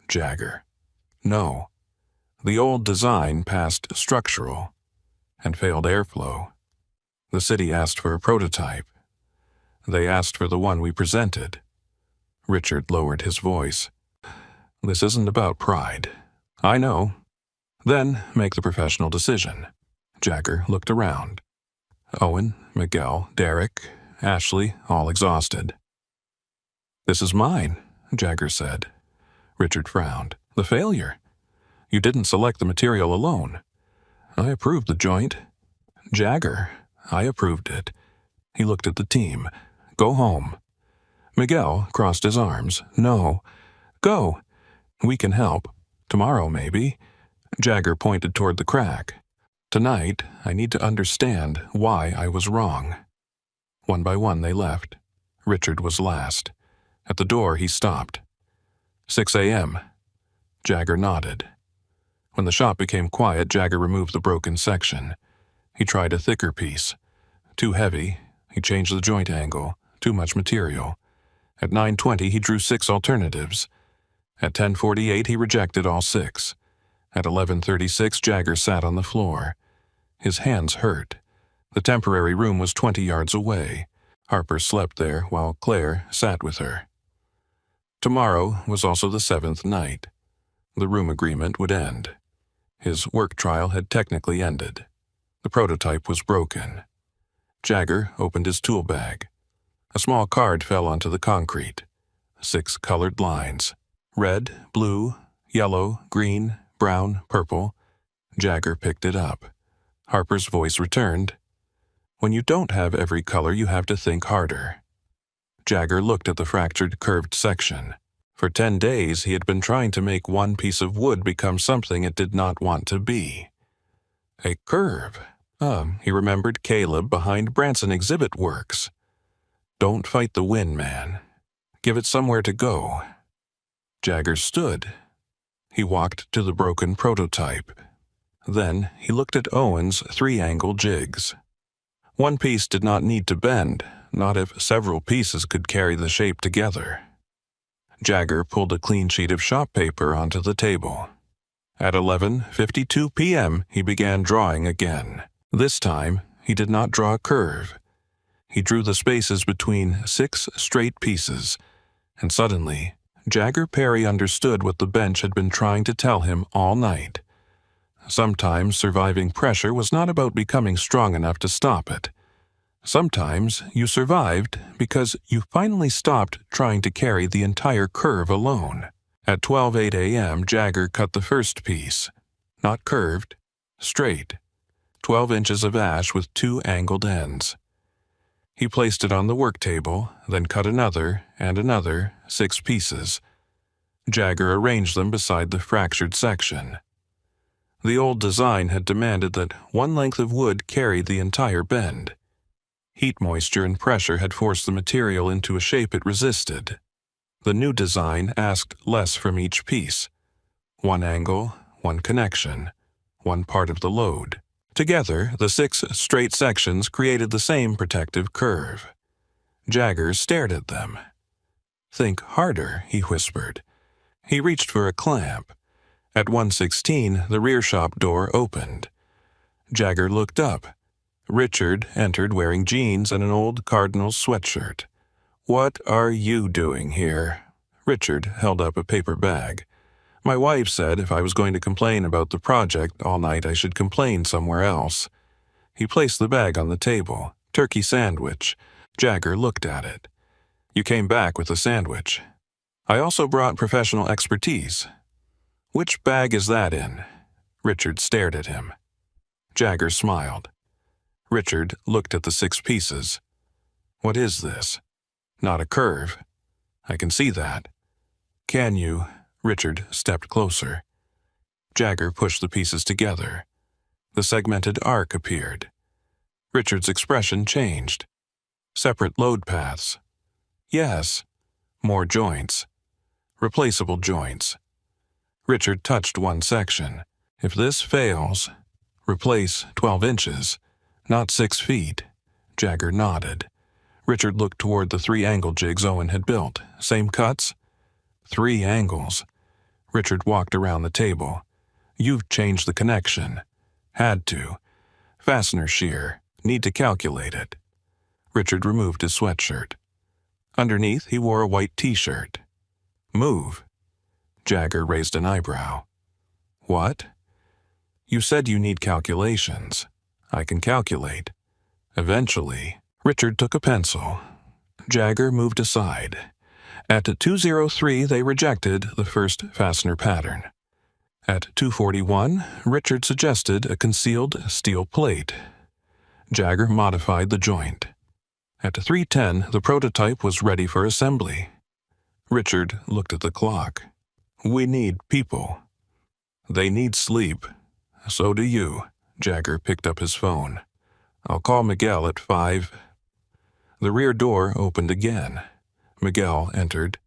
Jagger. No. The old design passed structural and failed airflow. The city asked for a prototype. They asked for the one we presented. Richard lowered his voice. This isn't about pride. I know. Then make the professional decision. Jagger looked around. Owen, Miguel, Derek, Ashley, all exhausted. This is mine, Jagger said. Richard frowned. The failure. You didn't select the material alone. I approved the joint. Jagger, I approved it. He looked at the team. Go home. Miguel crossed his arms. No. Go. We can help. Tomorrow, maybe. Jagger pointed toward the crack. Tonight, I need to understand why I was wrong. One by one, they left. Richard was last. At the door, he stopped. 6 a.m. Jagger nodded. When the shop became quiet, Jagger removed the broken section. He tried a thicker piece. Too heavy. He changed the joint angle. Too much material. At 9:20, he drew 6 alternatives. At 10:48, he rejected all 6. At 11:36, Jagger sat on the floor. His hands hurt. The temporary room was 20 yards away. Harper slept there while Claire sat with her. Tomorrow was also the 7th night. The room agreement would end. His work trial had technically ended. The prototype was broken. Jagger opened his tool bag. A small card fell onto the concrete. 6 colored lines. Red, blue, yellow, green, brown, purple. Jagger picked it up. Harper's voice returned. When you don't have every color, you have to think harder. Jagger looked at the fractured, curved section. For 10 days, he had been trying to make one piece of wood become something it did not want to be. A curve. He remembered Caleb behind Branson Exhibit Works. Don't fight the wind, man. Give it somewhere to go. Jagger stood. He walked to the broken prototype. Then he looked at Owen's 3-angle jigs. One piece did not need to bend, not if several pieces could carry the shape together. Jagger pulled a clean sheet of shop paper onto the table. At 11:52 p.m., he began drawing again. This time, he did not draw a curve. He drew the spaces between 6 straight pieces, and suddenly, Jagger Perry understood what the bench had been trying to tell him all night. Sometimes surviving pressure was not about becoming strong enough to stop it. Sometimes you survived because you finally stopped trying to carry the entire curve alone. At 12:08 a.m., Jagger cut the first piece. Not curved, straight. 12 inches of ash with 2 angled ends. He placed it on the work table, then cut another and another 6 pieces. Jagger arranged them beside the fractured section. The old design had demanded that one length of wood carry the entire bend. Heat moisture and pressure had forced the material into a shape it resisted. The new design asked less from each piece. One angle, one connection, one part of the load. Together, the 6 straight sections created the same protective curve. Jagger stared at them. "Think harder," he whispered. He reached for a clamp. At 1:16, the rear shop door opened. Jagger looked up. Richard entered wearing jeans and an old Cardinals sweatshirt. "What are you doing here?" Richard held up a paper bag. "My wife said if I was going to complain about the project all night, I should complain somewhere else." He placed the bag on the table. "Turkey sandwich." Jagger looked at it. "You came back with a sandwich." "I also brought professional expertise." "Which bag is that in?" Richard stared at him. Jagger smiled. Richard looked at the 6 pieces. "What is this?" "Not a curve." "I can see that." "Can you?" Richard stepped closer. Jagger pushed the pieces together. The segmented arc appeared. Richard's expression changed. "Separate load paths." "Yes." "More joints." "Replaceable joints." Richard touched one section. "If this fails, replace 12 inches, not 6 feet." Jagger nodded. Richard looked toward the 3 angle jigs Owen had built. "Same cuts?" "3 angles." Richard walked around the table. "You've changed the connection." "Had to. Fastener shear. Need to calculate it." Richard removed his sweatshirt. Underneath, he wore a white t-shirt. "Move." Jagger raised an eyebrow. "What?" "You said you need calculations." "I can calculate." "Eventually." Richard took a pencil. Jagger moved aside. At 2:03, they rejected the first fastener pattern. At 2:41, Richard suggested a concealed steel plate. Jagger modified the joint. At 3:10, the prototype was ready for assembly. Richard looked at the clock. "We need people." "They need sleep." "So do you." Jagger picked up his phone. "I'll call Miguel at 5. The rear door opened again. Miguel entered.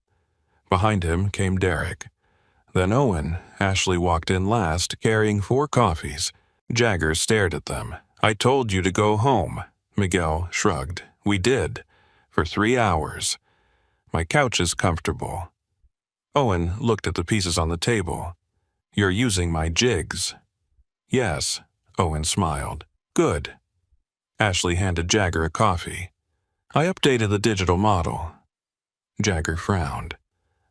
Behind him came Derek. Then Owen. Ashley walked in last, carrying 4 coffees. Jagger stared at them. "I told you to go home." Miguel shrugged. "We did. For 3 hours. My couch is comfortable." Owen looked at the pieces on the table. "You're using my jigs." "Yes." Owen smiled. "Good." Ashley handed Jagger a coffee. "I updated the digital model." Jagger frowned.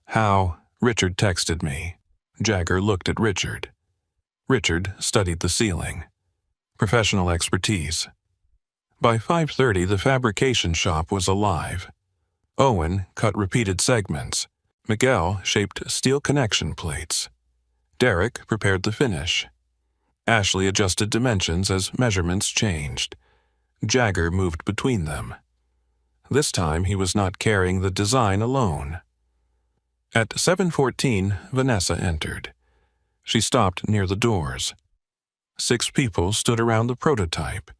"How?" "Richard texted me." Jagger looked at Richard. Richard studied the ceiling. "Professional expertise." By 5:30, the fabrication shop was alive. Owen cut repeated segments. Miguel shaped steel connection plates. Derek prepared the finish. Ashley adjusted dimensions as measurements changed. Jagger moved between them. This time he was not carrying the design alone. At 7:14, Vanessa entered. She stopped near the doors. 6 people stood around the prototype.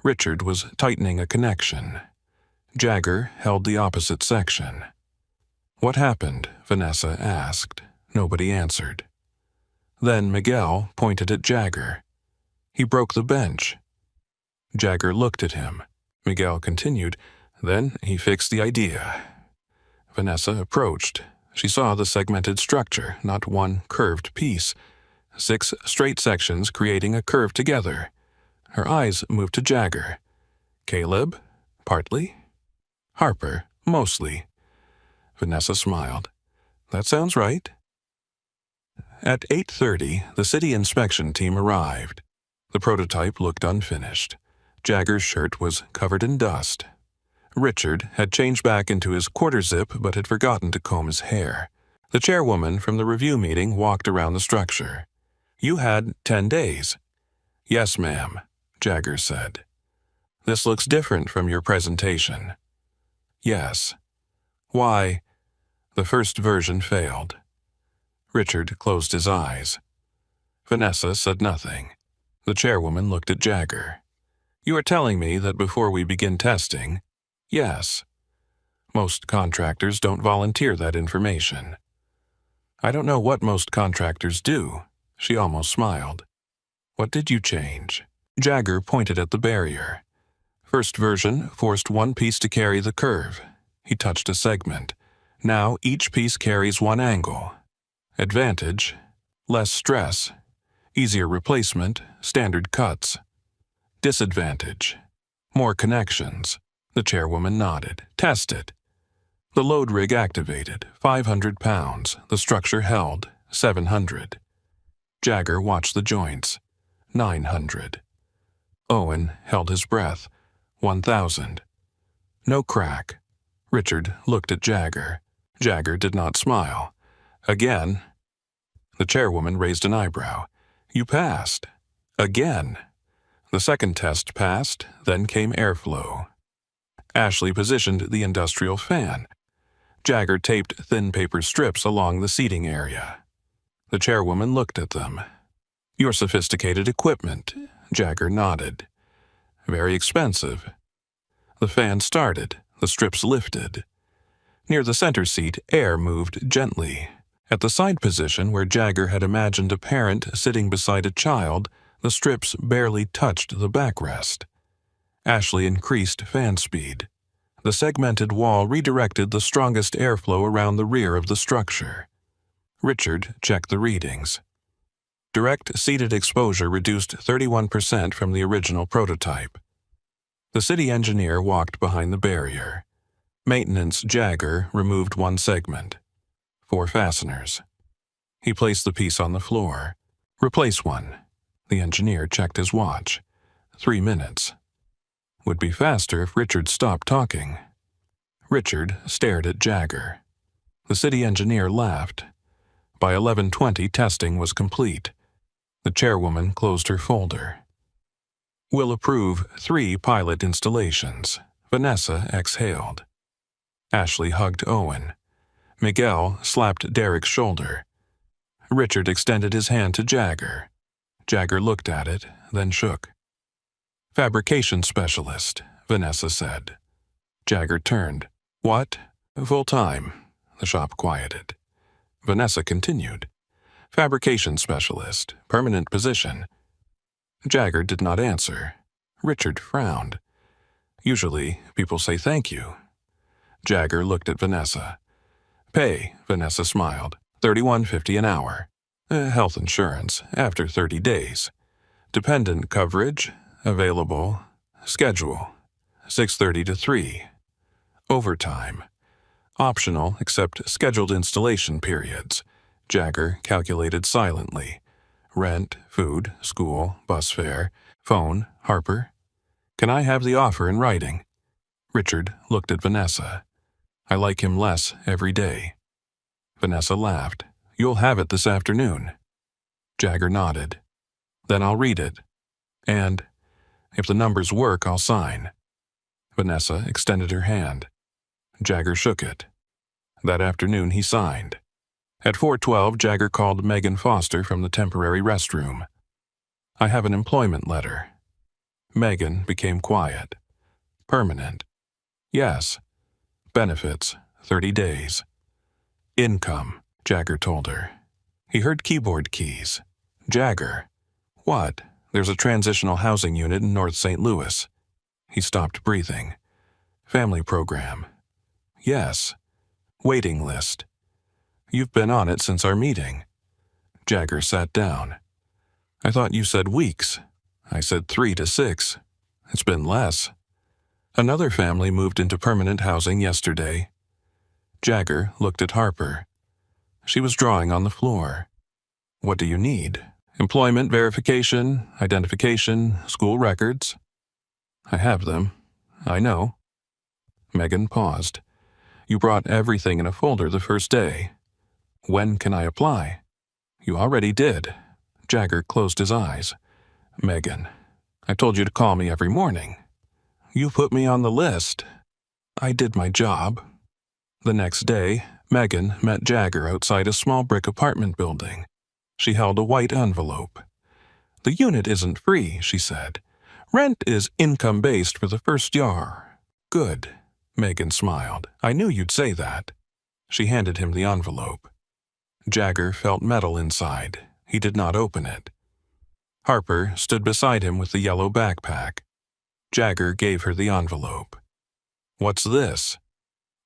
Richard was tightening a connection. Jagger held the opposite section. "What happened?" Vanessa asked. Nobody answered. Then Miguel pointed at Jagger. "He broke the bench." Jagger looked at him. Miguel continued. "Then he fixed the idea." Vanessa approached. She saw the segmented structure, not one curved piece. 6 straight sections creating a curve together. Her eyes moved to Jagger. "Caleb? Partly?" "Harper? Mostly." Vanessa smiled. "That sounds right." At 8:30, the city inspection team arrived. The prototype looked unfinished. Jagger's shirt was covered in dust. Richard had changed back into his quarter zip but had forgotten to comb his hair. The chairwoman from the review meeting walked around the structure. "You had 10 days." "Yes, ma'am," Jagger said. "This looks different from your presentation." "Yes." "Why?" "The first version failed." Richard closed his eyes. Vanessa said nothing. The chairwoman looked at Jagger. "You are telling me that before we begin testing—" "Yes." "Most contractors don't volunteer that information." "I don't know what most contractors do." She almost smiled. "What did you change?" Jagger pointed at the barrier. "First version forced one piece to carry the curve." He touched a segment. "Now each piece carries one angle. Advantage: less stress, easier replacement, standard cuts. Disadvantage: more connections." The chairwoman nodded. "Test it." The load rig activated. 500 pounds. The structure held. 700. Jagger watched the joints. 900. Owen held his breath. 1,000. No crack. Richard looked at Jagger. Jagger did not smile. "Again." The chairwoman raised an eyebrow. "You passed." "Again." The second test passed, then came airflow. Ashley positioned the industrial fan. Jagger taped thin paper strips along the seating area. The chairwoman looked at them. "Your sophisticated equipment." Jagger nodded. "Very expensive." The fan started. The strips lifted. Near the center seat, air moved gently. At the side position where Jagger had imagined a parent sitting beside a child, the strips barely touched the backrest. Ashley increased fan speed. The segmented wall redirected the strongest airflow around the rear of the structure. Richard checked the readings. Direct seated exposure reduced 31% from the original prototype. The city engineer walked behind the barrier. Maintenance Jagger removed one segment. 4 fasteners. He placed the piece on the floor. "Replace one." The engineer checked his watch. 3 minutes. Would be faster if Richard stopped talking. Richard stared at Jagger. The city engineer laughed. By 11:20, testing was complete. The chairwoman closed her folder. "Will approve 3 pilot installations." Vanessa exhaled. Ashley hugged Owen. Miguel slapped Derek's shoulder. Richard extended his hand to Jagger. Jagger looked at it, then shook. "Fabrication specialist," Vanessa said. Jagger turned. "What?" "Full-time," the shop quieted. Vanessa continued. "Fabrication specialist, permanent position." Jagger did not answer. Richard frowned. "Usually, people say thank you." Jagger looked at Vanessa. "Pay," Vanessa smiled. $31.50 an hour. Health insurance, after 30 days. Dependent coverage, available. Schedule, 6:30 to 3. Overtime. Optional except scheduled installation periods. Jagger calculated silently. Rent, food, school, bus fare, phone, Harper. "Can I have the offer in writing?" Richard looked at Vanessa. "I like him less every day." Vanessa laughed. "You'll have it this afternoon." Jagger nodded. "Then I'll read it. And, if the numbers work, I'll sign." Vanessa extended her hand. Jagger shook it. That afternoon he signed. At 4:12, Jagger called Megan Foster from the temporary restroom. "I have an employment letter." Megan became quiet. "Permanent?" "Yes." "Benefits, 30 days." "Income," Jagger told her. He heard keyboard keys. "Jagger." "What?" "There's a transitional housing unit in North St. Louis." He stopped breathing. "Family program." "Yes." "Waiting list." "You've been on it since our meeting." Jagger sat down. "I thought you said weeks." "I said 3 to 6. It's been less." "Another family moved into permanent housing yesterday." Jagger looked at Harper. She was drawing on the floor. What do you need? Employment verification, identification, school records. I have them. I know. Megan paused. You brought everything in a folder the first day. When can I apply? You already did. Jagger closed his eyes. Megan, I told you to call me every morning. You put me on the list. I did my job. The next day, Megan met Jagger outside a small brick apartment building. She held a white envelope. The unit isn't free, she said. Rent is income-based for the first year. Good. Megan smiled. I knew you'd say that. She handed him the envelope. Jagger felt metal inside. He did not open it. Harper stood beside him with the yellow backpack. Jagger gave her the envelope. What's this?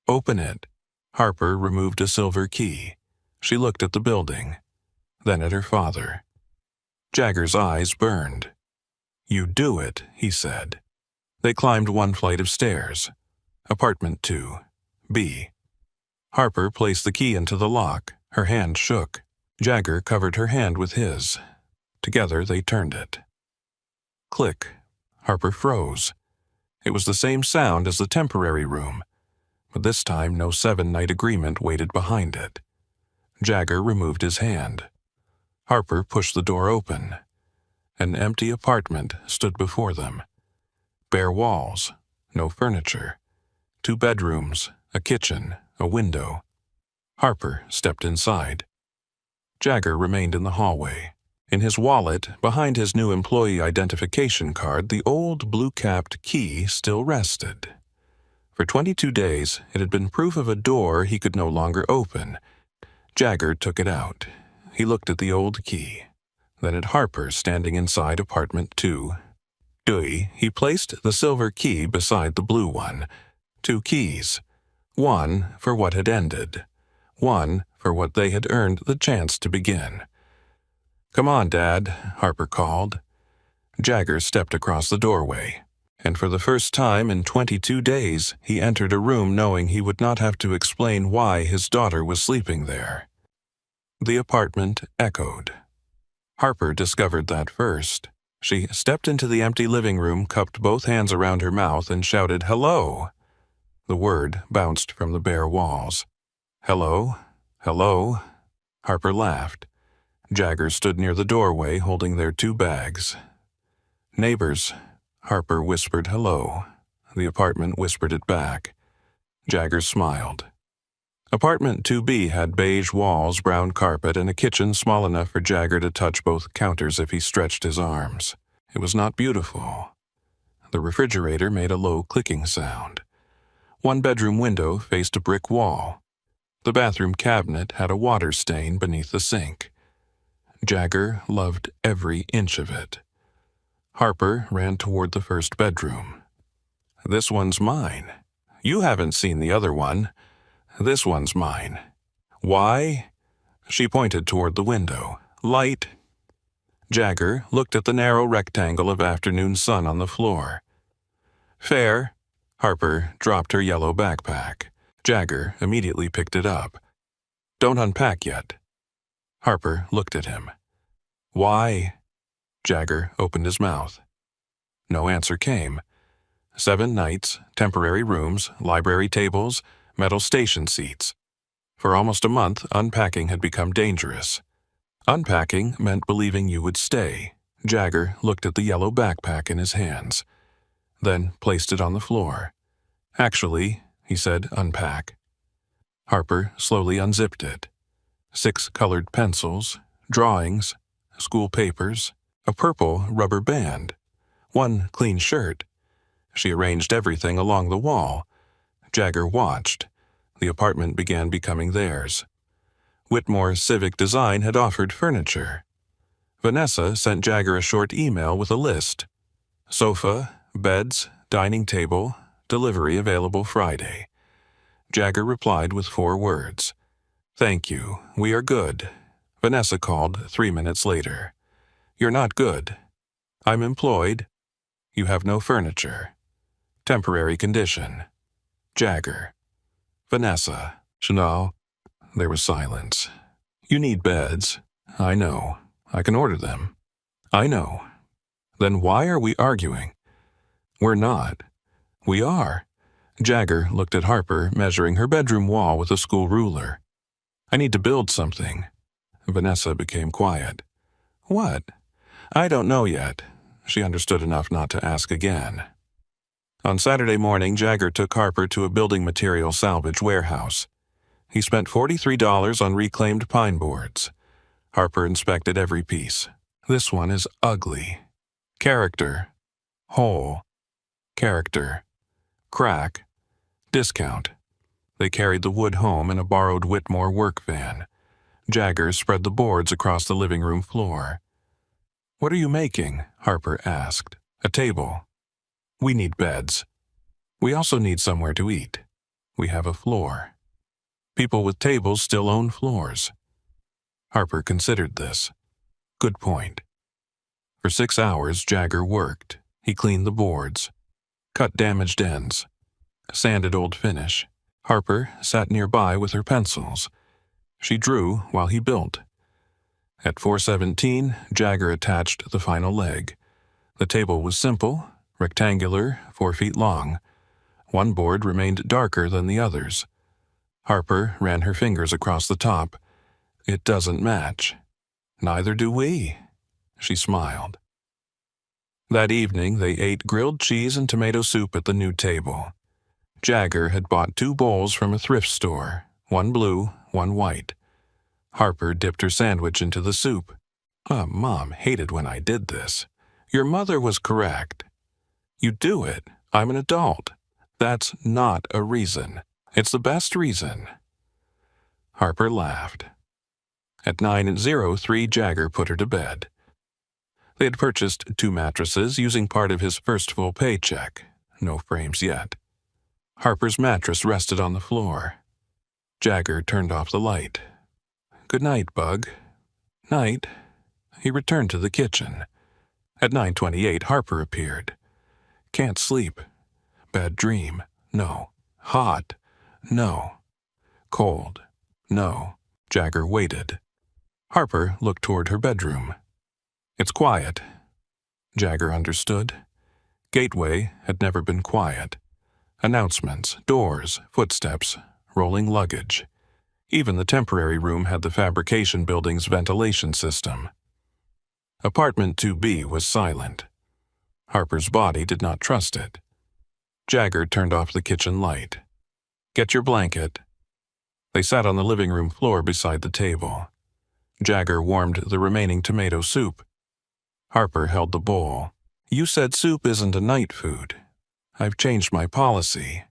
Open it. Harper removed a silver key. She looked at the building, then at her father. Jagger's eyes burned. You do it, he said. They climbed one flight of stairs. Apartment 2, B. Harper placed the key into the lock. Her hand shook. Jagger covered her hand with his. Together they turned it. Click. Harper froze. It was the same sound as the temporary room, but this time no 7-night agreement waited behind it. Jagger removed his hand. Harper pushed the door open. An empty apartment stood before them. Bare walls, no furniture. 2 bedrooms, a kitchen, a window. Harper stepped inside. Jagger remained in the hallway. In his wallet, behind his new employee identification card, the old blue-capped key still rested. For 22 days, it had been proof of a door he could no longer open. Jagger took it out. He looked at the old key, then at Harper standing inside apartment 2. He placed the silver key beside the blue one. 2 keys. One for what had ended. One for what they had earned the chance to begin. Come on, Dad, Harper called. Jagger stepped across the doorway, and for the first time in 22 days, he entered a room knowing he would not have to explain why his daughter was sleeping there. The apartment echoed. Harper discovered that first. She stepped into the empty living room, cupped both hands around her mouth, and shouted, "Hello!" The word bounced from the bare walls. "Hello? Hello?" Harper laughed. Jagger stood near the doorway, holding their 2 bags. "Neighbors." Harper whispered hello. The apartment whispered it back. Jagger smiled. Apartment 2B had beige walls, brown carpet, and a kitchen small enough for Jagger to touch both counters if he stretched his arms. It was not beautiful. The refrigerator made a low clicking sound. 1 bedroom window faced a brick wall. The bathroom cabinet had a water stain beneath the sink. Jagger loved every inch of it. Harper ran toward the first bedroom. "This one's mine. You haven't seen the other one. This one's mine." "Why?" She pointed toward the window. "Light." Jagger looked at the narrow rectangle of afternoon sun on the floor. "Fair." Harper dropped her yellow backpack. Jagger immediately picked it up. "Don't unpack yet." Harper looked at him. "Why?" Jagger opened his mouth. No answer came. 7 nights, temporary rooms, library tables, metal station seats. For almost a month, unpacking had become dangerous. Unpacking meant believing you would stay. Jagger looked at the yellow backpack in his hands, then placed it on the floor. "Actually," he said, "unpack." Harper slowly unzipped it. 6 colored pencils, drawings, school papers, a purple rubber band, 1 clean shirt. She arranged everything along the wall. Jagger watched. The apartment began becoming theirs. Whitmore Civic Design had offered furniture. Vanessa sent Jagger a short email with a list. Sofa, beds, dining table, delivery available Friday. Jagger replied with 4 words. "Thank you. We are good." Vanessa called 3 minutes later. "You're not good. I'm employed. You have no furniture. Temporary condition. Jagger." Vanessa. "Chanel." There was silence. "You need beds. I know. I can order them. I know. Then why are we arguing? We're not. We are. Jagger looked at Harper, measuring her bedroom wall with a school ruler. I need to build something. Vanessa became quiet. What? I don't know yet. She understood enough not to ask again. On Saturday morning, Jagger took Harper to a building material salvage warehouse. He spent $43 on reclaimed pine boards. Harper inspected every piece. This one is ugly. Character. Hole. Character. Crack. Discount. They carried the wood home in a borrowed Whitmore work van. Jagger spread the boards across the living room floor. What are you making? Harper asked. A table. We need beds. We also need somewhere to eat. We have a floor. People with tables still own floors. Harper considered this. Good point. For 6 hours, Jagger worked. He cleaned the boards, cut damaged ends, sanded old finish. Harper sat nearby with her pencils. She drew while he built. At 4:17, Jagger attached the final leg. The table was simple, rectangular, 4 feet long. One board remained darker than the others. Harper ran her fingers across the top. It doesn't match. Neither do we. She smiled. That evening, they ate grilled cheese and tomato soup at the new table. Jagger had bought 2 bowls from a thrift store, one blue, one white. Harper dipped her sandwich into the soup. Mom hated when I did this. Your mother was correct. You do it. I'm an adult. That's not a reason. It's the best reason. Harper laughed. At 9:03, Jagger put her to bed. They had purchased 2 mattresses using part of his first full paycheck. No frames yet. Harper's mattress rested on the floor. Jagger turned off the light. Good night, Bug. Night. He returned to the kitchen. At 9:28, Harper appeared. Can't sleep. Bad dream. No. Hot. No. Cold. No. Jagger waited. Harper looked toward her bedroom. It's quiet. Jagger understood. Gateway had never been quiet. Announcements, doors, footsteps, rolling luggage. Even the temporary room had the fabrication building's ventilation system. Apartment 2B was silent. Harper's body did not trust it. Jagger turned off the kitchen light. Get your blanket. They sat on the living room floor beside the table. Jagger warmed the remaining tomato soup. Harper held the bowl. You said soup isn't a night food. I've changed my policy.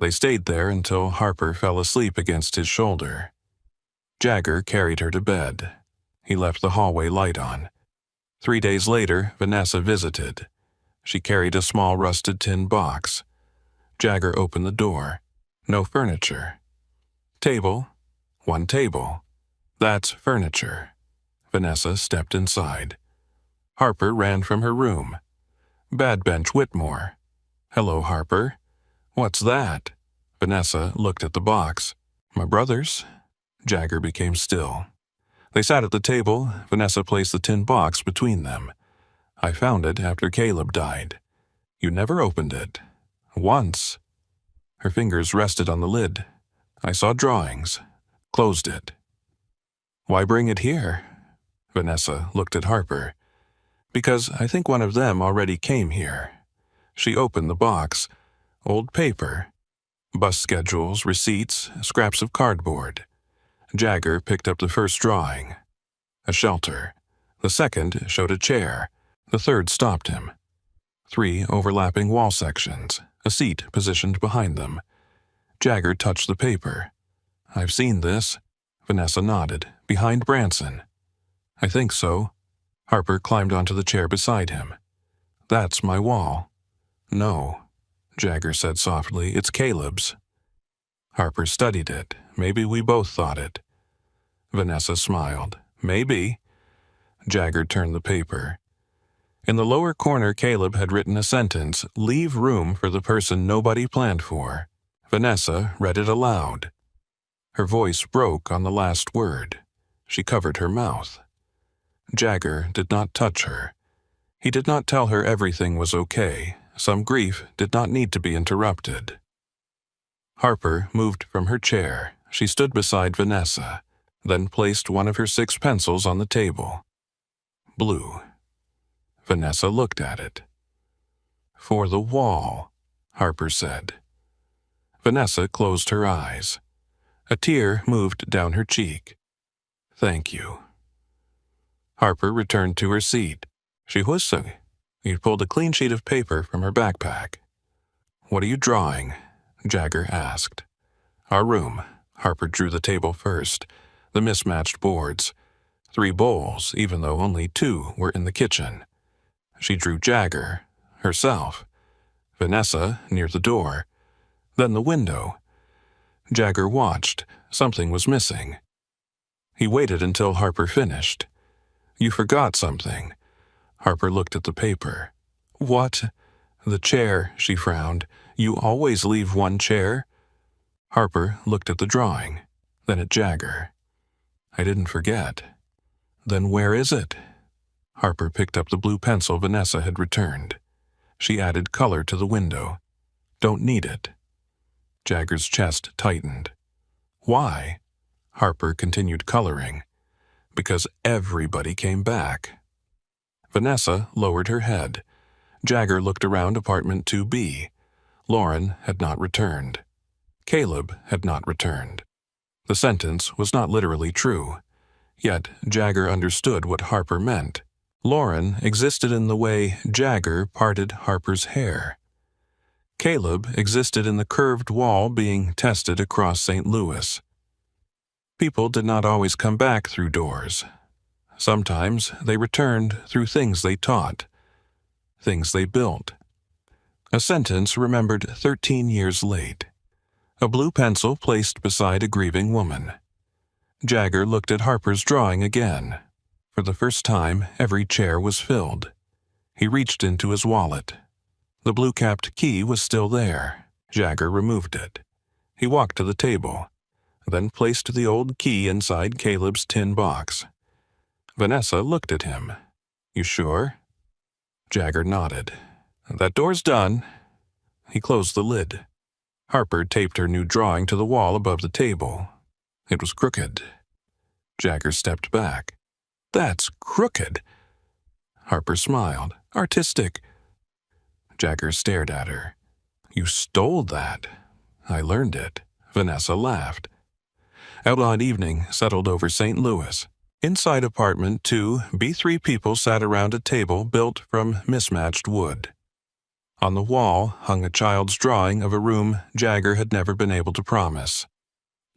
They stayed there until Harper fell asleep against his shoulder. Jagger carried her to bed. He left the hallway light on. 3 days later, Vanessa visited. She carried a small rusted tin box. Jagger opened the door. No furniture. Table. 1 table. That's furniture. Vanessa stepped inside. Harper ran from her room. Bad Bench Whitmore. Hello, Harper. What's that? Vanessa looked at the box. My brother's. Jagger became still. They sat at the table. Vanessa placed the tin box between them. I found it after Caleb died. You never opened it. Once. Her fingers rested on the lid. I saw drawings. Closed it. Why bring it here? Vanessa looked at Harper. Because I think one of them already came here. She opened the box. Old paper. Bus schedules, receipts, scraps of cardboard. Jagger picked up the first drawing. A shelter. The second showed a chair. The third stopped him. 3 overlapping wall sections. A seat positioned behind them. Jagger touched the paper. I've seen this. Vanessa nodded. Behind Branson. I think so. Harper climbed onto the chair beside him. That's my wall. No, Jagger said softly. It's Caleb's. Harper studied it. Maybe we both thought it. Vanessa smiled. Maybe. Jagger turned the paper. In the lower corner, Caleb had written a sentence, leave room for the person nobody planned for. Vanessa read it aloud. Her voice broke on the last word. She covered her mouth. Jagger did not touch her. He did not tell her everything was okay. Some grief did not need to be interrupted. Harper moved from her chair. She stood beside Vanessa, then placed one of her 6 pencils on the table. Blue. Vanessa looked at it. "For the wall," Harper said. Vanessa closed her eyes. A tear moved down her cheek. "Thank you." Harper returned to her seat. She whistled. He pulled a clean sheet of paper from her backpack. "What are you drawing?" Jagger asked. "Our room." Harper drew the table first, the mismatched boards. 3 bowls, even though only 2 were in the kitchen. She drew Jagger, herself, Vanessa near the door, then the window. Jagger watched. Something was missing. He waited until Harper finished. "You forgot something." Harper looked at the paper. "What?" "The chair," she frowned. "You always leave one chair." Harper looked at the drawing, then at Jagger. "I didn't forget." "Then where is it?" Harper picked up the blue pencil Vanessa had returned. She added color to the window. "Don't need it." Jagger's chest tightened. "Why?" Harper continued coloring. "Because everybody came back." Vanessa lowered her head. Jagger looked around apartment 2B. Lauren had not returned. Caleb had not returned. The sentence was not literally true. Yet Jagger understood what Harper meant. Lauren existed in the way Jagger parted Harper's hair. Caleb existed in the curved wall being tested across St. Louis. People did not always come back through doors. Sometimes they returned through things they taught, things they built. A sentence remembered 13 years late. A blue pencil placed beside a grieving woman. Jagger looked at Harper's drawing again. For the first time, every chair was filled. He reached into his wallet. The blue-capped key was still there. Jagger removed it. He walked to the table, then placed the old key inside Caleb's tin box. Vanessa looked at him. "You sure?" Jagger nodded. "That door's done." He closed the lid. Harper taped her new drawing to the wall above the table. It was crooked. Jagger stepped back. "That's crooked." Harper smiled. "Artistic." Jagger stared at her. "You stole that." "I learned it." Vanessa laughed. Outlawed evening settled over St. Louis. Inside apartment 2B, 3 people sat around a table built from mismatched wood. On the wall hung a child's drawing of a room Jagger had never been able to promise.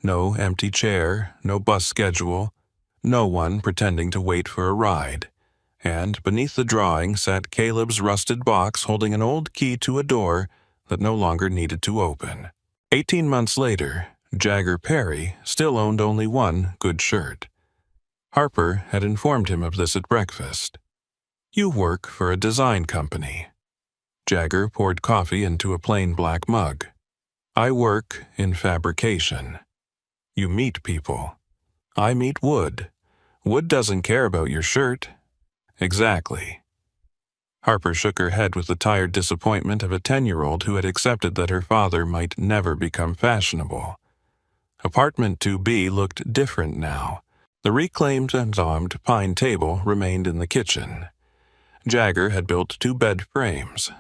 No empty chair, no bus schedule, no one pretending to wait for a ride. And beneath the drawing sat Caleb's rusted box holding an old key to a door that no longer needed to open. 18 months later, Jagger Perry still owned only one good shirt. Harper had informed him of this at breakfast. "You work for a design company." Jagger poured coffee into a plain black mug. "I work in fabrication." "You meet people." "I meet wood. Wood doesn't care about your shirt." "Exactly." Harper shook her head with the tired disappointment of a 10-year-old who had accepted that her father might never become fashionable. Apartment 2B looked different now. The reclaimed and domed pine table remained in the kitchen. Jagger had built 2 bed frames,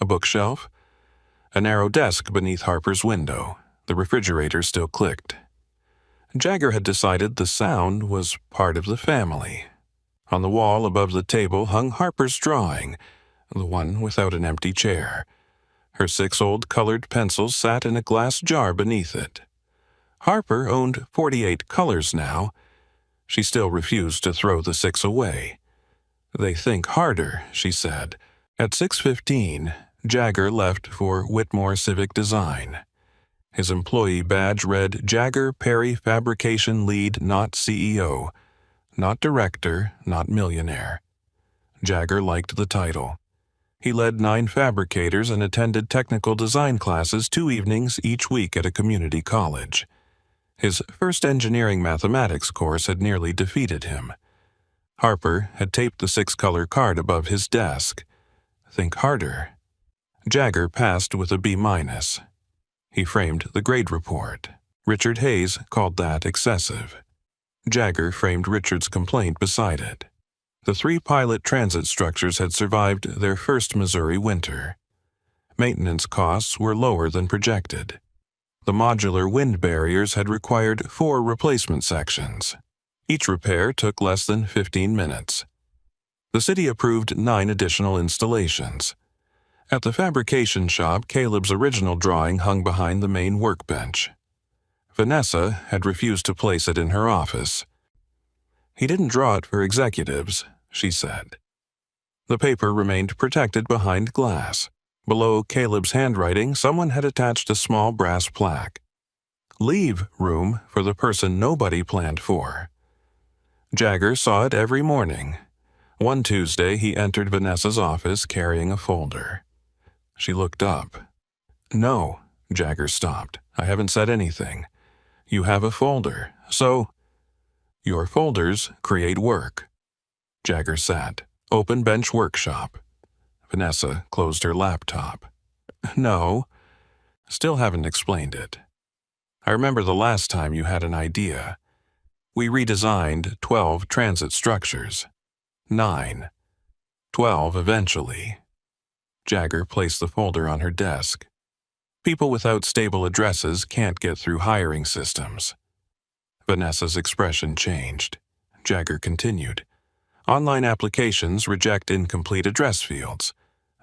a bookshelf, a narrow desk beneath Harper's window. The refrigerator still clicked. Jagger had decided the sound was part of the family. On the wall above the table hung Harper's drawing, the one without an empty chair. Her 6 old colored pencils sat in a glass jar beneath it. Harper owned 48 colors now. She still refused to throw the 6 away. "They think harder," she said. At 6:15, Jagger left for Whitmore Civic Design. His employee badge read Jagger Perry Fabrication Lead, not CEO, not director, not millionaire. Jagger liked the title. He led 9 fabricators and attended technical design classes 2 evenings each week at a community college. His first engineering mathematics course had nearly defeated him. Harper had taped the 6-color card above his desk. Think harder. Jagger passed with a B-. He framed the grade report. Richard Hayes called that excessive. Jagger framed Richard's complaint beside it. The 3 pilot transit structures had survived their first Missouri winter. Maintenance costs were lower than projected. The modular wind barriers had required 4 replacement sections. Each repair took less than 15 minutes. The city approved 9 additional installations. At the fabrication shop, Caleb's original drawing hung behind the main workbench. Vanessa had refused to place it in her office. "He didn't draw it for executives," she said. The paper remained protected behind glass. Below Caleb's handwriting, someone had attached a small brass plaque. "Leave room for the person nobody planned for." Jagger saw it every morning. One Tuesday, he entered Vanessa's office carrying a folder. She looked up. "No," Jagger stopped. "I haven't said anything. You have a folder, so—" "Your folders create work." Jagger sat. "Open bench workshop." Vanessa closed her laptop. "No. Still haven't explained it. I remember the last time you had an idea. We redesigned 12 transit structures. 9. 12 eventually." Jagger placed the folder on her desk. "People without stable addresses can't get through hiring systems." Vanessa's expression changed. Jagger continued. "Online applications reject incomplete address fields.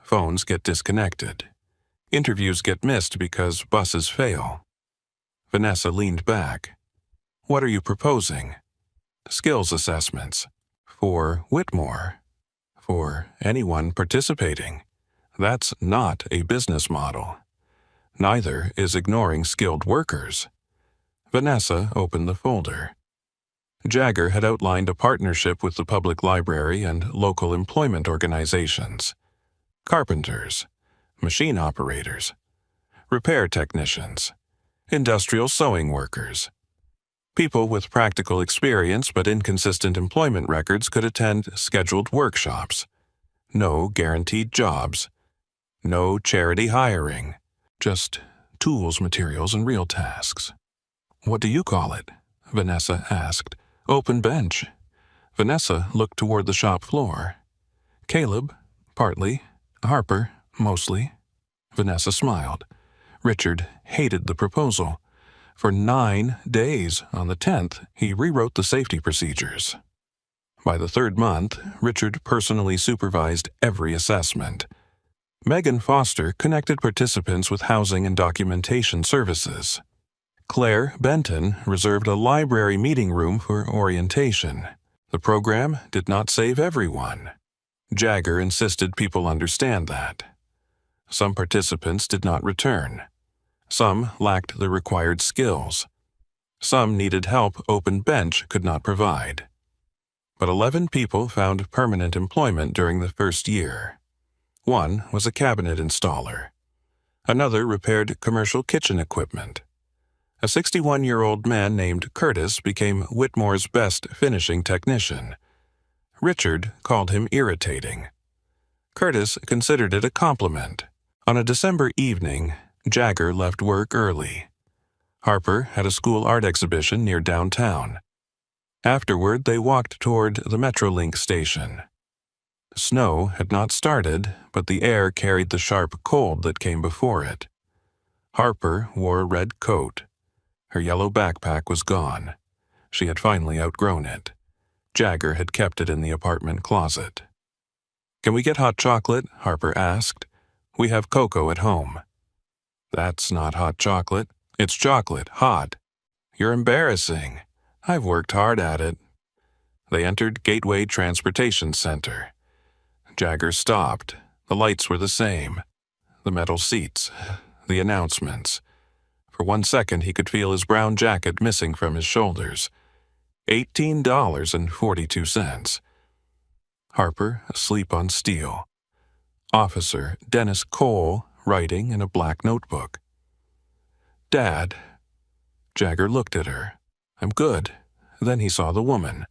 Phones get disconnected. Interviews get missed because buses fail." Vanessa leaned back. "What are you proposing?" "Skills assessments. For Whitmore. For anyone participating. That's not a business model. Neither is ignoring skilled workers." Vanessa opened the folder. Jagger had outlined a partnership with the public library and local employment organizations. Carpenters, machine operators, repair technicians, industrial sewing workers. People with practical experience but inconsistent employment records could attend scheduled workshops. No guaranteed jobs. No charity hiring. Just tools, materials, and real tasks. "What do you call it?" Vanessa asked. "Open bench." Vanessa looked toward the shop floor. "Caleb, partly. Harper, mostly." Vanessa smiled. Richard hated the proposal. For 9 days, on the 10th, he rewrote the safety procedures. By the 3rd month, Richard personally supervised every assessment. Megan Foster connected participants with housing and documentation services. Claire Benton reserved a library meeting room for orientation. The program did not save everyone. Jagger insisted people understand that. Some participants did not return. Some lacked the required skills. Some needed help Open Bench could not provide. But 11 people found permanent employment during the first year. One was a cabinet installer. Another repaired commercial kitchen equipment. A 61-year-old man named Curtis became Whitmore's best finishing technician. Richard called him irritating. Curtis considered it a compliment. On a December evening, Jagger left work early. Harper had a school art exhibition near downtown. Afterward, they walked toward the Metrolink station. Snow had not started, but the air carried the sharp cold that came before it. Harper wore a red coat. Her yellow backpack was gone. She had finally outgrown it. Jagger had kept it in the apartment closet. "Can we get hot chocolate?" Harper asked. "We have cocoa at home." "That's not hot chocolate. It's chocolate, hot." "You're embarrassing. I've worked hard at it." They entered Gateway Transportation Center. Jagger stopped. The lights were the same. The metal seats. The announcements. For 1 second he could feel his brown jacket missing from his shoulders. $18.42. Harper asleep on steel. Officer Dennis Cole writing in a black notebook. "Dad." Jagger looked at her. "I'm good." Then he saw the woman.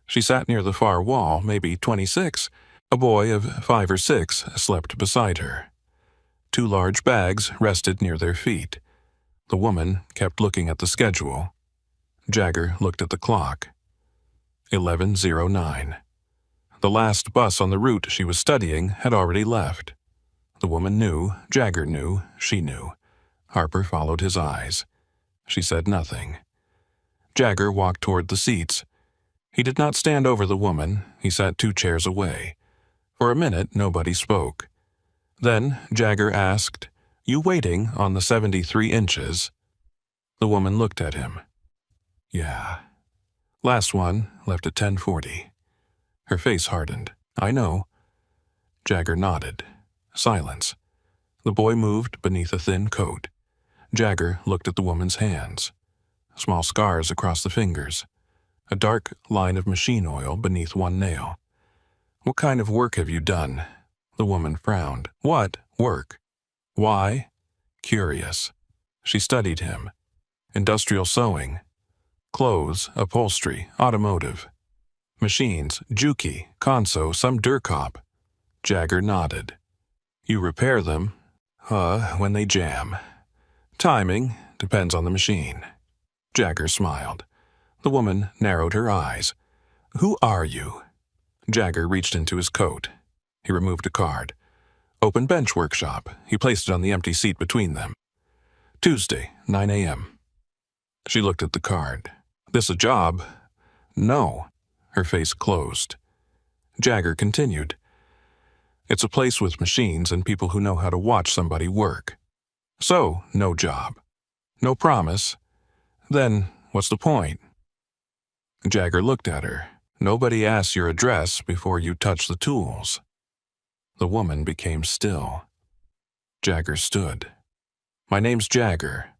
She sat near the far wall, maybe 26. A boy of 5 or 6 slept beside her. 2 large bags rested near their feet. The woman kept looking at the schedule. Jagger looked at the clock. 11:09. The last bus on the route she was studying had already left. The woman knew, Jagger knew, she knew. Harper followed his eyes. She said nothing. Jagger walked toward the seats. He did not stand over the woman. He sat 2 chairs away. For a minute, nobody spoke. Then Jagger asked, "You waiting on the 73 inches?" The woman looked at him. "Yeah. Last one left at 10:40. Her face hardened. "I know." Jagger nodded. Silence. The boy moved beneath a thin coat. Jagger looked at the woman's hands. Small scars across the fingers. A dark line of machine oil beneath one nail. "What kind of work have you done?" The woman frowned. "What work?" "Why?" Curious. She studied him. Industrial sewing. Clothes, upholstery, automotive. Machines, Juki, Conso, some Durkop. Jagger nodded. "You repair them?" When they jam. Timing depends on the machine." Jagger smiled. The woman narrowed her eyes. "Who are you?" Jagger reached into his coat. He removed a card. "Open bench workshop." He placed it on the empty seat between them. "Tuesday, 9 a.m. She looked at the card. "This a job?" "No." Her face closed. Jagger continued. "It's a place with machines and people who know how to watch somebody work. So, no job. No promise. Then, what's the point?" Jagger looked at her. "Nobody asks your address before you touch the tools." The woman became still. Jagger stood. "My name's Jagger."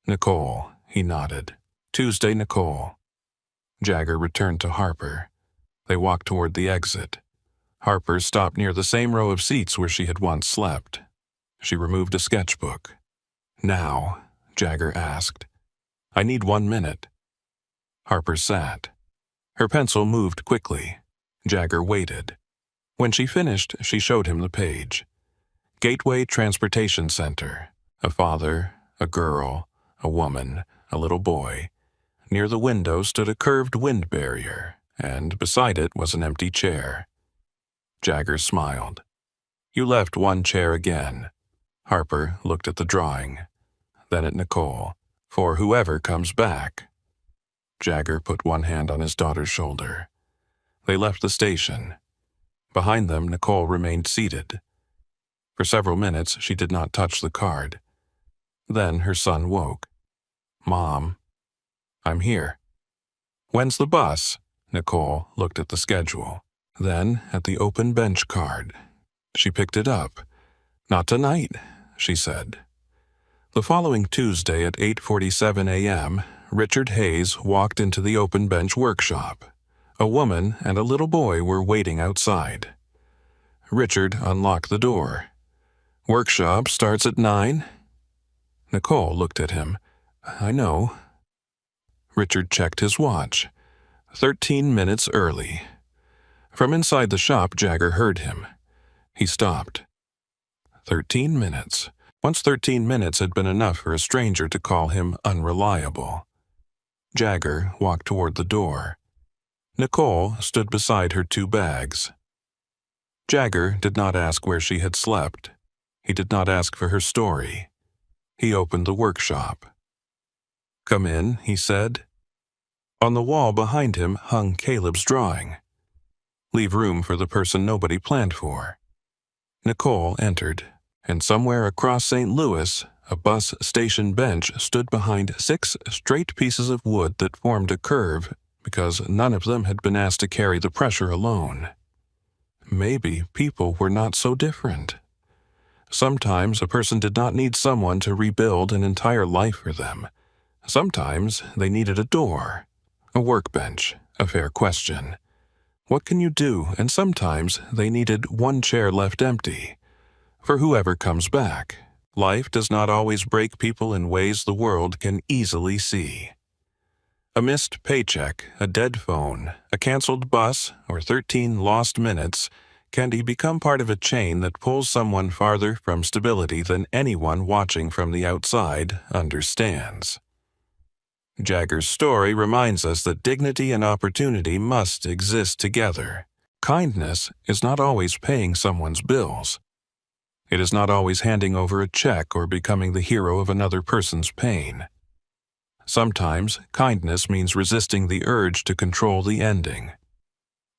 "Nicole," he nodded. "Tuesday, Nicole." Jagger returned to Harper. They walked toward the exit. Harper stopped near the same row of seats where she had once slept. She removed a sketchbook. "Now?" Jagger asked. "I need 1 minute." Harper sat. Her pencil moved quickly. Jagger waited. When she finished, she showed him the page. Gateway Transportation Center. A father, a girl, a woman, a little boy. Near the window stood a curved wind barrier, and beside it was an empty chair. Jagger smiled. "You left 1 chair again." Harper looked at the drawing, then at Nicole. "For whoever comes back." Jagger put one hand on his daughter's shoulder. They left the station. Behind them, Nicole remained seated. For several minutes, she did not touch the card. Then her son woke. "Mom." "I'm here." "When's the bus?" Nicole looked at the schedule. Then at the open bench card. She picked it up. "Not tonight," she said. The following Tuesday at 8:47 a.m., Richard Hayes walked into the open bench workshop. A woman and a little boy were waiting outside. Richard unlocked the door. "Workshop starts at 9?" Nicole looked at him. "I know." Richard checked his watch. 13 minutes early. From inside the shop, Jagger heard him. He stopped. 13 minutes. Once 13 minutes had been enough for a stranger to call him unreliable. Jagger walked toward the door. Nicole stood beside her 2 bags. Jagger did not ask where she had slept. He did not ask for her story. He opened the workshop. "Come in," he said. On the wall behind him hung Caleb's drawing. "Leave room for the person nobody planned for." Nicole entered, and somewhere across St. Louis, a bus station bench stood behind 6 straight pieces of wood that formed a curve because none of them had been asked to carry the pressure alone. Maybe people were not so different. Sometimes a person did not need someone to rebuild an entire life for them. Sometimes they needed a door, a workbench, a fair question. What can you do? And sometimes they needed 1 chair left empty, for whoever comes back, Life does not always break people in ways the world can easily see. A missed paycheck, a dead phone, a canceled bus, or 13 lost minutes can become part of a chain that pulls someone farther from stability than anyone watching from the outside understands. Jagger's story reminds us that dignity and opportunity must exist together. Kindness is not always paying someone's bills. It is not always handing over a check or becoming the hero of another person's pain. Sometimes, kindness means resisting the urge to control the ending.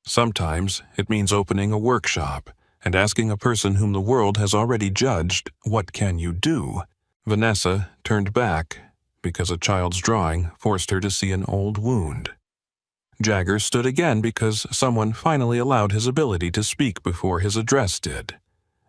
Sometimes, it means opening a workshop and asking a person whom the world has already judged, "What can you do?" Vanessa turned back because a child's drawing forced her to see an old wound. Jagger stood again because someone finally allowed his ability to speak before his address did.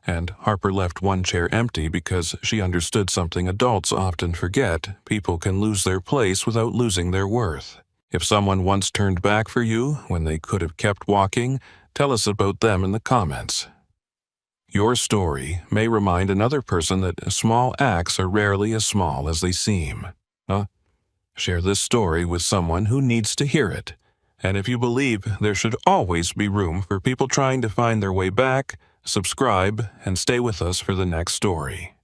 And Harper left one chair empty because she understood something adults often forget: people can lose their place without losing their worth. If someone once turned back for you when they could have kept walking, tell us about them in the comments. Your story may remind another person that small acts are rarely as small as they seem. Share this story with someone who needs to hear it. And if you believe there should always be room for people trying to find their way back, subscribe and stay with us for the next story.